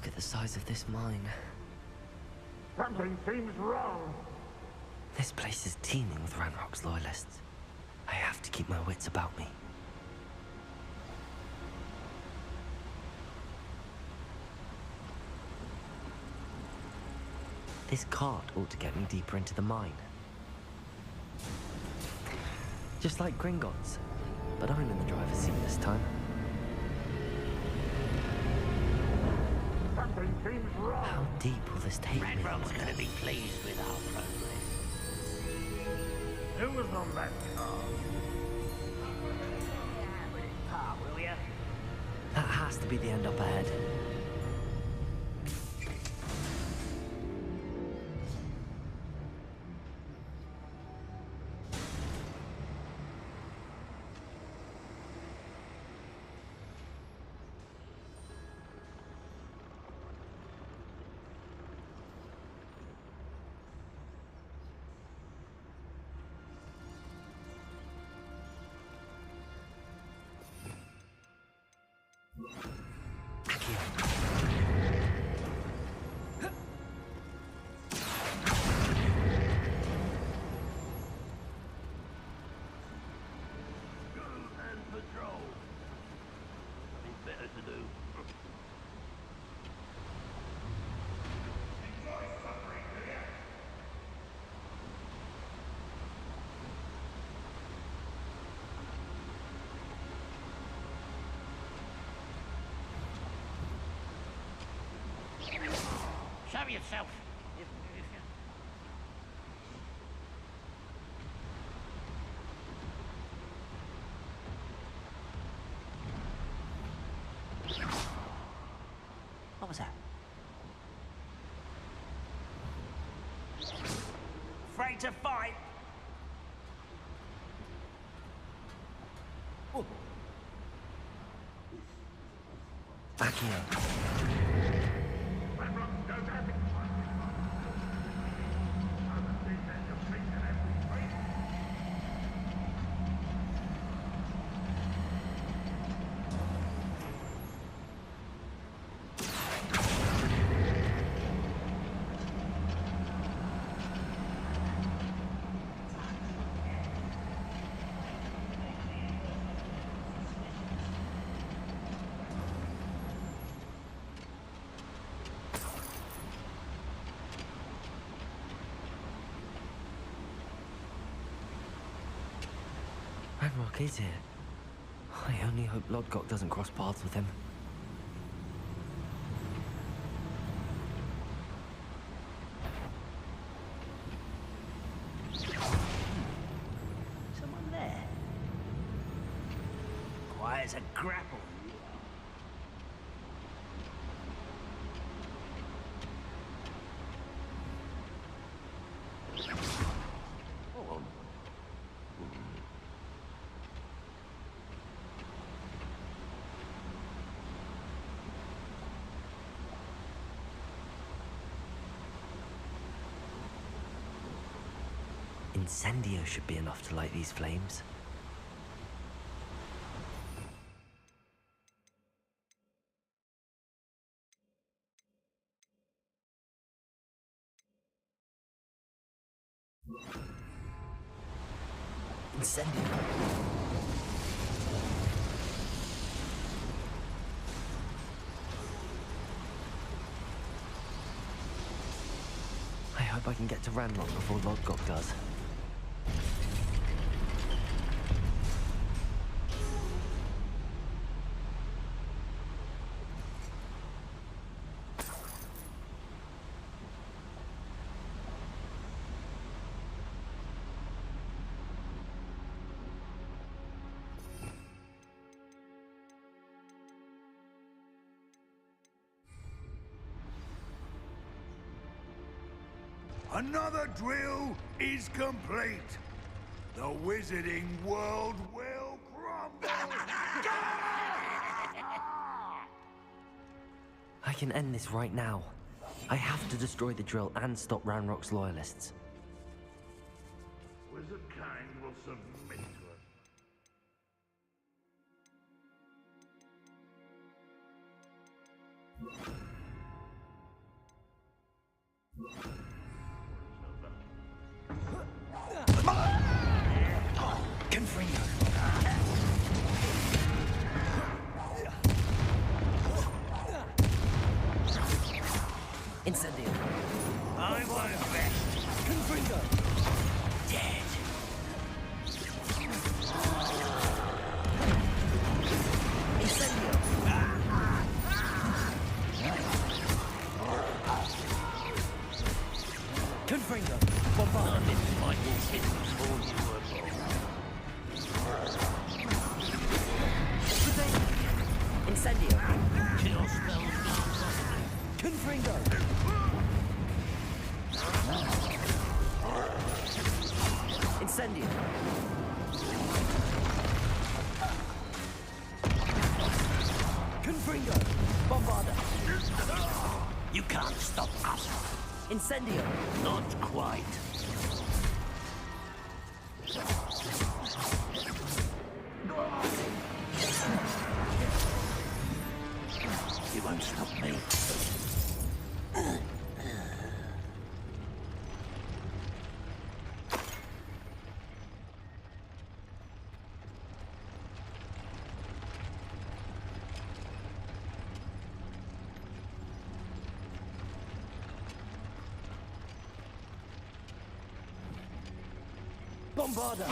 Look at the size of this mine. Something seems wrong. This place is teeming with Ranrock's loyalists. I have to keep my wits about me. This cart ought to get me deeper into the mine. Just like Gringotts, but I'm in the driver's seat this time. Something seems wrong. How deep will this take me? Ranrock's gonna be pleased with our progress. Who was on that car? Will ya? That has to be the end up ahead. Show yourself. What was that? Afraid to fight? Backing up. Ranrock is here. I only hope Lodgok doesn't cross paths with him. Someone there? Quiet as a grapple. Incendio should be enough to light these flames. Incendio. I hope I can get to Ranrock before Lodgok does. Another drill is complete. The wizarding world will crumble. I can end this right now. I have to destroy the drill and stop Ranrock's loyalists. Wizard kind will submit to it. Confringo. Incendio. I want it best. Confringo. Dead. Incendio. Confringo. Bombard. Incendio. Kill spell. Confringo. Incendio. Confringo. Bombarda. You can't stop us. Incendio. Not quite. You won't stop me. Bombarda.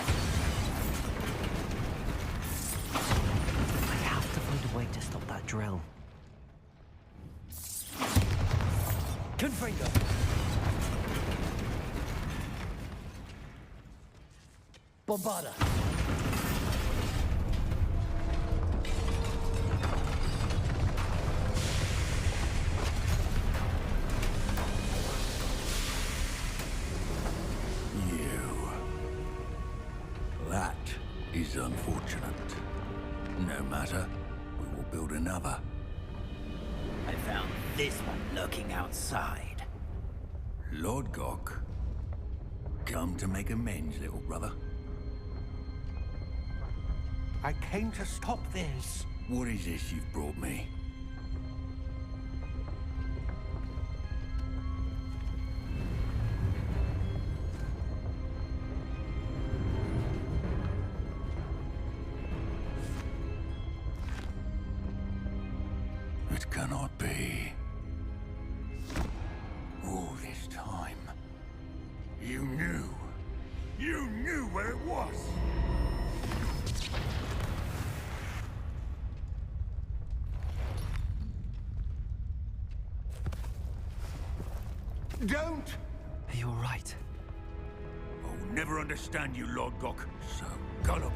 I have to find a way to stop that drill. Confringo. Bombarda. That is unfortunate. No matter, we will build another. I found this one lurking outside. Lord Gok, come to make amends, little brother. I came to stop this. What is this you've brought me? It cannot be. All this time, you knew. You knew where it was. Don't! Are you alright? I'll never understand you, Lord Gok. So gullible.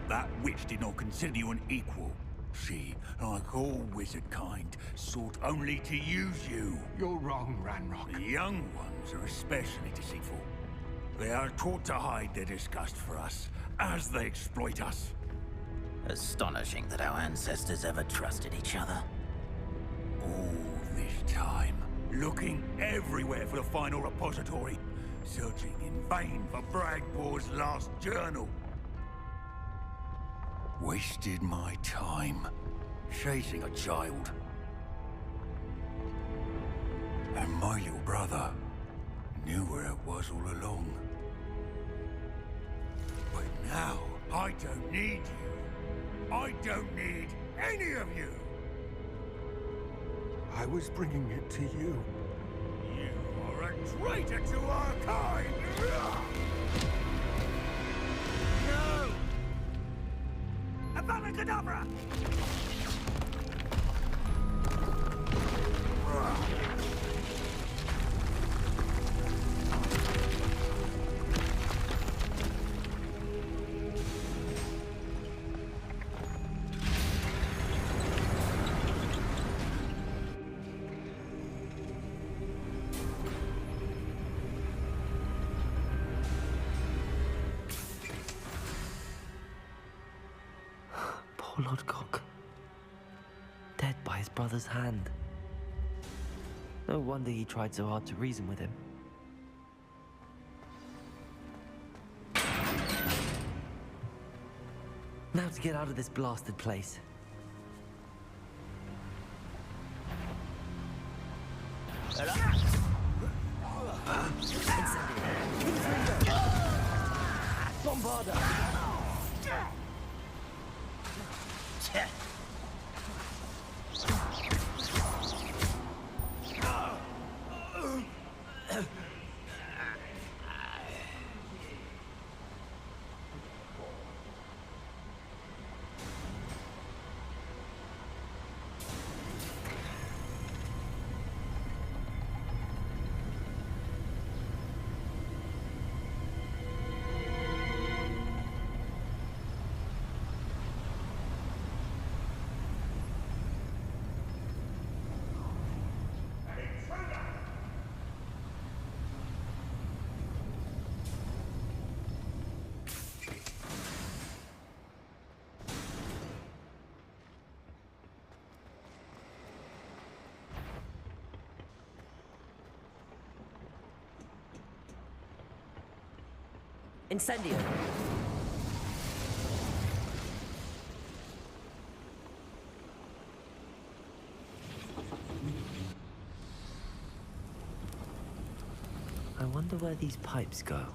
That witch did not consider you an equal. She, like all wizard kind, sought only to use you. You're wrong, Ranrock. The young ones are especially deceitful. They are taught to hide their disgust for us, as they exploit us. Astonishing that our ancestors ever trusted each other. All this time, looking everywhere for the final repository, searching in vain for Bragbor's last journal. Wasted my time chasing a child. And my little brother knew where it was all along. But now, I don't need you. I don't need any of you. I was bringing it to you. You are a traitor to our kind! No! Avada Kedavra! Poor Lord Gok. Dead by his brother's hand. No wonder he tried so hard to reason with him. Now to get out of this blasted place. Bombarda! Incendio. I wonder where these pipes go.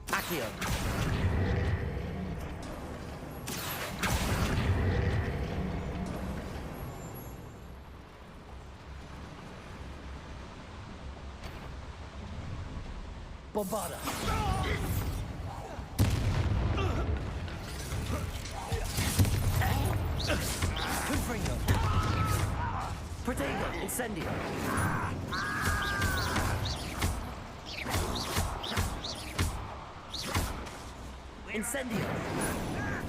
Accio. Bombarda. Confringo. Protego. Incendio. Incendio.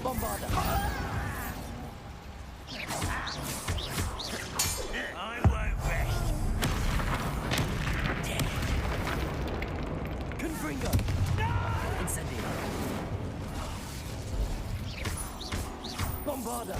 Bombarda. I won't rest. Confringo. Incendio. Bombarda.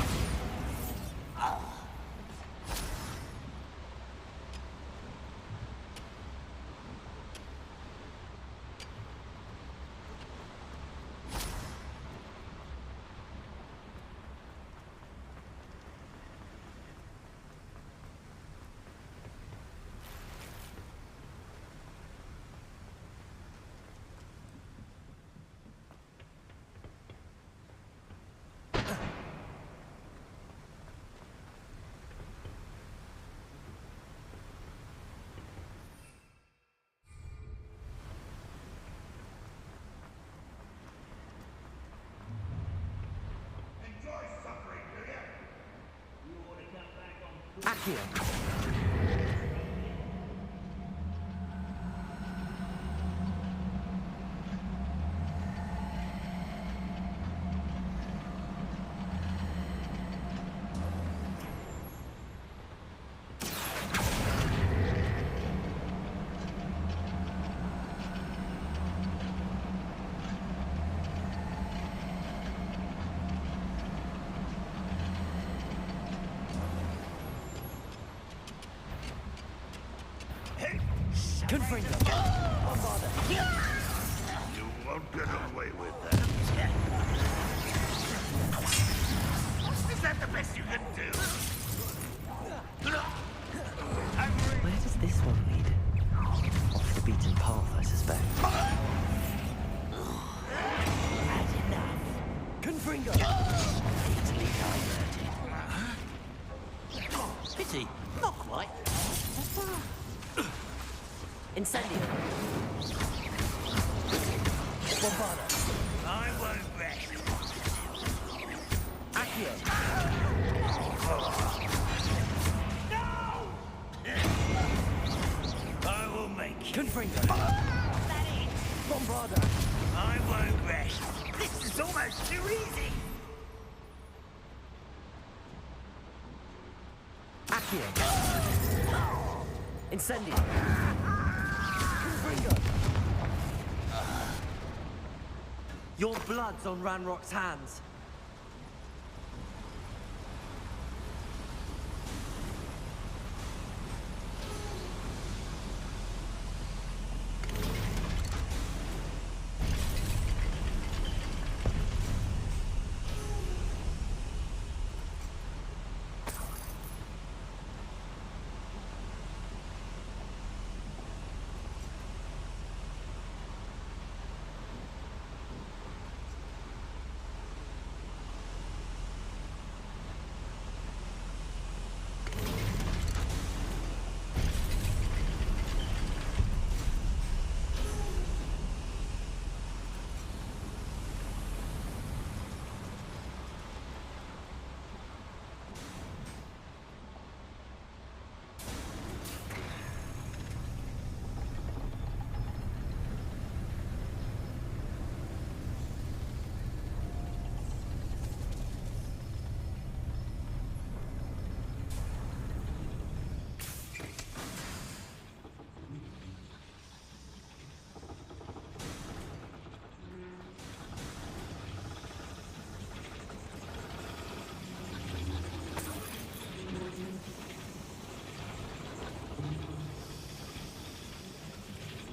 Accio. Confringo. Bombarda. You won't get away with that. Is that the best you can do? Where does this one lead? Off the beaten path, I suspect. Had enough. Confringo. Easily diverted. Pity. Not quite. Incendio. Bombarda. I won't rest. Accio. I will make you. Confringo. Bombarda. I won't rest. This is almost too easy. Accio. Incendio. Confringo. Your blood's on Ranrock's hands.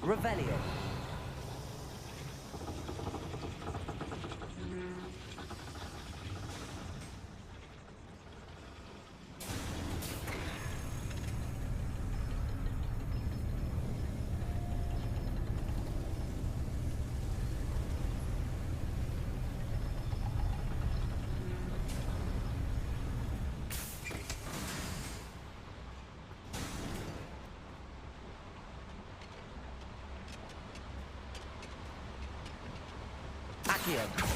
Revelio. Accio.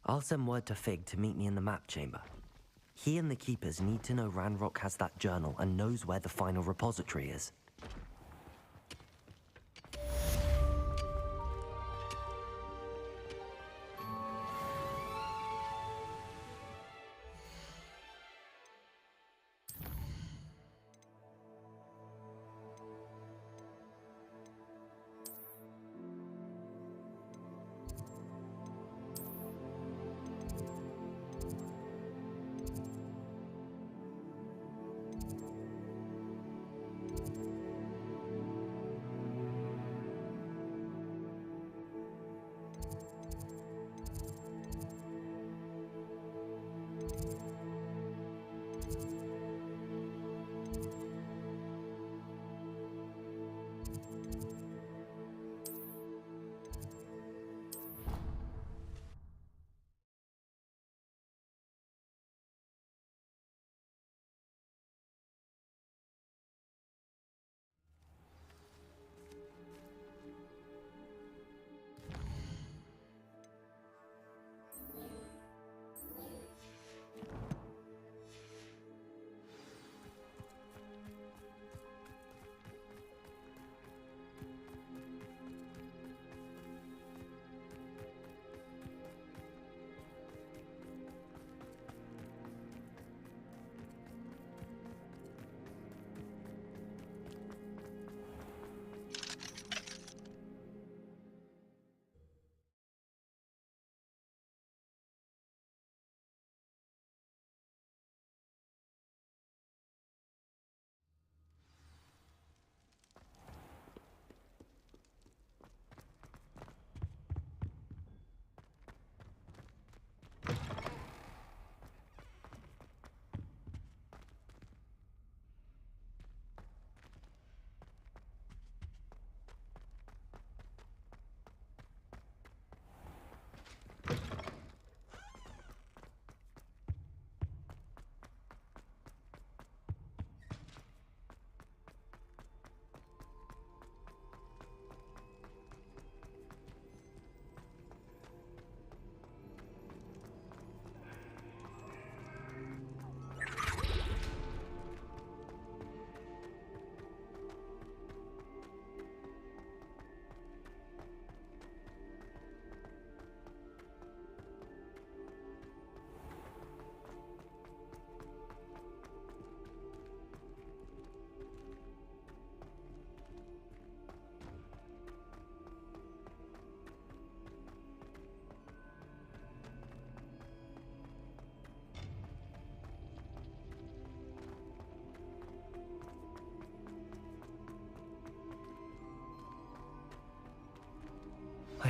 I'll send word to Fig to meet me in the map chamber. He and the Keepers need to know Ranrock has that journal and knows where the final repository is.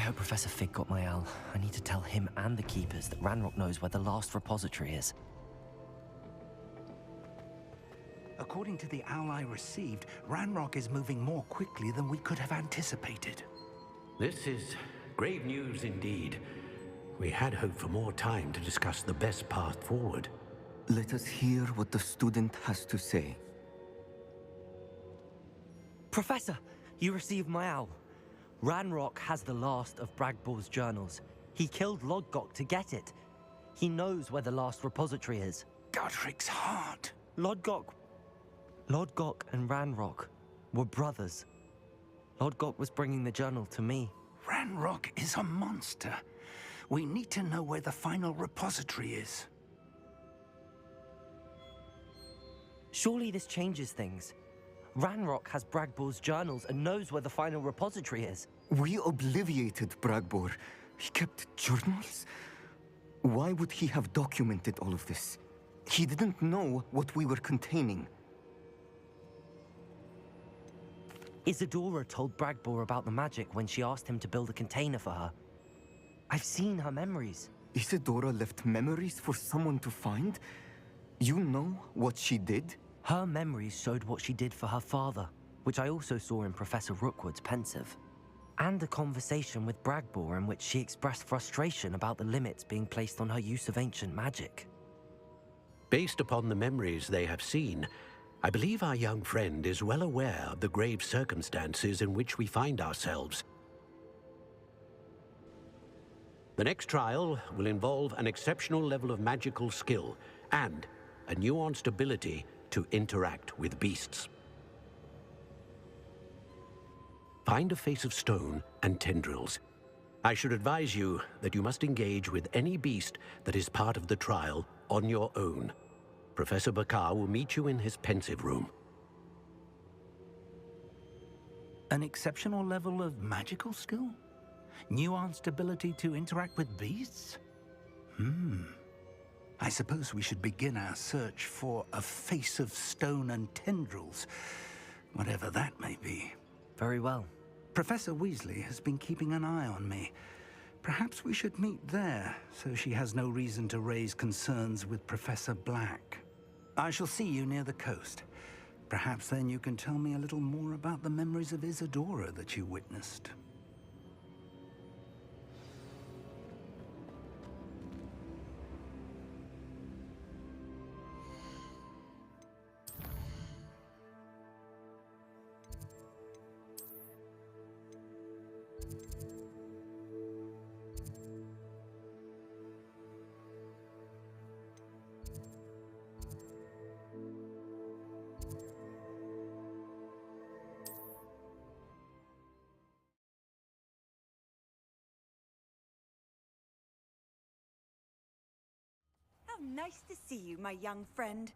hope Professor Fig got my owl. I need to tell him and the Keepers that Ranrock knows where the last repository is. According to the owl I received, Ranrock is moving more quickly than we could have anticipated. This is grave news indeed. We had hoped for more time to discuss the best path forward. Let us hear what the student has to say. Professor, you received my owl. Ranrock has the last of Bragbor's journals. He killed Lodgok to get it. He knows where the last repository is. Godric's heart. Lodgok and Ranrock were brothers. Lodgok was bringing the journal to me. Ranrock is a monster. We need to know where the final repository is. Surely this changes things. Ranrock has Bragbor's journals and knows where the final repository is. We obliviated Bragbor. He kept journals? Why would he have documented all of this? He didn't know what we were containing. Isadora told Bragbor about the magic when she asked him to build a container for her. I've seen her memories. Isadora left memories for someone to find? You know what she did? Her memories showed what she did for her father, which I also saw in Professor Rookwood's pensive. And a conversation with Bragbor in which she expressed frustration about the limits being placed on her use of ancient magic. Based upon the memories they have seen, I believe our young friend is well aware of the grave circumstances in which we find ourselves. The next trial will involve an exceptional level of magical skill and a nuanced ability to interact with beasts. Find a face of stone and tendrils. I should advise you that you must engage with any beast that is part of the trial on your own. Professor Bakar will meet you in his pensive room. An exceptional level of magical skill? Nuanced ability to interact with beasts? I suppose we should begin our search for a face of stone and tendrils, whatever that may be. Very well. Professor Weasley has been keeping an eye on me. Perhaps we should meet there, so she has no reason to raise concerns with Professor Black. I shall see you near the coast. Perhaps then you can tell me a little more about the memories of Isadora that you witnessed. How nice to see you, my young friend.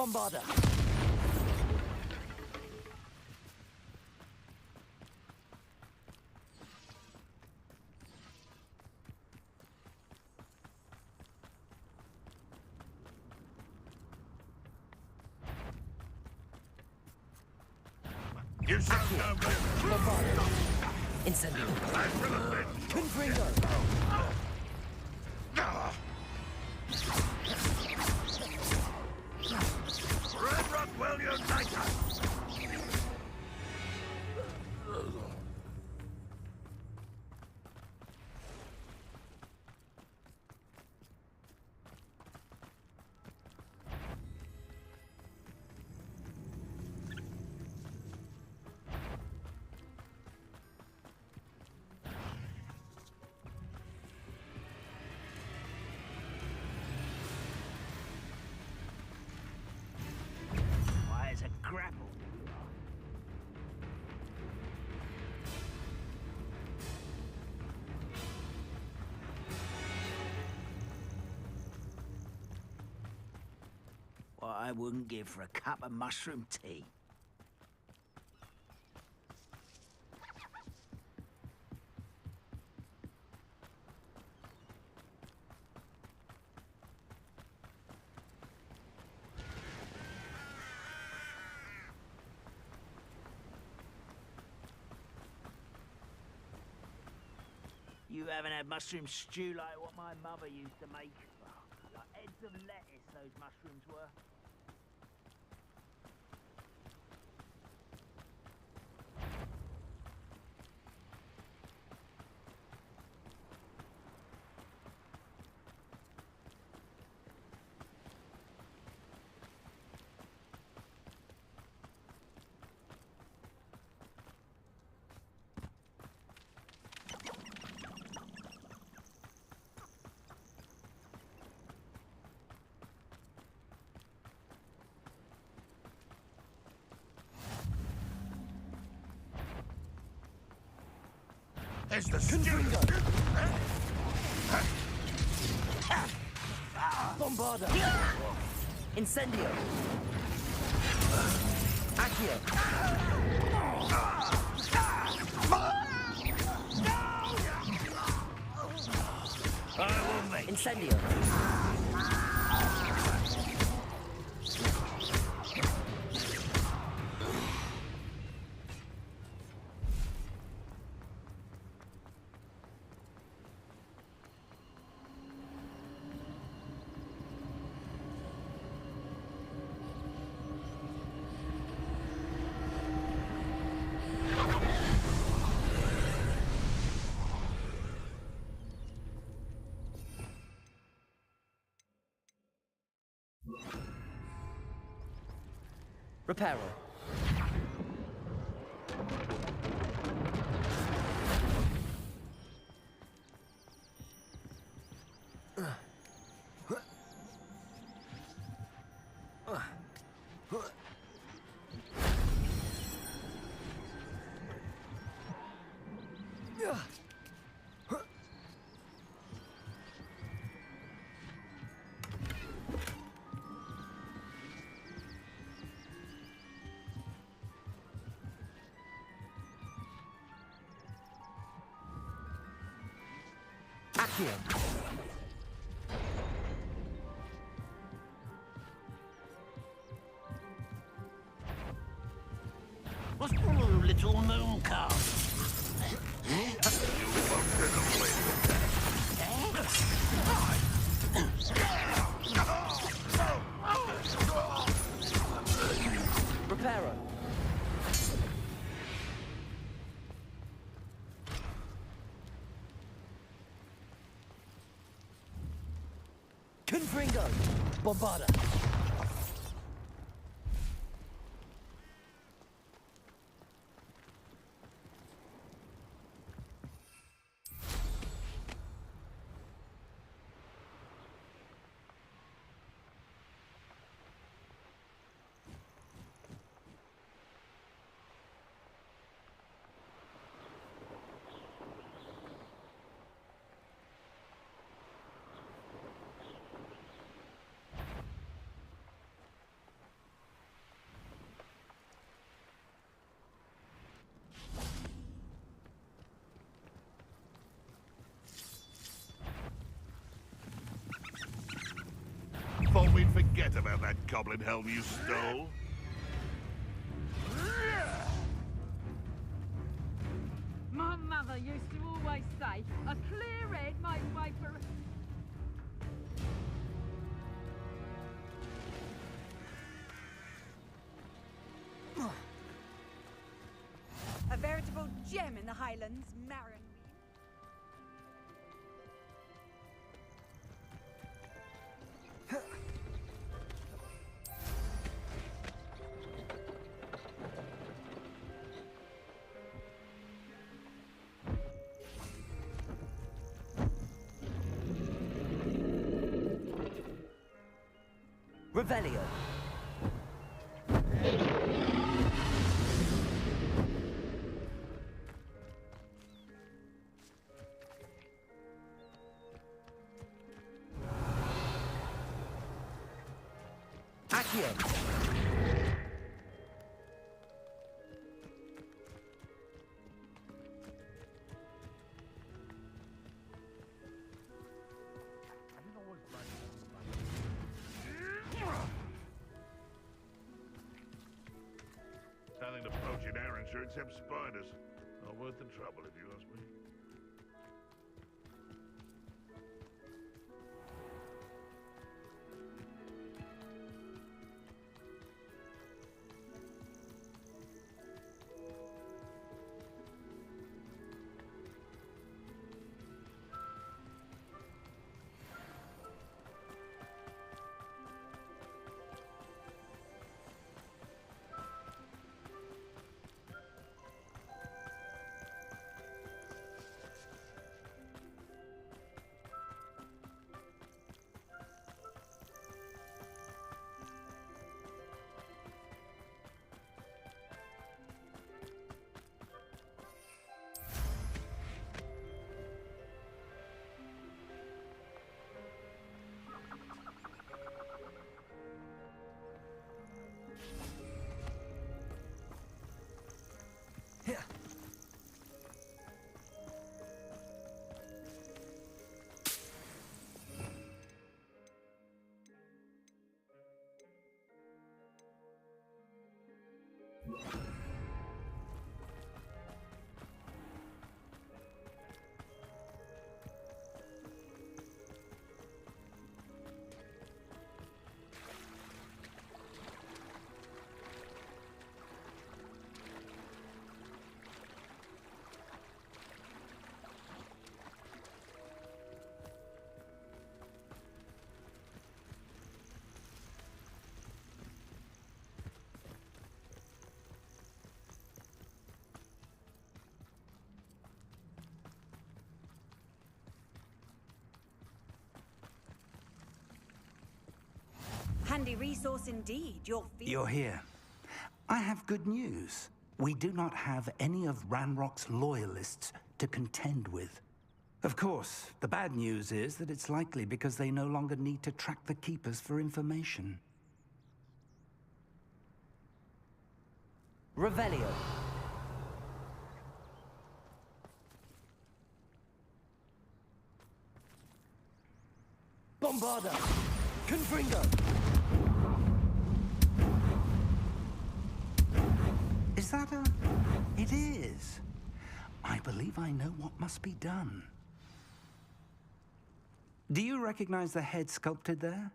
Bombarda! You sound no good. Incendio. Confringo. Red Rockwell Uniter! Why, it's a grapple. What I wouldn't give for a cup of mushroom tea. You haven't had mushroom stew like what my mother used to make. Like heads of lettuce, those mushrooms were. There's the stew! Bombarda. Incendio. Accio. Incendio. Reparo. Accio. What's wrong, little moon calf? Reparo. Confringo. Bombarda. forget about that goblin helm you stole. My mother used to always say, a clear head makes way for... A veritable gem in the Highlands, Marin. Revelio. Accio. Nothing to poach in Arrowshire except spiders. Not worth the trouble, if you ask me. Handy resource indeed. You're here. I have good news. We do not have any of Ranrock's loyalists to contend with. Of course, the bad news is that it's likely because they no longer need to track the Keepers for information. Revelio. Bombarda. Confringo. Is that a... It is. I believe I know what must be done. Do you recognize the head sculpted there?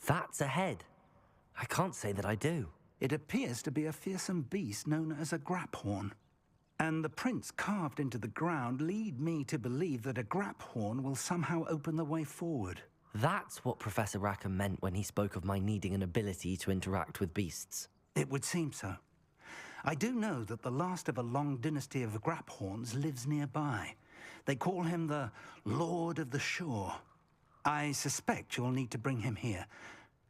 That's a head. I can't say that I do. It appears to be a fearsome beast known as a graphorn. And the prints carved into the ground lead me to believe that a graphorn will somehow open the way forward. That's what Professor Rackham meant when he spoke of my needing an ability to interact with beasts. It would seem so. I do know that the last of a long dynasty of graphorns lives nearby. They call him the Lord of the Shore. I suspect you'll need to bring him here.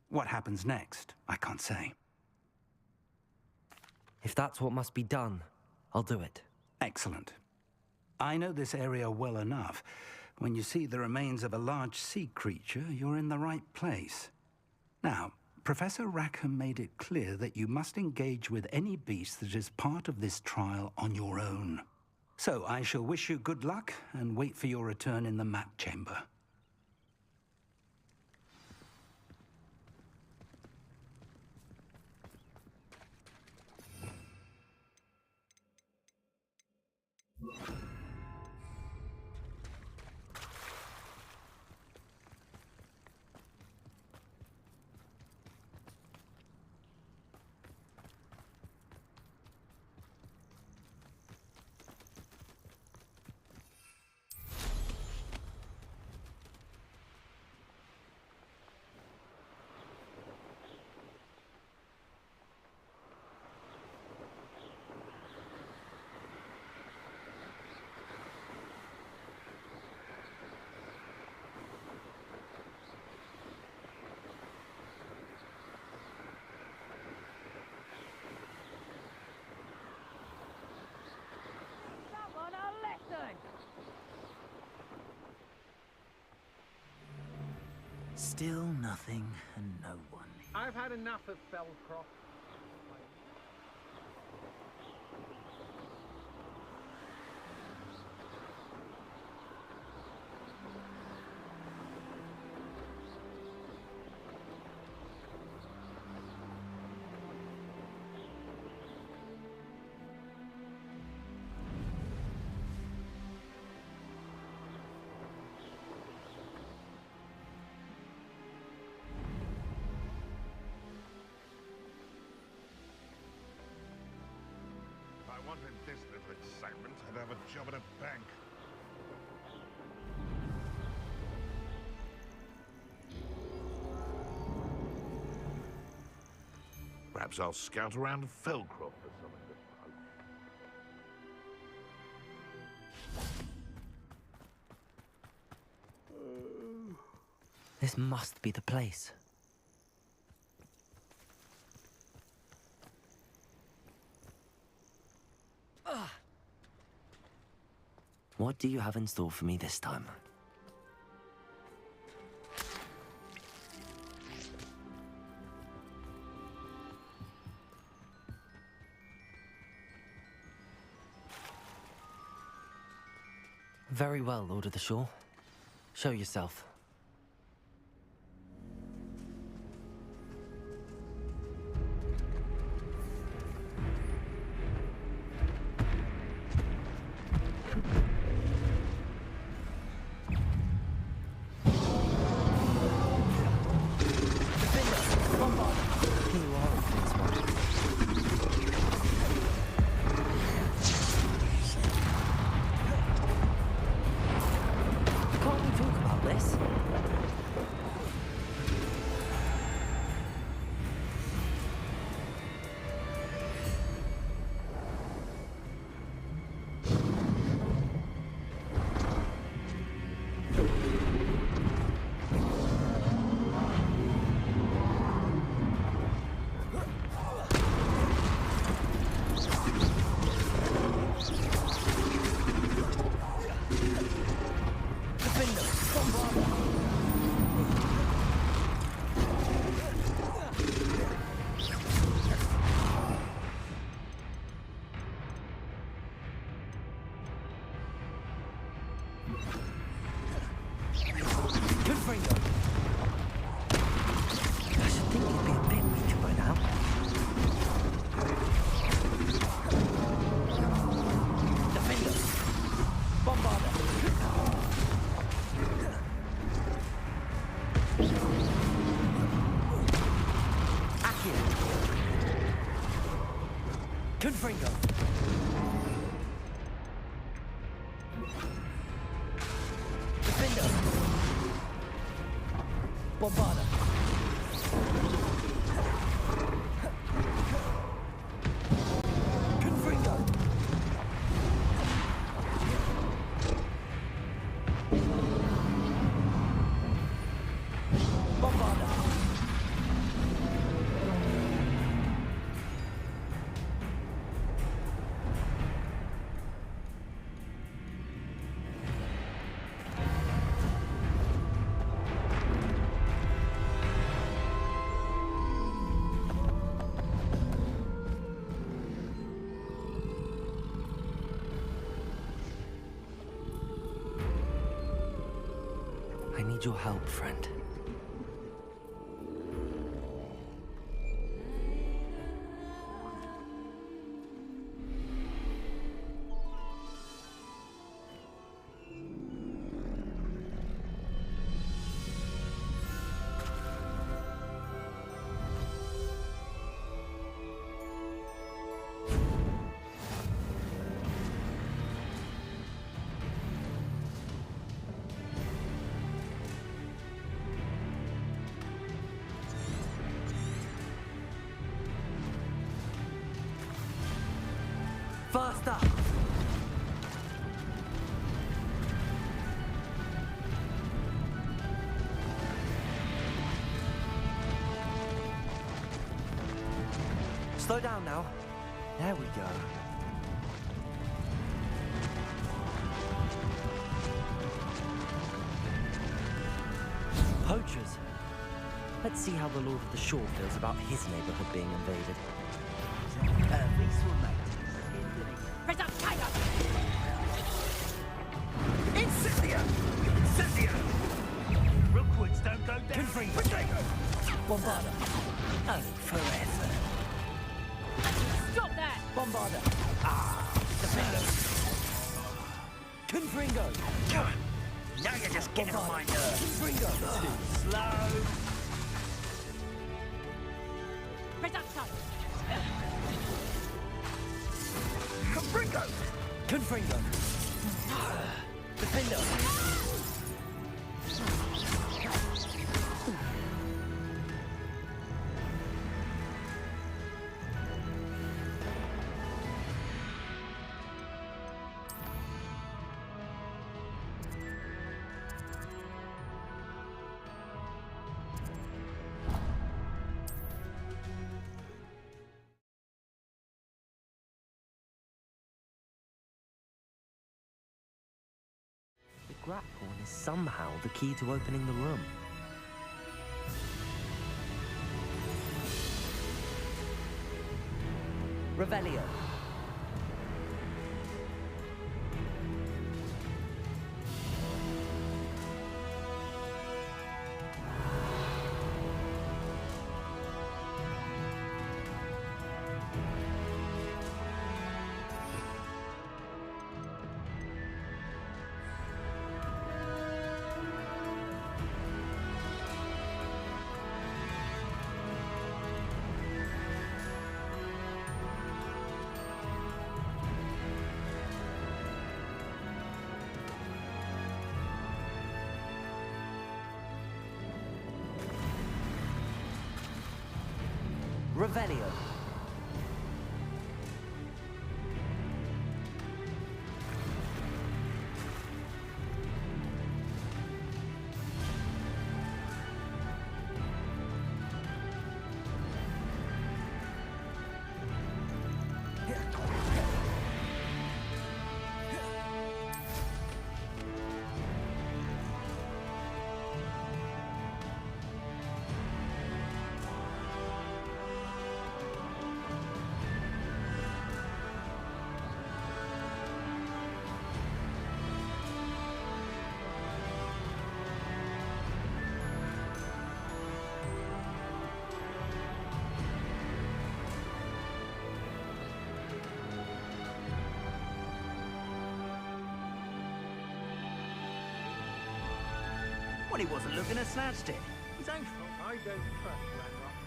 What happens next, I can't say. If that's what must be done, I'll do it. Excellent. I know this area well enough. When you see the remains of a large sea creature, you're in the right place. Now, Professor Rackham made it clear that you must engage with any beast that is part of this trial on your own. So I shall wish you good luck and wait for your return in the map chamber. Still nothing and no one. I've had enough of Feldcroft. If I wanted this little excitement, I'd have a job at a bank. Perhaps I'll scout around Feldcroft for something to poke. This must be the place. What do you have in store for me this time? Very well, Lord of the Shore. Show yourself. I need your help, friend. Faster! Slow down now. There we go. Poach archers. Let's see how the Lord of the Shore feels about his neighborhood being invaded. Press up, tiger! Incendia! Incendia! Rookwoods don't go down. Bombarda. Oh, forever. Stop that! Bombarda. Defender. Confringo. Now you're just getting on my nerves. Confringo. Too slow. Press up, tiger! Confringo! Confringo. Defender. The grapple is somehow the key to opening the room. Revelio. Revelio. Well, he wasn't looking at snatched it. His own fault. I don't trust Ranrock.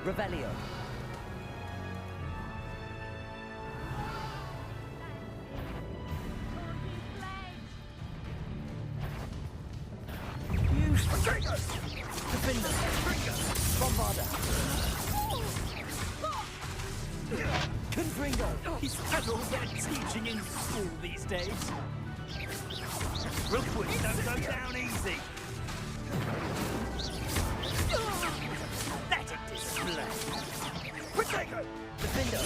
Revelio. Use triggers! Defender! Triggers! Bombarda! Confringo! He's had all that teaching in school these days. Rookwoods don't go down easy. Prosecco! Defendo!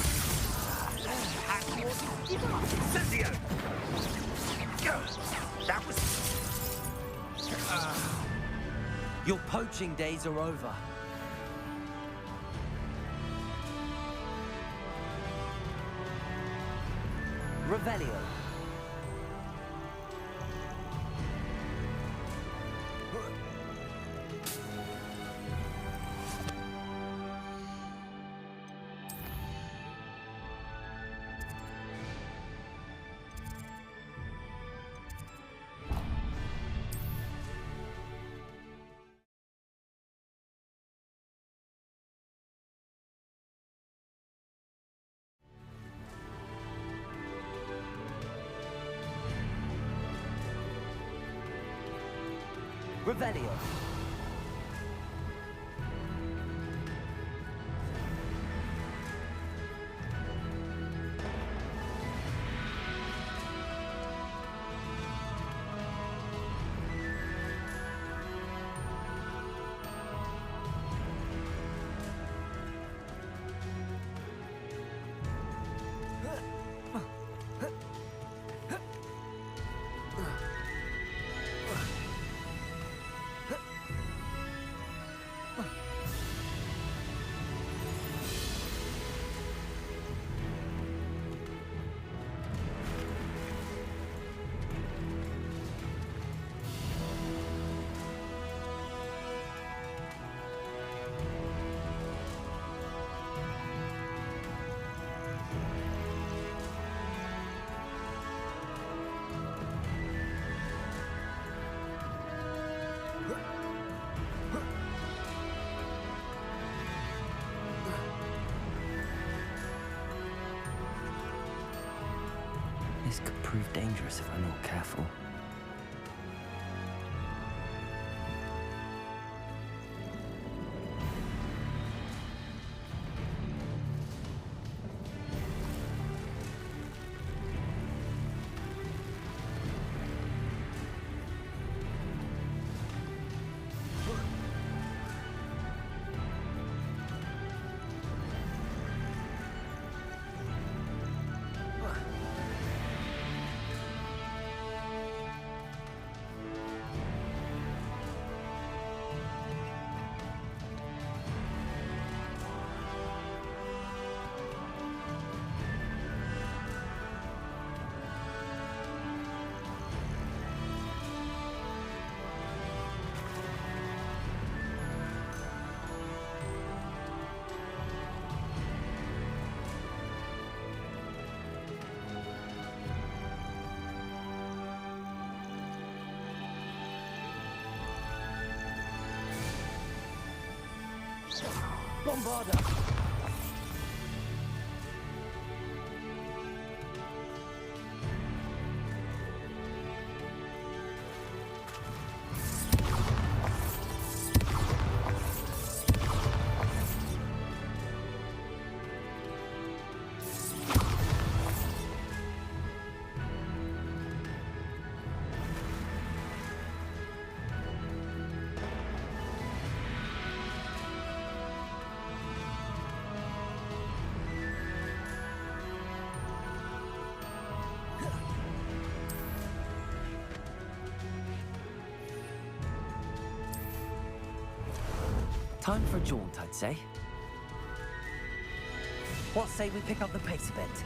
Sensio! Go! That was... Your poaching days are over. Revelio. Revelio. This could prove dangerous if I'm not careful. Bombarda! Time for a jaunt, I'd say. What say we pick up the pace a bit?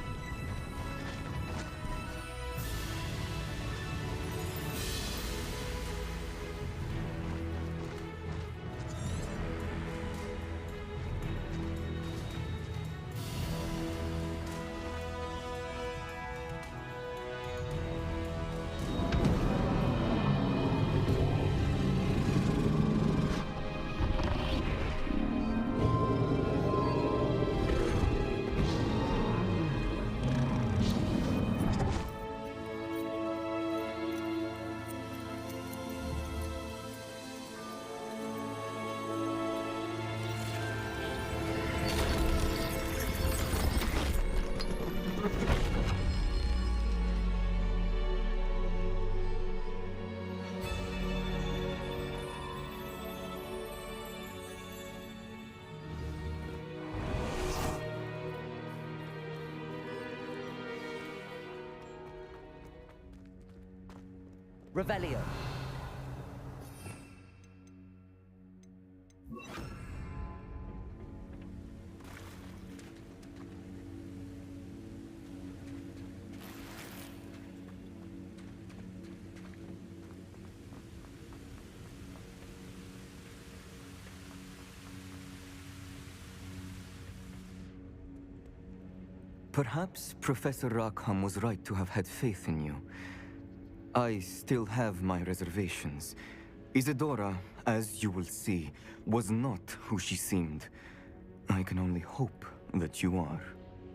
Revelio. Perhaps Professor Rackham was right to have had faith in you. I still have my reservations. Isadora, as you will see, was not who she seemed. I can only hope that you are.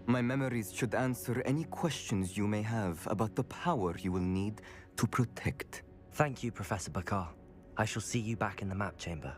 My memories should answer any questions you may have about the power you will need to protect. Thank you, Professor Bakar. I shall see you back in the map chamber.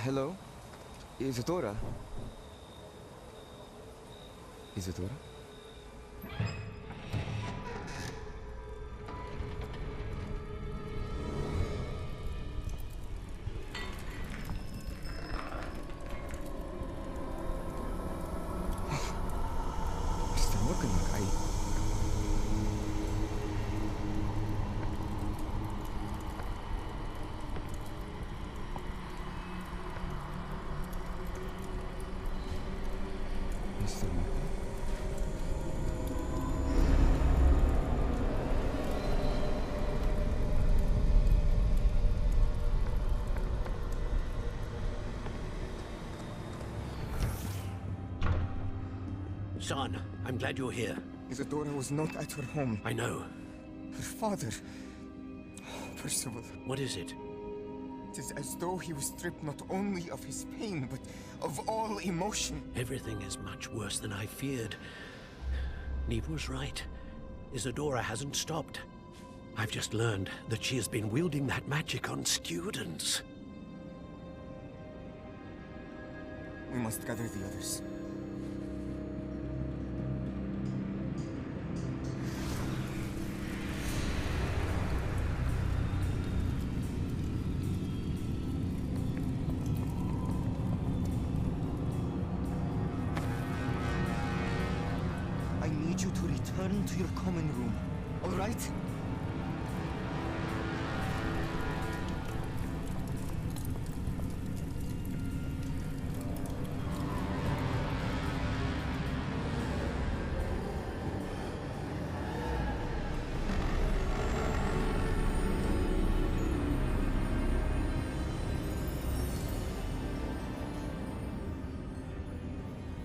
Hello? Isadora? Isadora? Still looking like Mr. Son, I'm glad you're here. Isadora was not at her home. I know. Her father... Percival. What is it? It is as though he was stripped not only of his pain, but of all emotion. Everything is much worse than I feared. Neve was right. Isadora hasn't stopped. I've just learned that she has been wielding that magic on students. We must gather the others. I need you to return to your common room, all right?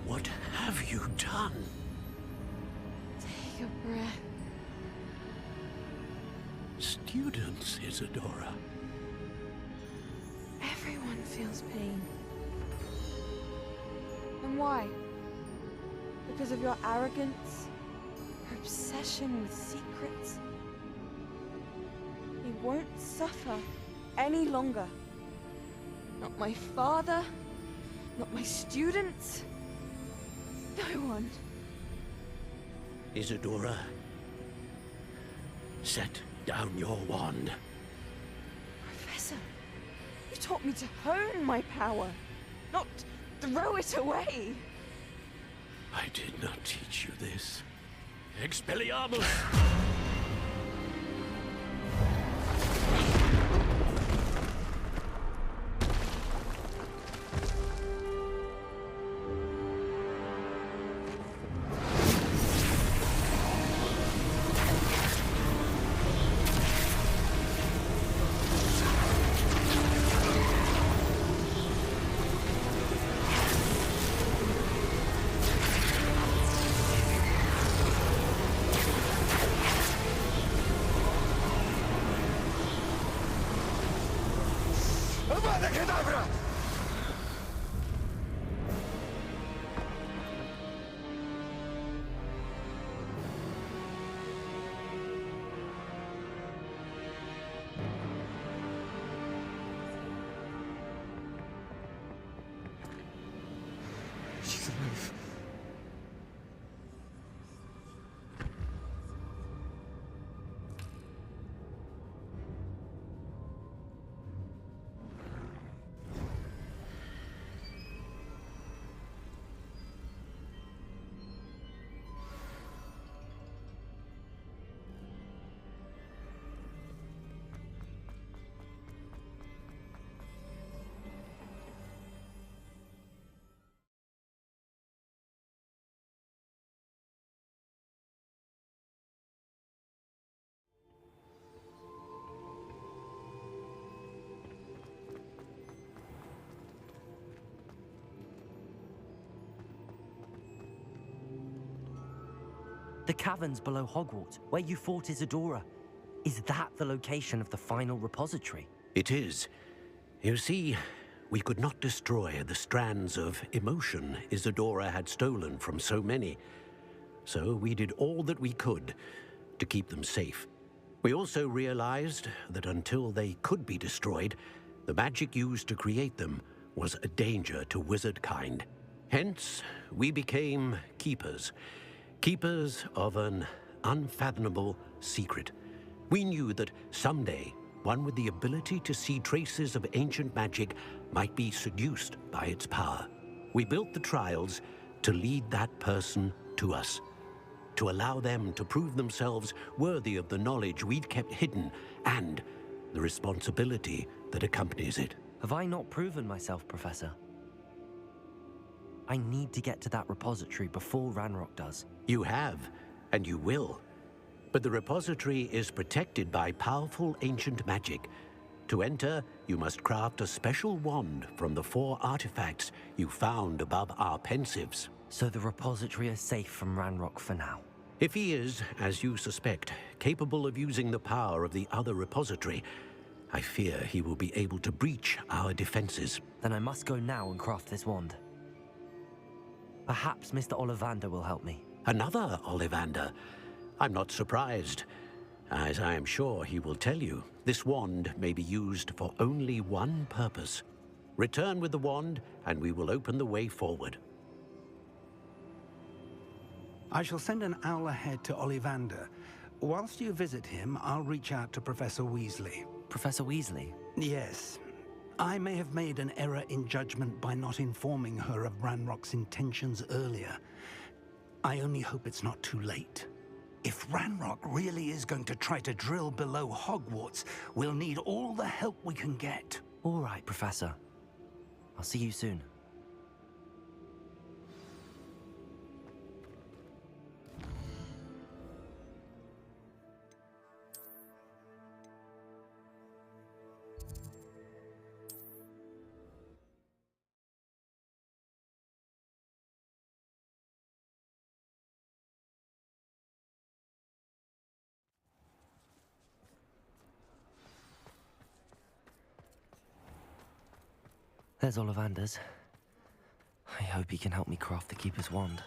What have you done? Take a breath. Students, Isadora. Everyone feels pain. And why? Because of your arrogance? Your obsession with secrets? He won't suffer any longer. Not my father, not my students, no one. Isadora, set down your wand. Professor, you taught me to hone my power, not throw it away. I did not teach you this. Expelliarmus! Avada Kedavra! She's alive. The caverns below Hogwarts, where you fought Isadora. Is that the location of the final repository? It is. You see, we could not destroy the strands of emotion Isadora had stolen from so many. So we did all that we could to keep them safe. We also realized that until they could be destroyed, the magic used to create them was a danger to wizard kind. Hence, we became keepers. Keepers of an unfathomable secret. We knew that someday, one with the ability to see traces of ancient magic might be seduced by its power. We built the trials to lead that person to us, to allow them to prove themselves worthy of the knowledge we'd kept hidden and the responsibility that accompanies it. Have I not proven myself, Professor? I need to get to that repository before Ranrock does. You have, and you will. But the repository is protected by powerful ancient magic. To enter, you must craft a special wand from the 4 artifacts you found above our pensives. So the repository is safe from Ranrock for now? If he is, as you suspect, capable of using the power of the other repository, I fear he will be able to breach our defenses. Then I must go now and craft this wand. Perhaps Mr. Ollivander will help me. Another Ollivander? I'm not surprised. As I am sure he will tell you, this wand may be used for only one purpose. Return with the wand, and we will open the way forward. I shall send an owl ahead to Ollivander. Whilst you visit him, I'll reach out to Professor Weasley. Professor Weasley? Yes. I may have made an error in judgment by not informing her of Ranrock's intentions earlier. I only hope it's not too late. If Ranrock really is going to try to drill below Hogwarts, we'll need all the help we can get. All right, Professor. I'll see you soon. There's Ollivander's. I hope he can help me craft the Keeper's wand.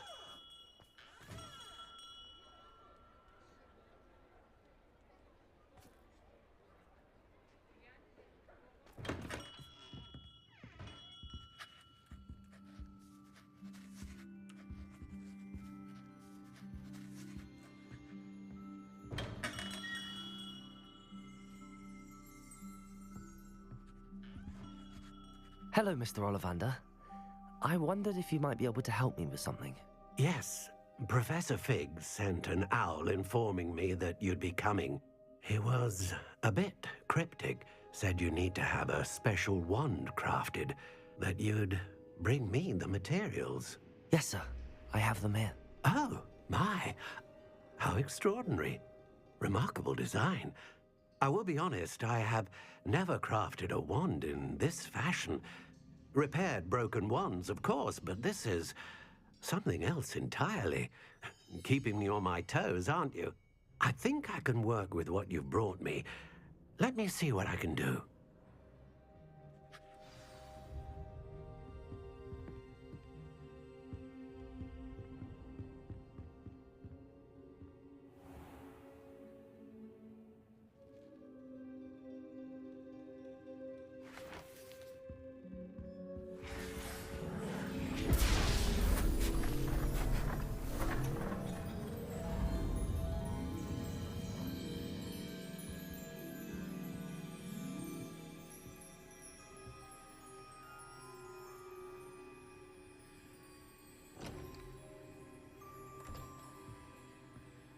Hello, Mr. Ollivander. I wondered if you might be able to help me with something. Yes, Professor Fig sent an owl informing me that you'd be coming. He was a bit cryptic, said you need to have a special wand crafted, that you'd bring me the materials. Yes, sir. I have them here. Oh, my. How extraordinary. Remarkable design. I will be honest, I have never crafted a wand in this fashion. Repaired broken wands, of course, but this is something else entirely. Keeping me on my toes, aren't you? I think I can work with what you've brought me. Let me see what I can do.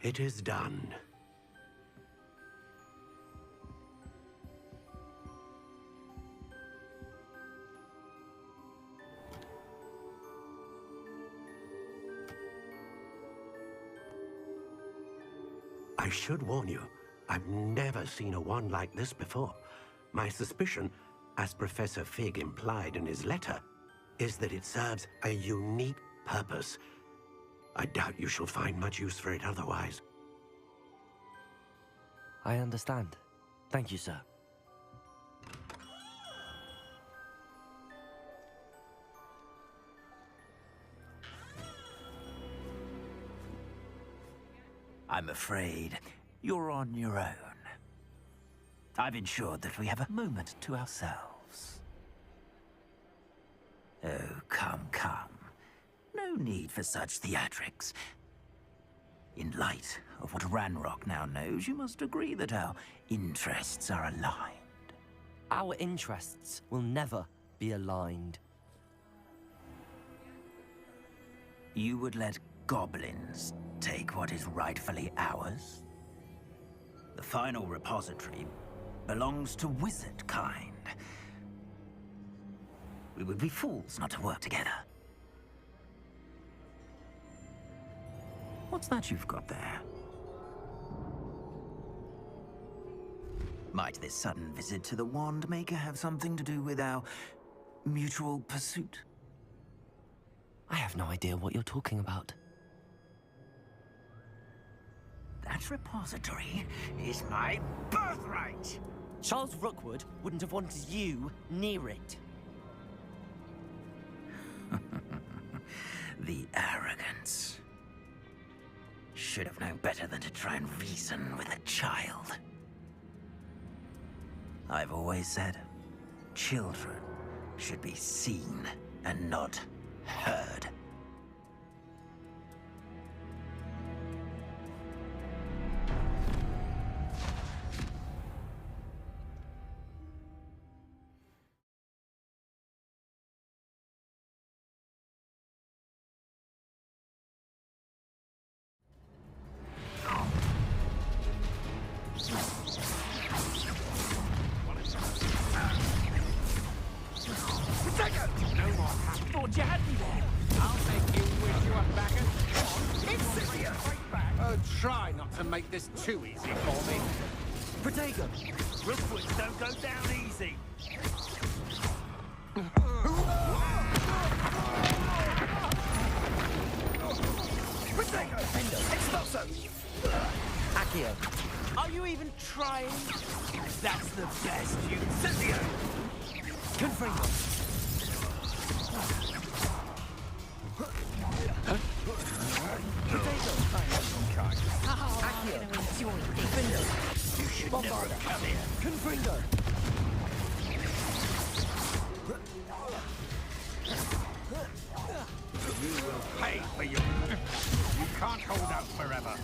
It is done. I should warn you, I've never seen a wand like this before. My suspicion, as Professor Fig implied in his letter, is that it serves a unique purpose. I doubt you shall find much use for it otherwise. I understand. Thank you, sir. I'm afraid you're on your own. I've ensured that we have a moment to ourselves. Oh, come, come. No need for such theatrics. In light of what Ranrock now knows, you must agree that our interests are aligned. Our interests will never be aligned. You would let goblins take what is rightfully ours? The final repository belongs to wizard kind. We would be fools not to work together. What's that you've got there? Might this sudden visit to the Wand Maker have something to do with our mutual pursuit? I have no idea what you're talking about. That repository is my birthright! Charles Rookwood wouldn't have wanted you near it. The arrogance. Should have known better than to try and reason with a child. I've always said, children should be seen and not heard. Thought you had me there. I'll make you wish you were back at... It's serious! Oh, try not to make this too easy for me. Protego! Rookwoods don't go down easy. Protego! Expulso! Accio! Are you even trying? That's the best you... Cynthia! Confringo! You should never come here. Confringo! You will pay for your... You can't hold out forever.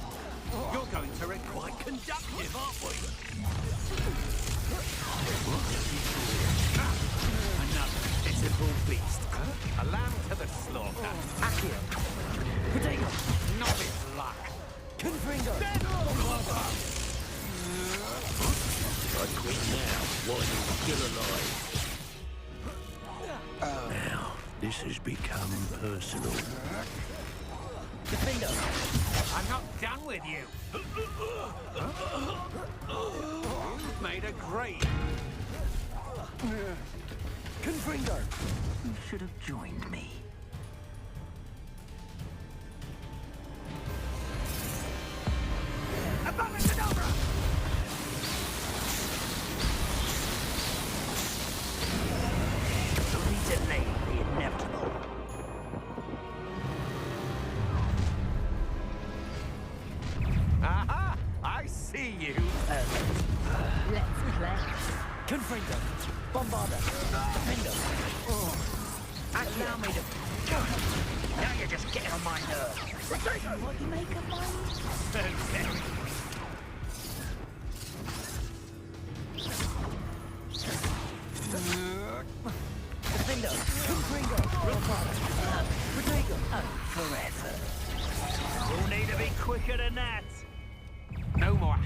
You're going to wreck quite conductive, aren't we? Another pitiful beast. A lamb to the slaughter. Accio! Protego! Not his luck. Confringo! I quit now, while you're still alive. Now, this has become personal. Defender! I'm not done with you. You've made a grave. Confringo! You should have joined me. Abracadabra! We delay the inevitable. Aha! I see you. Let's play. Confringo! Bombarda! Defender! Allow me to... Now you're just getting on my nerves. What do you make of mine? Defender! Confringo! Protego! Forever. You'll need to be quicker than that.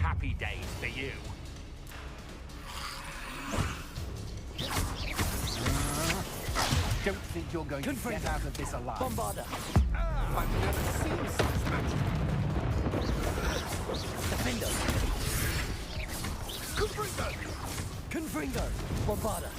happy days for you. Don't think you're going to get out of this alive. Bombarda! I've never seen such magic. Defender! Confringo! Bombarda!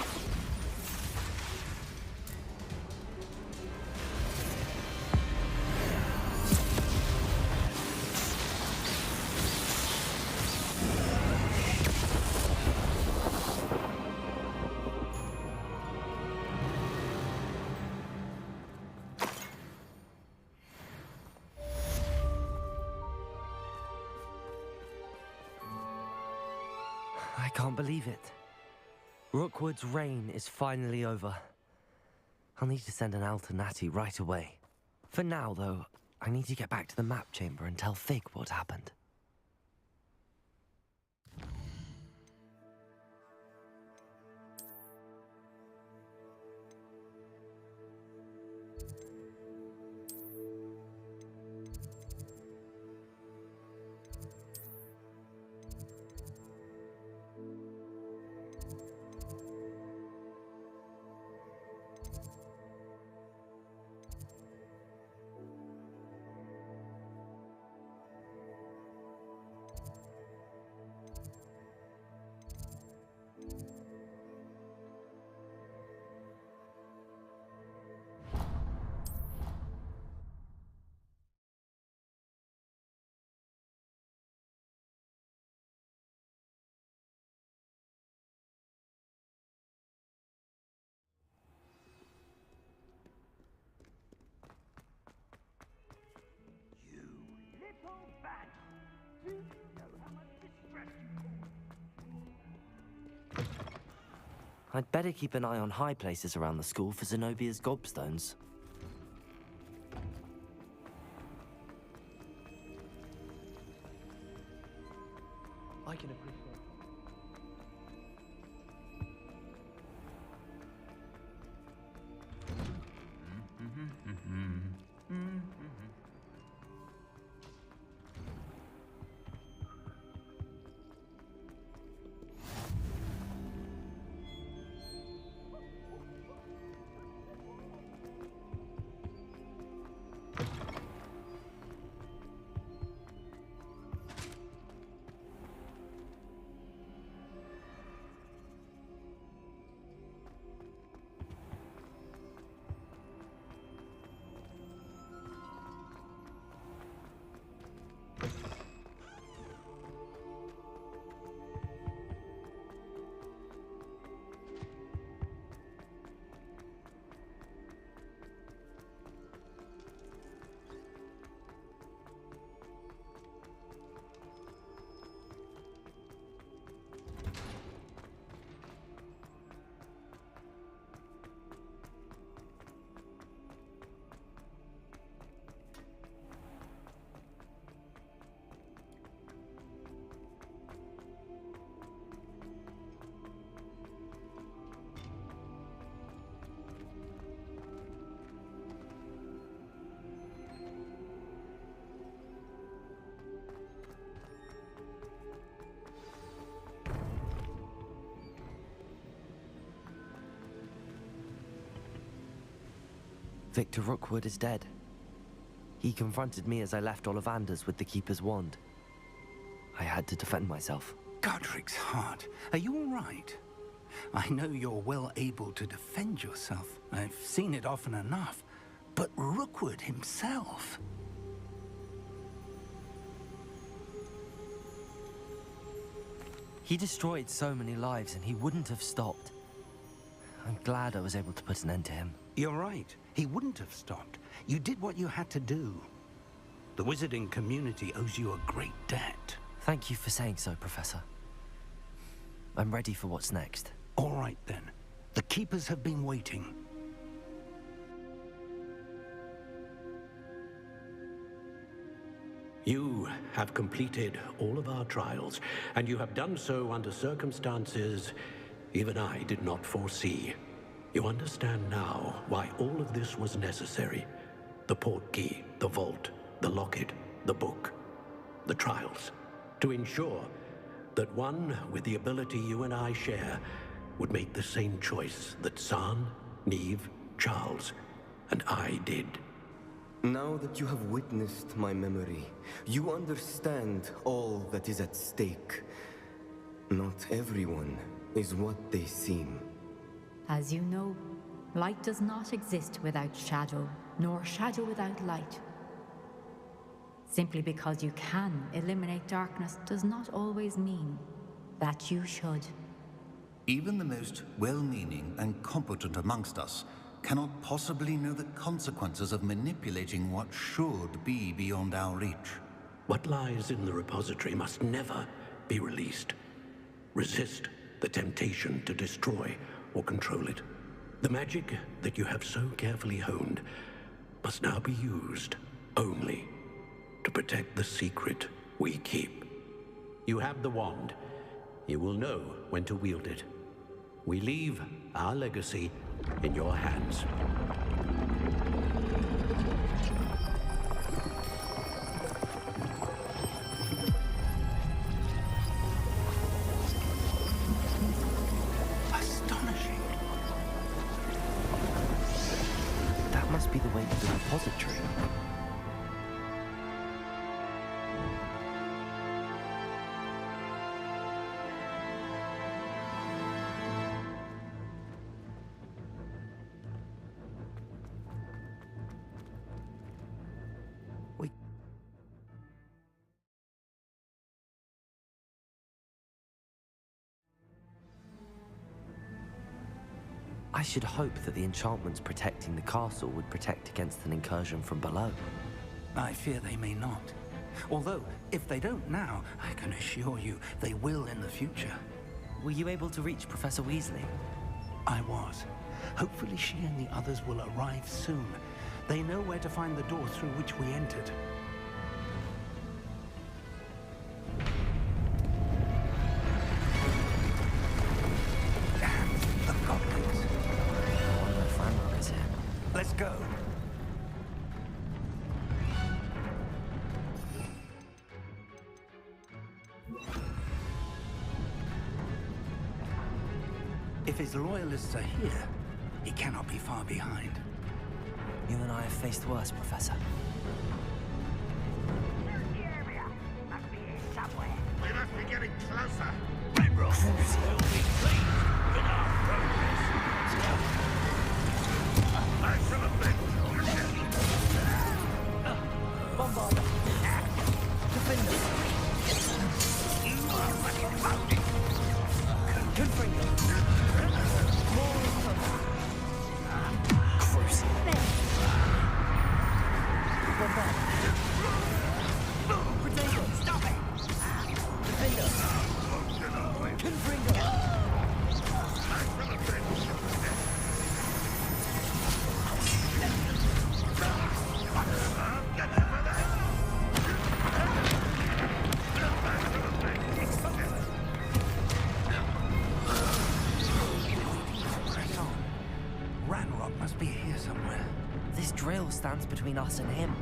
I can't believe it. Rookwood's reign is finally over. I'll need to send an Alternati right away. For now, though, I need to get back to the map chamber and tell Fig what happened. I'd better keep an eye on high places around the school for Zenobia's gobstones. I can appreciate Victor Rookwood is dead. He confronted me as I left Ollivander's with the Keeper's wand. I had to defend myself. Godric's heart, are you all right? I know you're well able to defend yourself. I've seen it often enough. But Rookwood himself... He destroyed so many lives and he wouldn't have stopped. I'm glad I was able to put an end to him. You're right. He wouldn't have stopped. You did what you had to do. The wizarding community owes you a great debt. Thank you for saying so, Professor. I'm ready for what's next. All right, then. The Keepers have been waiting. You have completed all of our trials, and you have done so under circumstances even I did not foresee. You understand now why all of this was necessary. The portkey, the vault, the locket, the book, the trials. to ensure that one with the ability you and I share would make the same choice that San, Neve, Charles, and I did. Now that you have witnessed my memory, you understand all that is at stake. Not everyone is what they seem. As you know, light does not exist without shadow, nor shadow without light. Simply because you can eliminate darkness does not always mean that you should. Even the most well-meaning and competent amongst us cannot possibly know the consequences of manipulating what should be beyond our reach. What lies in the repository must never be released. Resist the temptation to destroy or control it. The magic that you have so carefully honed must now be used only to protect the secret we keep. You have the wand. You will know when to wield it. We leave our legacy in your hands. Astonishing. That must be the way to the repository. I should hope that the enchantments protecting the castle would protect against an incursion from below. I fear they may not. Although, if they don't now, I can assure you they will in the future. Were you able to reach Professor Weasley? I was. Hopefully she and the others will arrive soon. They know where to find the door through which we entered. Let's go. If his loyalists are here, he cannot be far behind. You and I have faced worse, Professor. We must be getting closer. Renrock will be pleased with our progress. I shall have been. Bombard! Defend it! You are fucking Confringo! More Cruise! Bombard! Potato! Stop it! Defender! Confringo! Drill stands between us and him.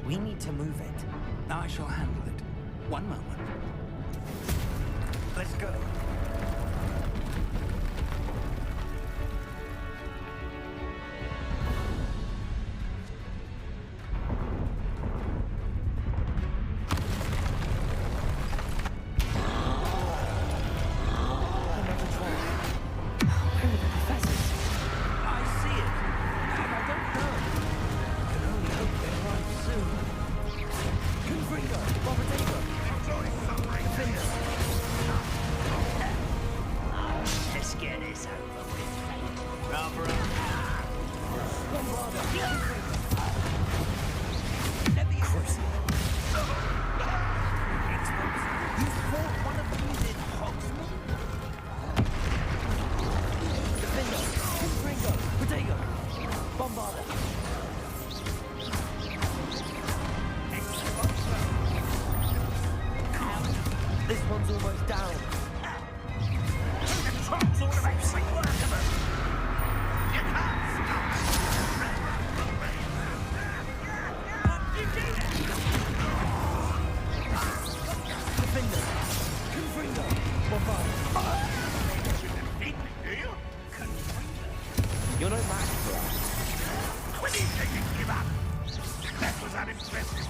We need to move it. I shall handle it. One moment. Let's go. much for us. When do you think you give up? That was unimpressive.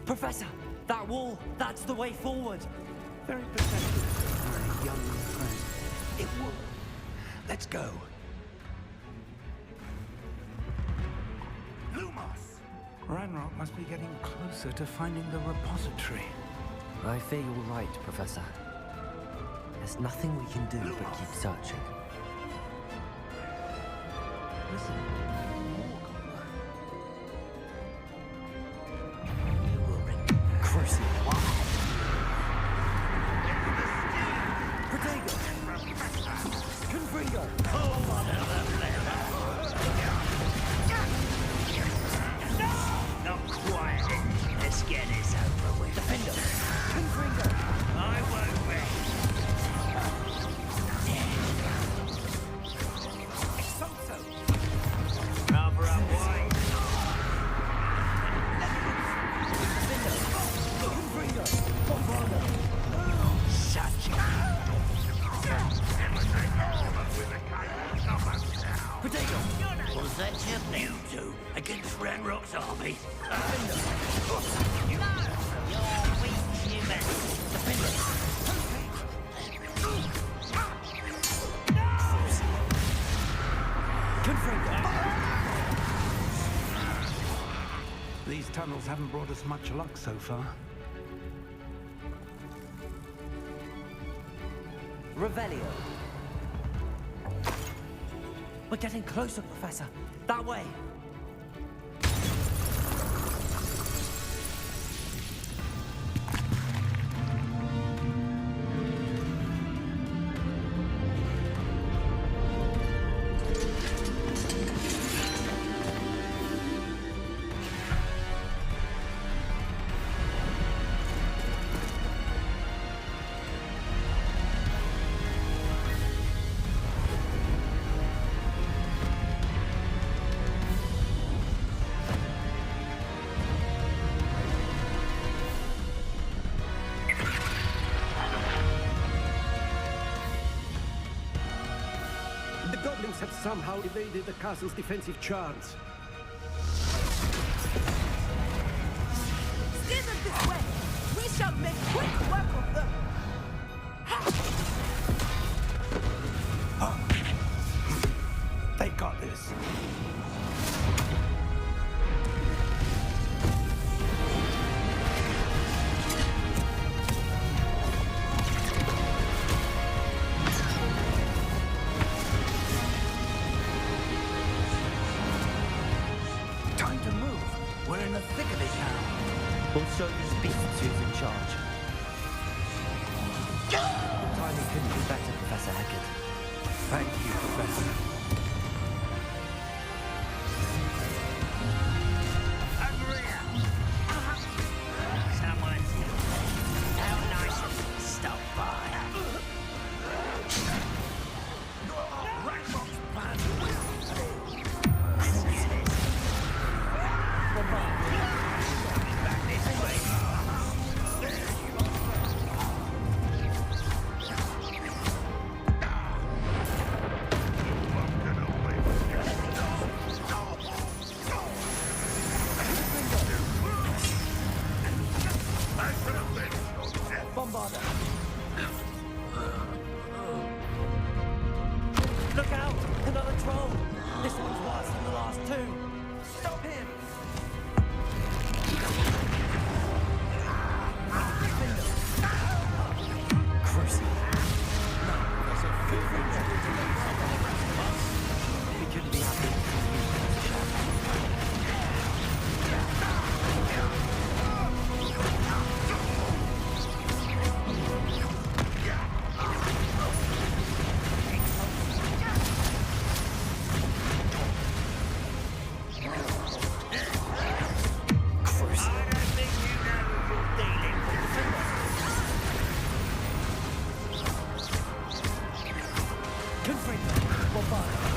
Professor, that wall, that's the way forward. Very perceptive, my young friend. It will. Let's go. Lumos! Ranrock must be getting closer to finding the repository. I fear you're right, Professor. There's nothing we can do but keep searching. Listen. Crucible. Protego! Confringo! Not quite. Let's get this over with. Defender! Confringo! I won't rest. Rather up wide. Such Potato! was that just you two against Ranrock's army? You're weak human. These tunnels haven't brought us much luck so far. Revelio. We're getting closer, Professor. That way. The goblins have somehow evaded the castle's defensive charms. Steer them this way! We shall make quick work of them! They got this. Time to move. We're in the thick of it now. We'll show these beasts who's in charge. The timing couldn't be better, Professor Heckett. Thank you, Professor. Over here. Someone's here. How nice of you to stop by. Ranrock's plan. Let's get it. Back this way. everything will burn.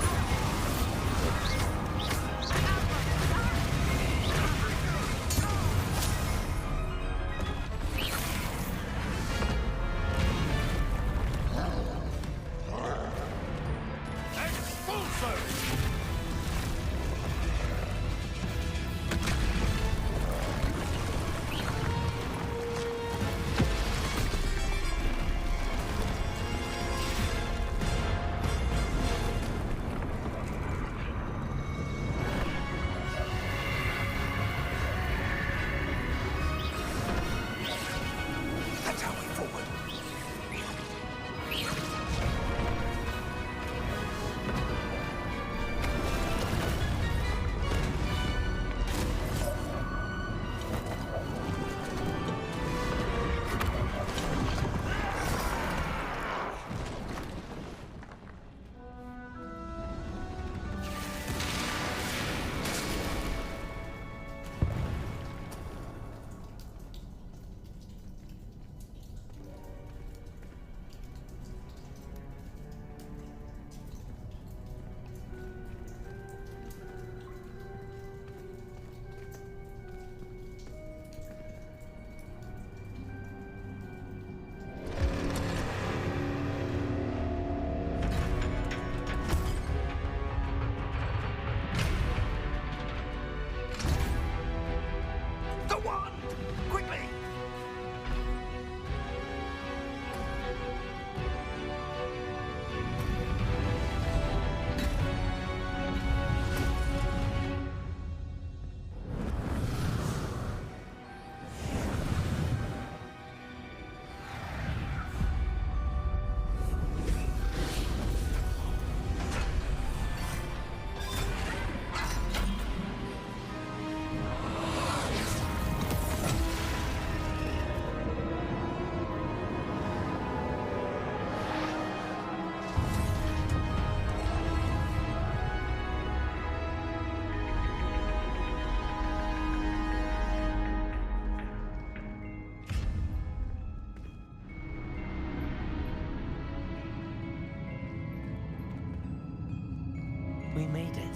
We made it.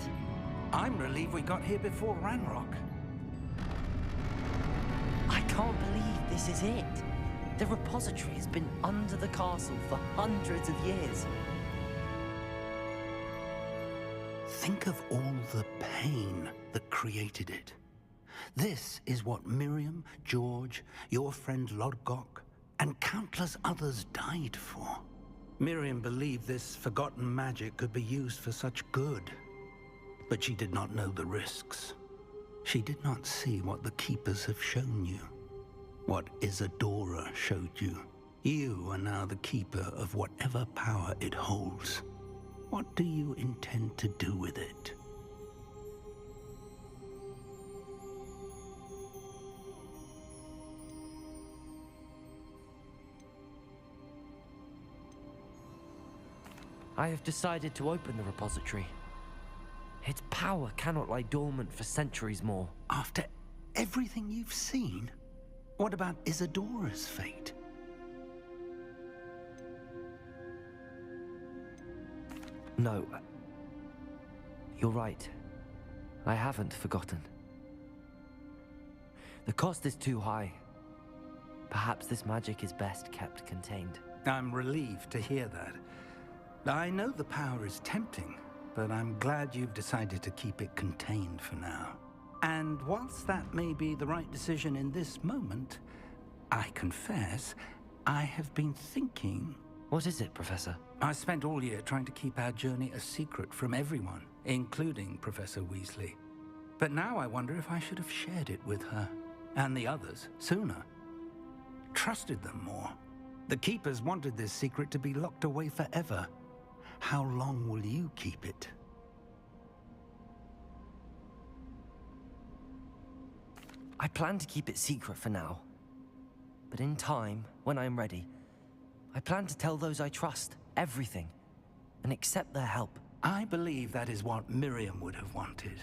I'm relieved we got here before Ranrock. I can't believe this is it. The repository has been under the castle for hundreds of years. Think of all the pain that created it. This is what Miriam, George, your friend Lodgok, and countless others died for. Miriam believed this forgotten magic could be used for such good, but she did not know the risks. She did not see what the Keepers have shown you, what Isadora showed you. You are now the Keeper of whatever power it holds. What do you intend to do with it? I have decided to open the repository. Its power cannot lie dormant for centuries more. After everything you've seen? What about Isadora's fate? No. You're right. I haven't forgotten. The cost is too high. Perhaps this magic is best kept contained. I'm relieved to hear that. I know the power is tempting, but I'm glad you've decided to keep it contained for now. And whilst that may be the right decision in this moment, I confess, I have been thinking... What is it, Professor? I spent all year trying to keep our journey a secret from everyone, including Professor Weasley. But now I wonder if I should have shared it with her, and the others, sooner. Trusted them more. The Keepers wanted this secret to be locked away forever. How long will you keep it? I plan to keep it secret for now. But in time, when I'm ready, I plan to tell those I trust everything and accept their help. I believe that is what Miriam would have wanted.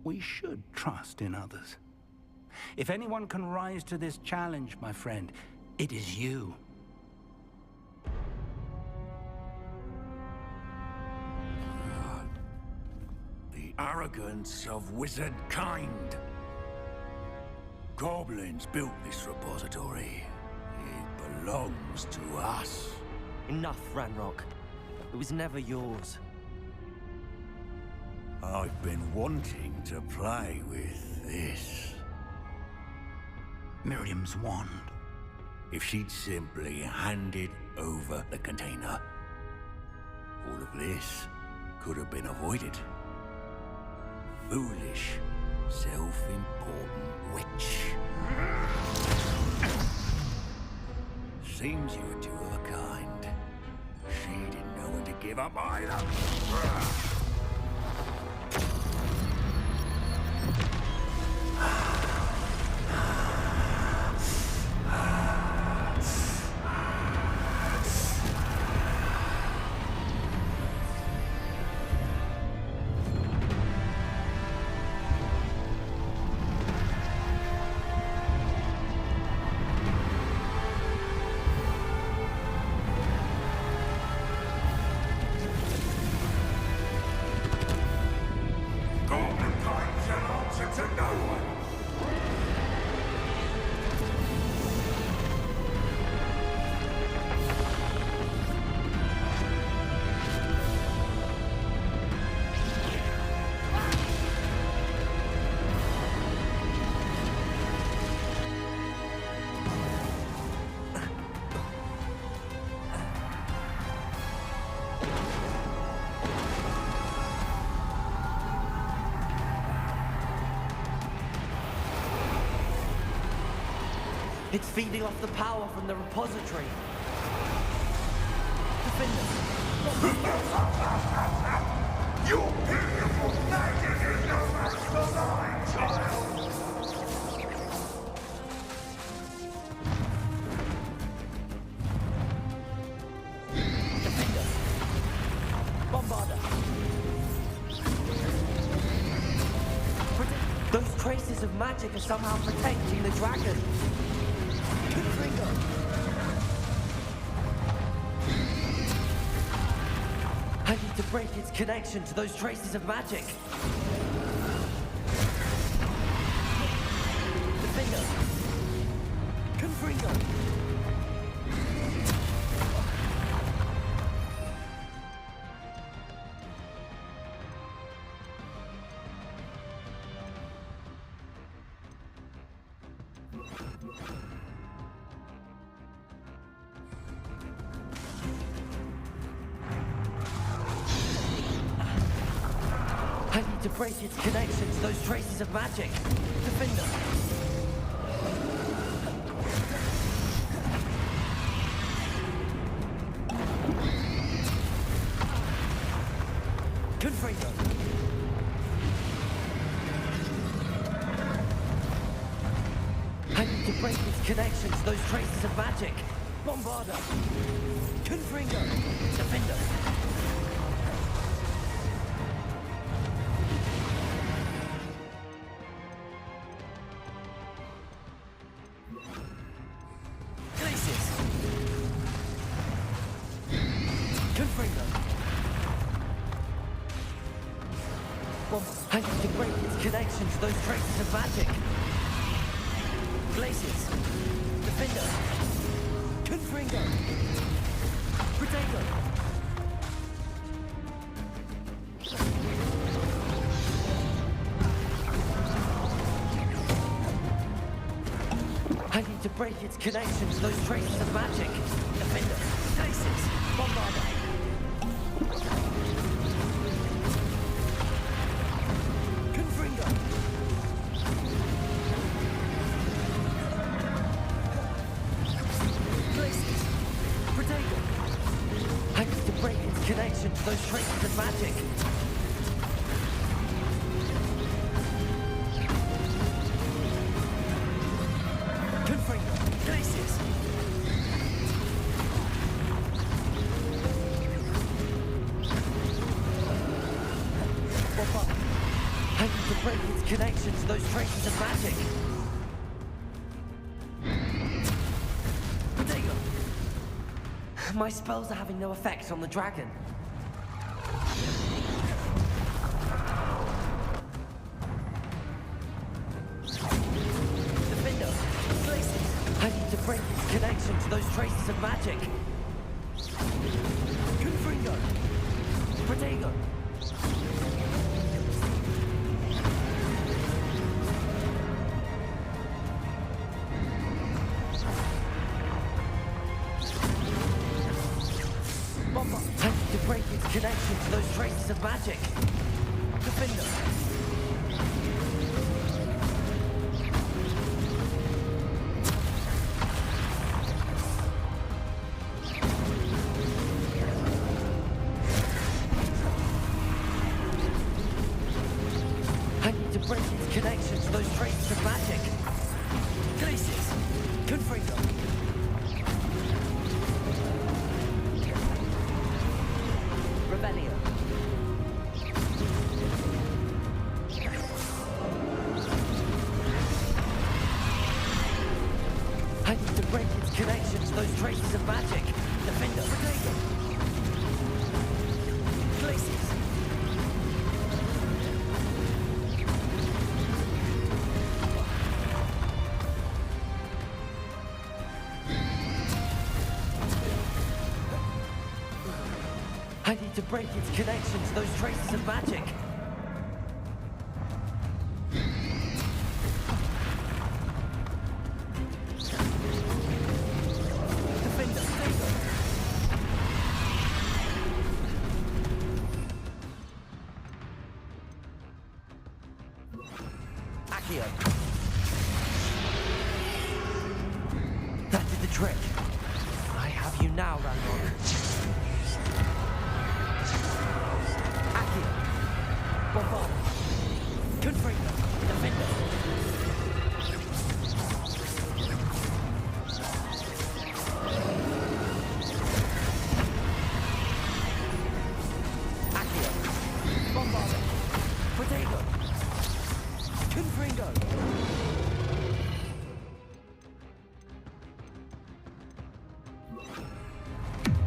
We should trust in others. If anyone can rise to this challenge, my friend, it is you. arrogance of wizard kind. Goblins built this repository. It belongs to us. Enough, Ranrock. It was never yours. I've been wanting to play with this. Miriam's wand. If she'd simply handed over the container, all of this could have been avoided. Foolish, self-important witch. Seems you were two of a kind. She didn't know when to give up either. It's feeding off the power from the repository. Defender! Your beautiful magic is no match for mine, child! Defender! Bombarder! Those traces of magic are somehow protecting the dragon. I need to break its connection to those traces of magic. Defender! Confringo! I need to break its connection to those traces of magic. Defender! Confringo! I need to break its connection to those traces of magic. Bombarder! Confringo! Defender! I need to break its connection to those traces of magic. Glaciers. Defender. Confringo. Protego. I need to break its connection to those traces of magic. Defender. Glaciers. Bombarder. Connection to those traces of magic. Confringo. Glaciers. I need to break its connection to those traces of magic. Protego. My spells are having no effect on the dragon. traces of magic. Confringo! Protego! Bomba! I need to break its connection to those traces of magic. Defender! Break its connection to those traces of magic. Glacius! Confringo! Rebellion! I need to break its connection to those traces of magic. Defender! Protego! Glacius! I need to break its connection to those traces of magic. Defender, Defender. Accio. That did the trick. I have you now, Ranrock. Bombard! Confringo! Defender! Accio! Bombard! Protego! Confringo!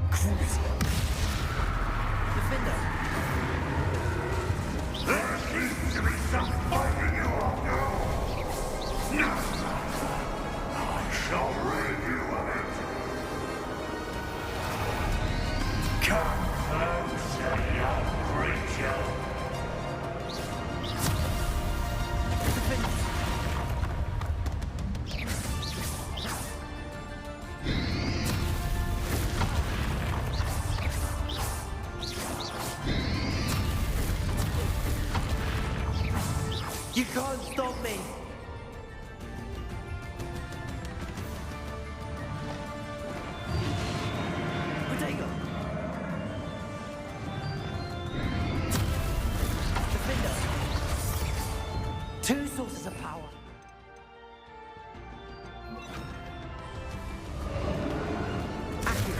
Cruise! Defender! There seems to be some fight in you after all. Now, I shall rid you of it. Come closer, young creature. You can't stop me! Protego! Defender! Two sources of power. Accio!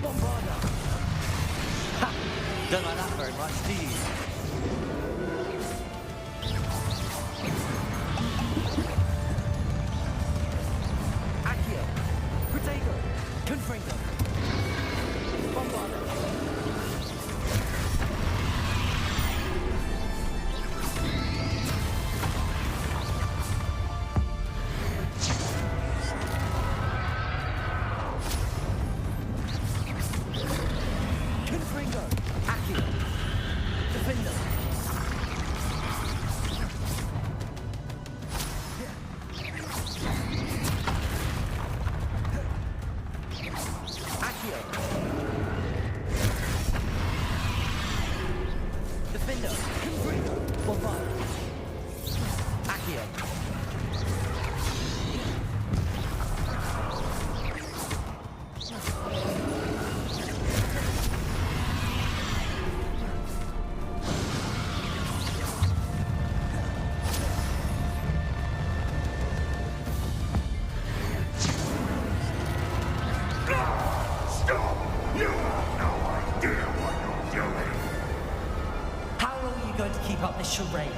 Bombarda! Don't like that very much, do you? Accio! Protego! Confringo! Bombarda! Confringo! Accio! Defender! Accio! Defender! Confringo! Bombard! Accio! Stop! You have no idea what you're doing. How long are you going to keep up this charade?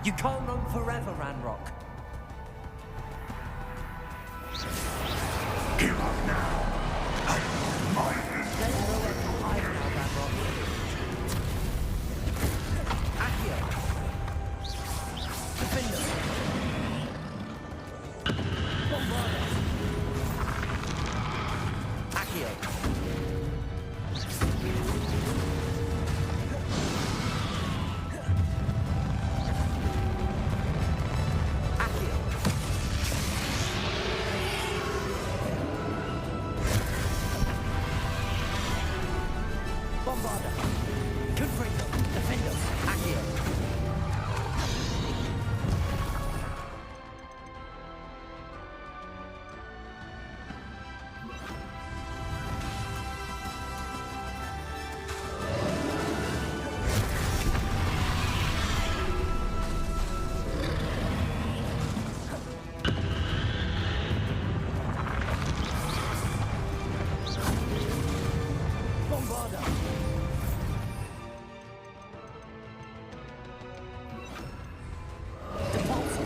You can't roam forever, Ranrock. Give up now. There's nowhere to hide now, Ranrock. Accio. Defender. Bombarda. Accio. Bombarda. Confringo. Defender. Accio. Bombarda. Depulso.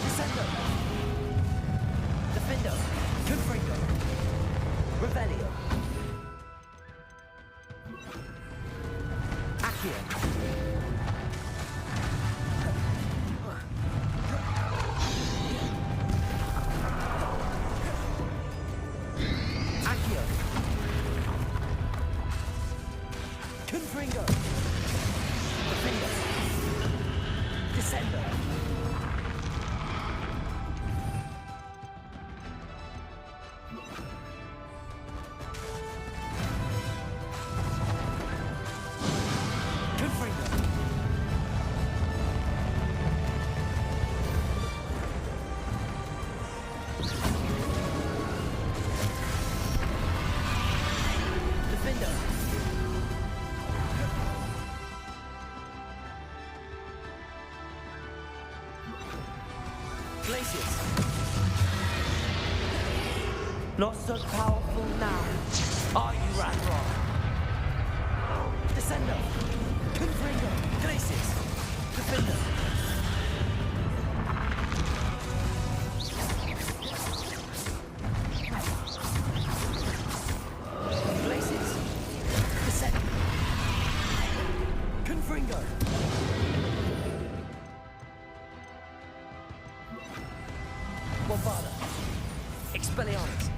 Descendo. Defendo. Confringo. Revelio. Accio. Accio. Confringo. Defender. Descendo. Confringo. Defender. Glacius. Not so powerful now, are you, Ranrock? Descendo. Confringo. Glacius. Defender. Glacius. Descend. Confringo. Bombarda. Expelliarmus.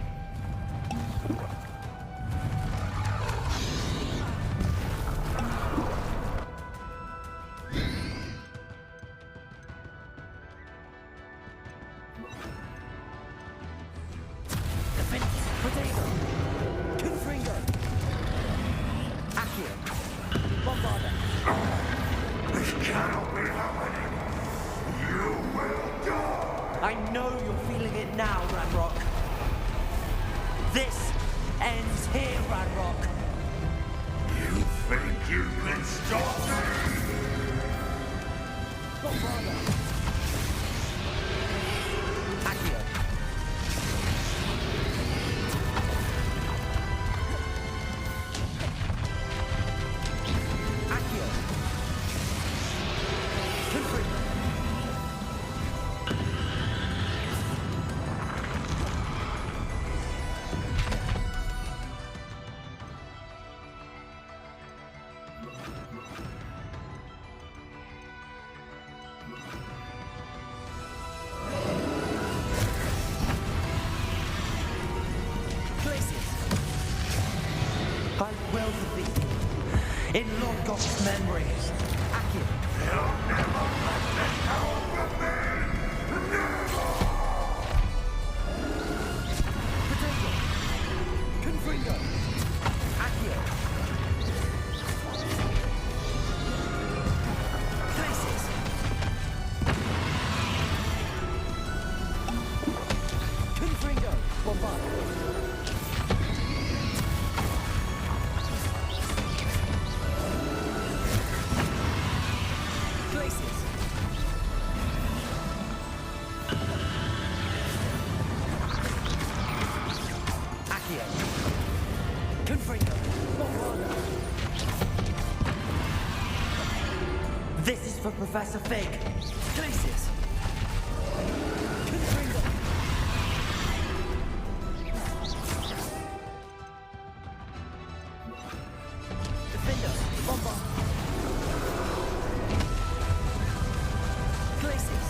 Defend. Potato. Confringo. Accio. Bombarda. This cannot be happening. You will die. I know you're feeling it now, Ranrock. This ends here, Ranrock. You think you can stop me? Bombarda. Accio. Accio. Confringo. Glacius. I will defeat you. In Lord Goth's memory. Accio. You'll never let this go from me. Never. Potato. Confringo. Accio. Glacius. Confringo. Bombarda. Glacius. Places. Accio. Confringo. Bombarda. This is for Professor Fig. Places. Confringo. Defender. Bombard. Places.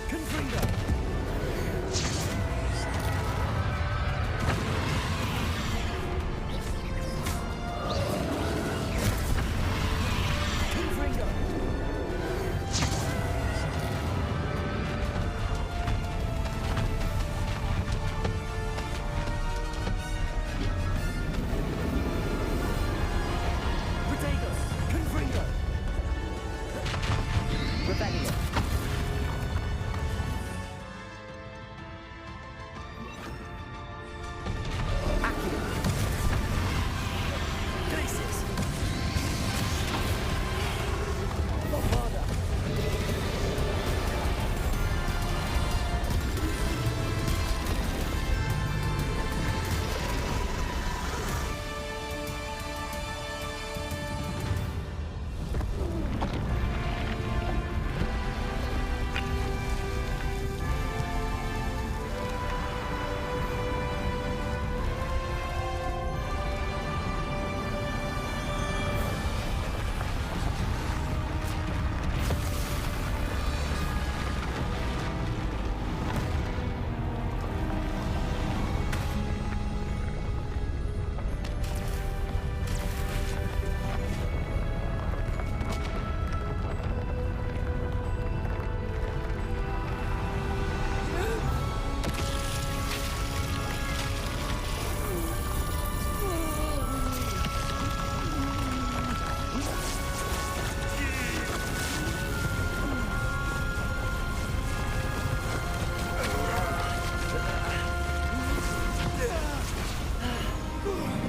Confringo. Confringo. Potatoes. Confringo. Rebellion. Accio. Places. Bombarda.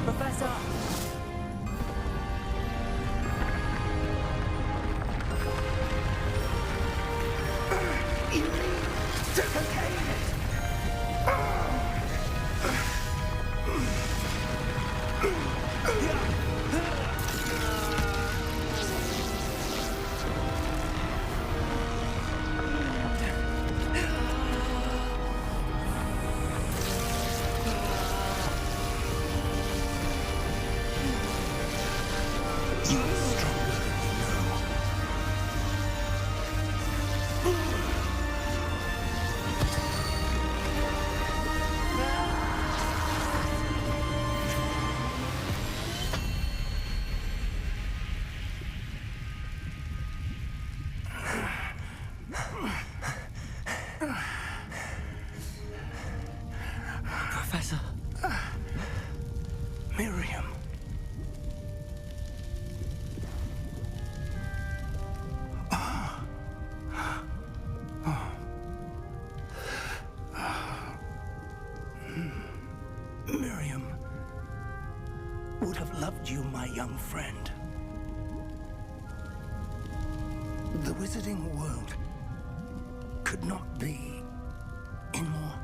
Professor! To contain it! Professor. Miriam. Miriam would have loved you, my young friend. The wizarding world could not be in more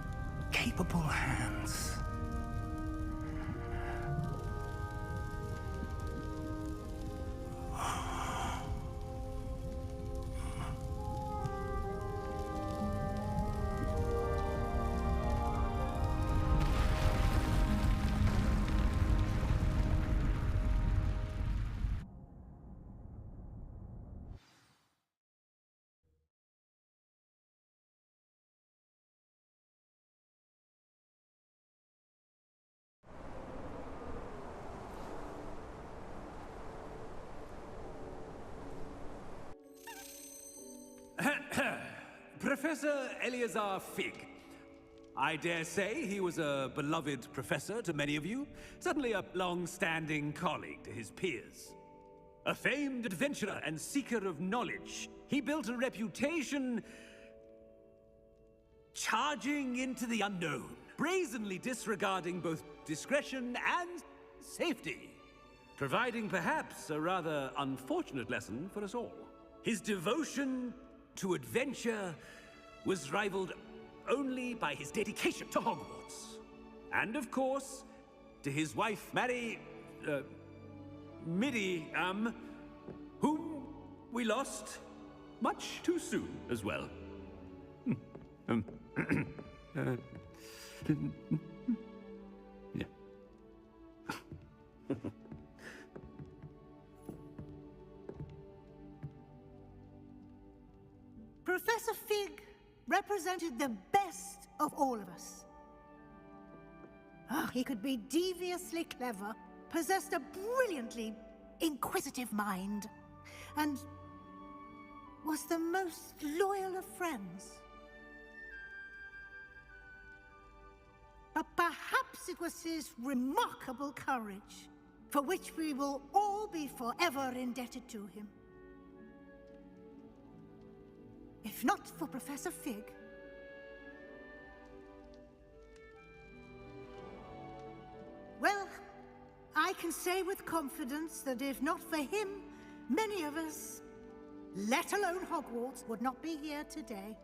capable hands. Professor Eleazar Fig. I dare say he was a beloved professor to many of you, certainly a long-standing colleague to his peers. A famed adventurer and seeker of knowledge, he built a reputation charging into the unknown, brazenly disregarding both discretion and safety. providing perhaps a rather unfortunate lesson for us all. His devotion to adventure was rivaled only by his dedication to Hogwarts. And of course, to his wife, Midi, whom we lost much too soon as well. Yeah. Professor Fig represented the best of all of us. He could be deviously clever, possessed a brilliantly inquisitive mind, and was the most loyal of friends. But perhaps it was his remarkable courage, for which we will all be forever indebted to him. If not for Professor Fig, well, I can say with confidence that if not for him, many of us, let alone Hogwarts, would not be here today.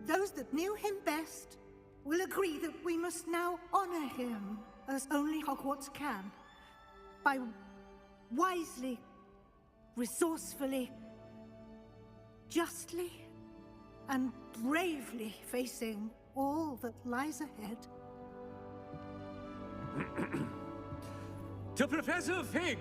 Those that knew him best will agree that we must now honor him as only Hogwarts can, by wisely, resourcefully, justly, and bravely facing all that lies ahead. To Professor Fig!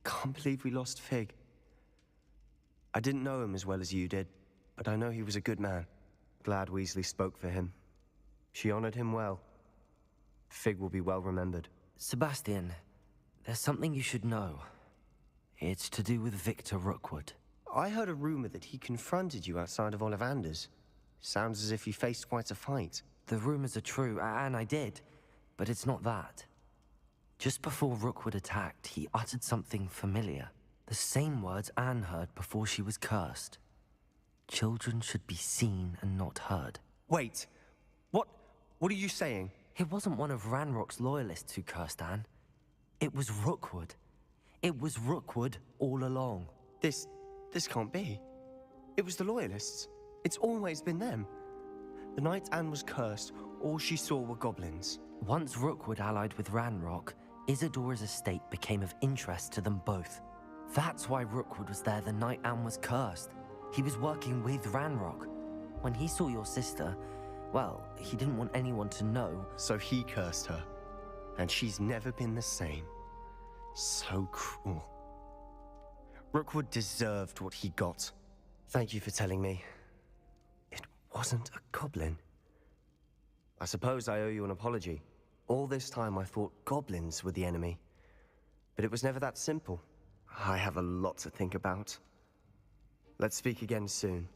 Can't believe we lost Fig. I didn't know him as well as you did, but I know he was a good man. Glad Weasley spoke for him. She honored him well. Fig will be well remembered. Sebastian, there's something you should know. It's to do with Victor Rookwood. I heard a rumor that he confronted you outside of Ollivander's. Sounds as if you faced quite a fight. The rumors are true, and I did, but it's not that. Just before Rookwood attacked, he uttered something familiar. The same words Anne heard before she was cursed. Children should be seen and not heard. Wait, what are you saying? It wasn't one of Ranrock's loyalists who cursed Anne. It was Rookwood. It was Rookwood all along. This can't be. It was the loyalists. It's always been them. The night Anne was cursed, all she saw were goblins. Once Rookwood allied with Ranrock, Isadora's estate became of interest to them both. That's why Rookwood was there the night Anne was cursed. He was working with Ranrock. When he saw your sister, well, he didn't want anyone to know. So he cursed her. And she's never been the same. So cruel. Rookwood deserved what he got. Thank you for telling me. It wasn't a goblin. I suppose I owe you an apology. All this time I thought goblins were the enemy. But it was never that simple. I have a lot to think about. Let's speak again soon.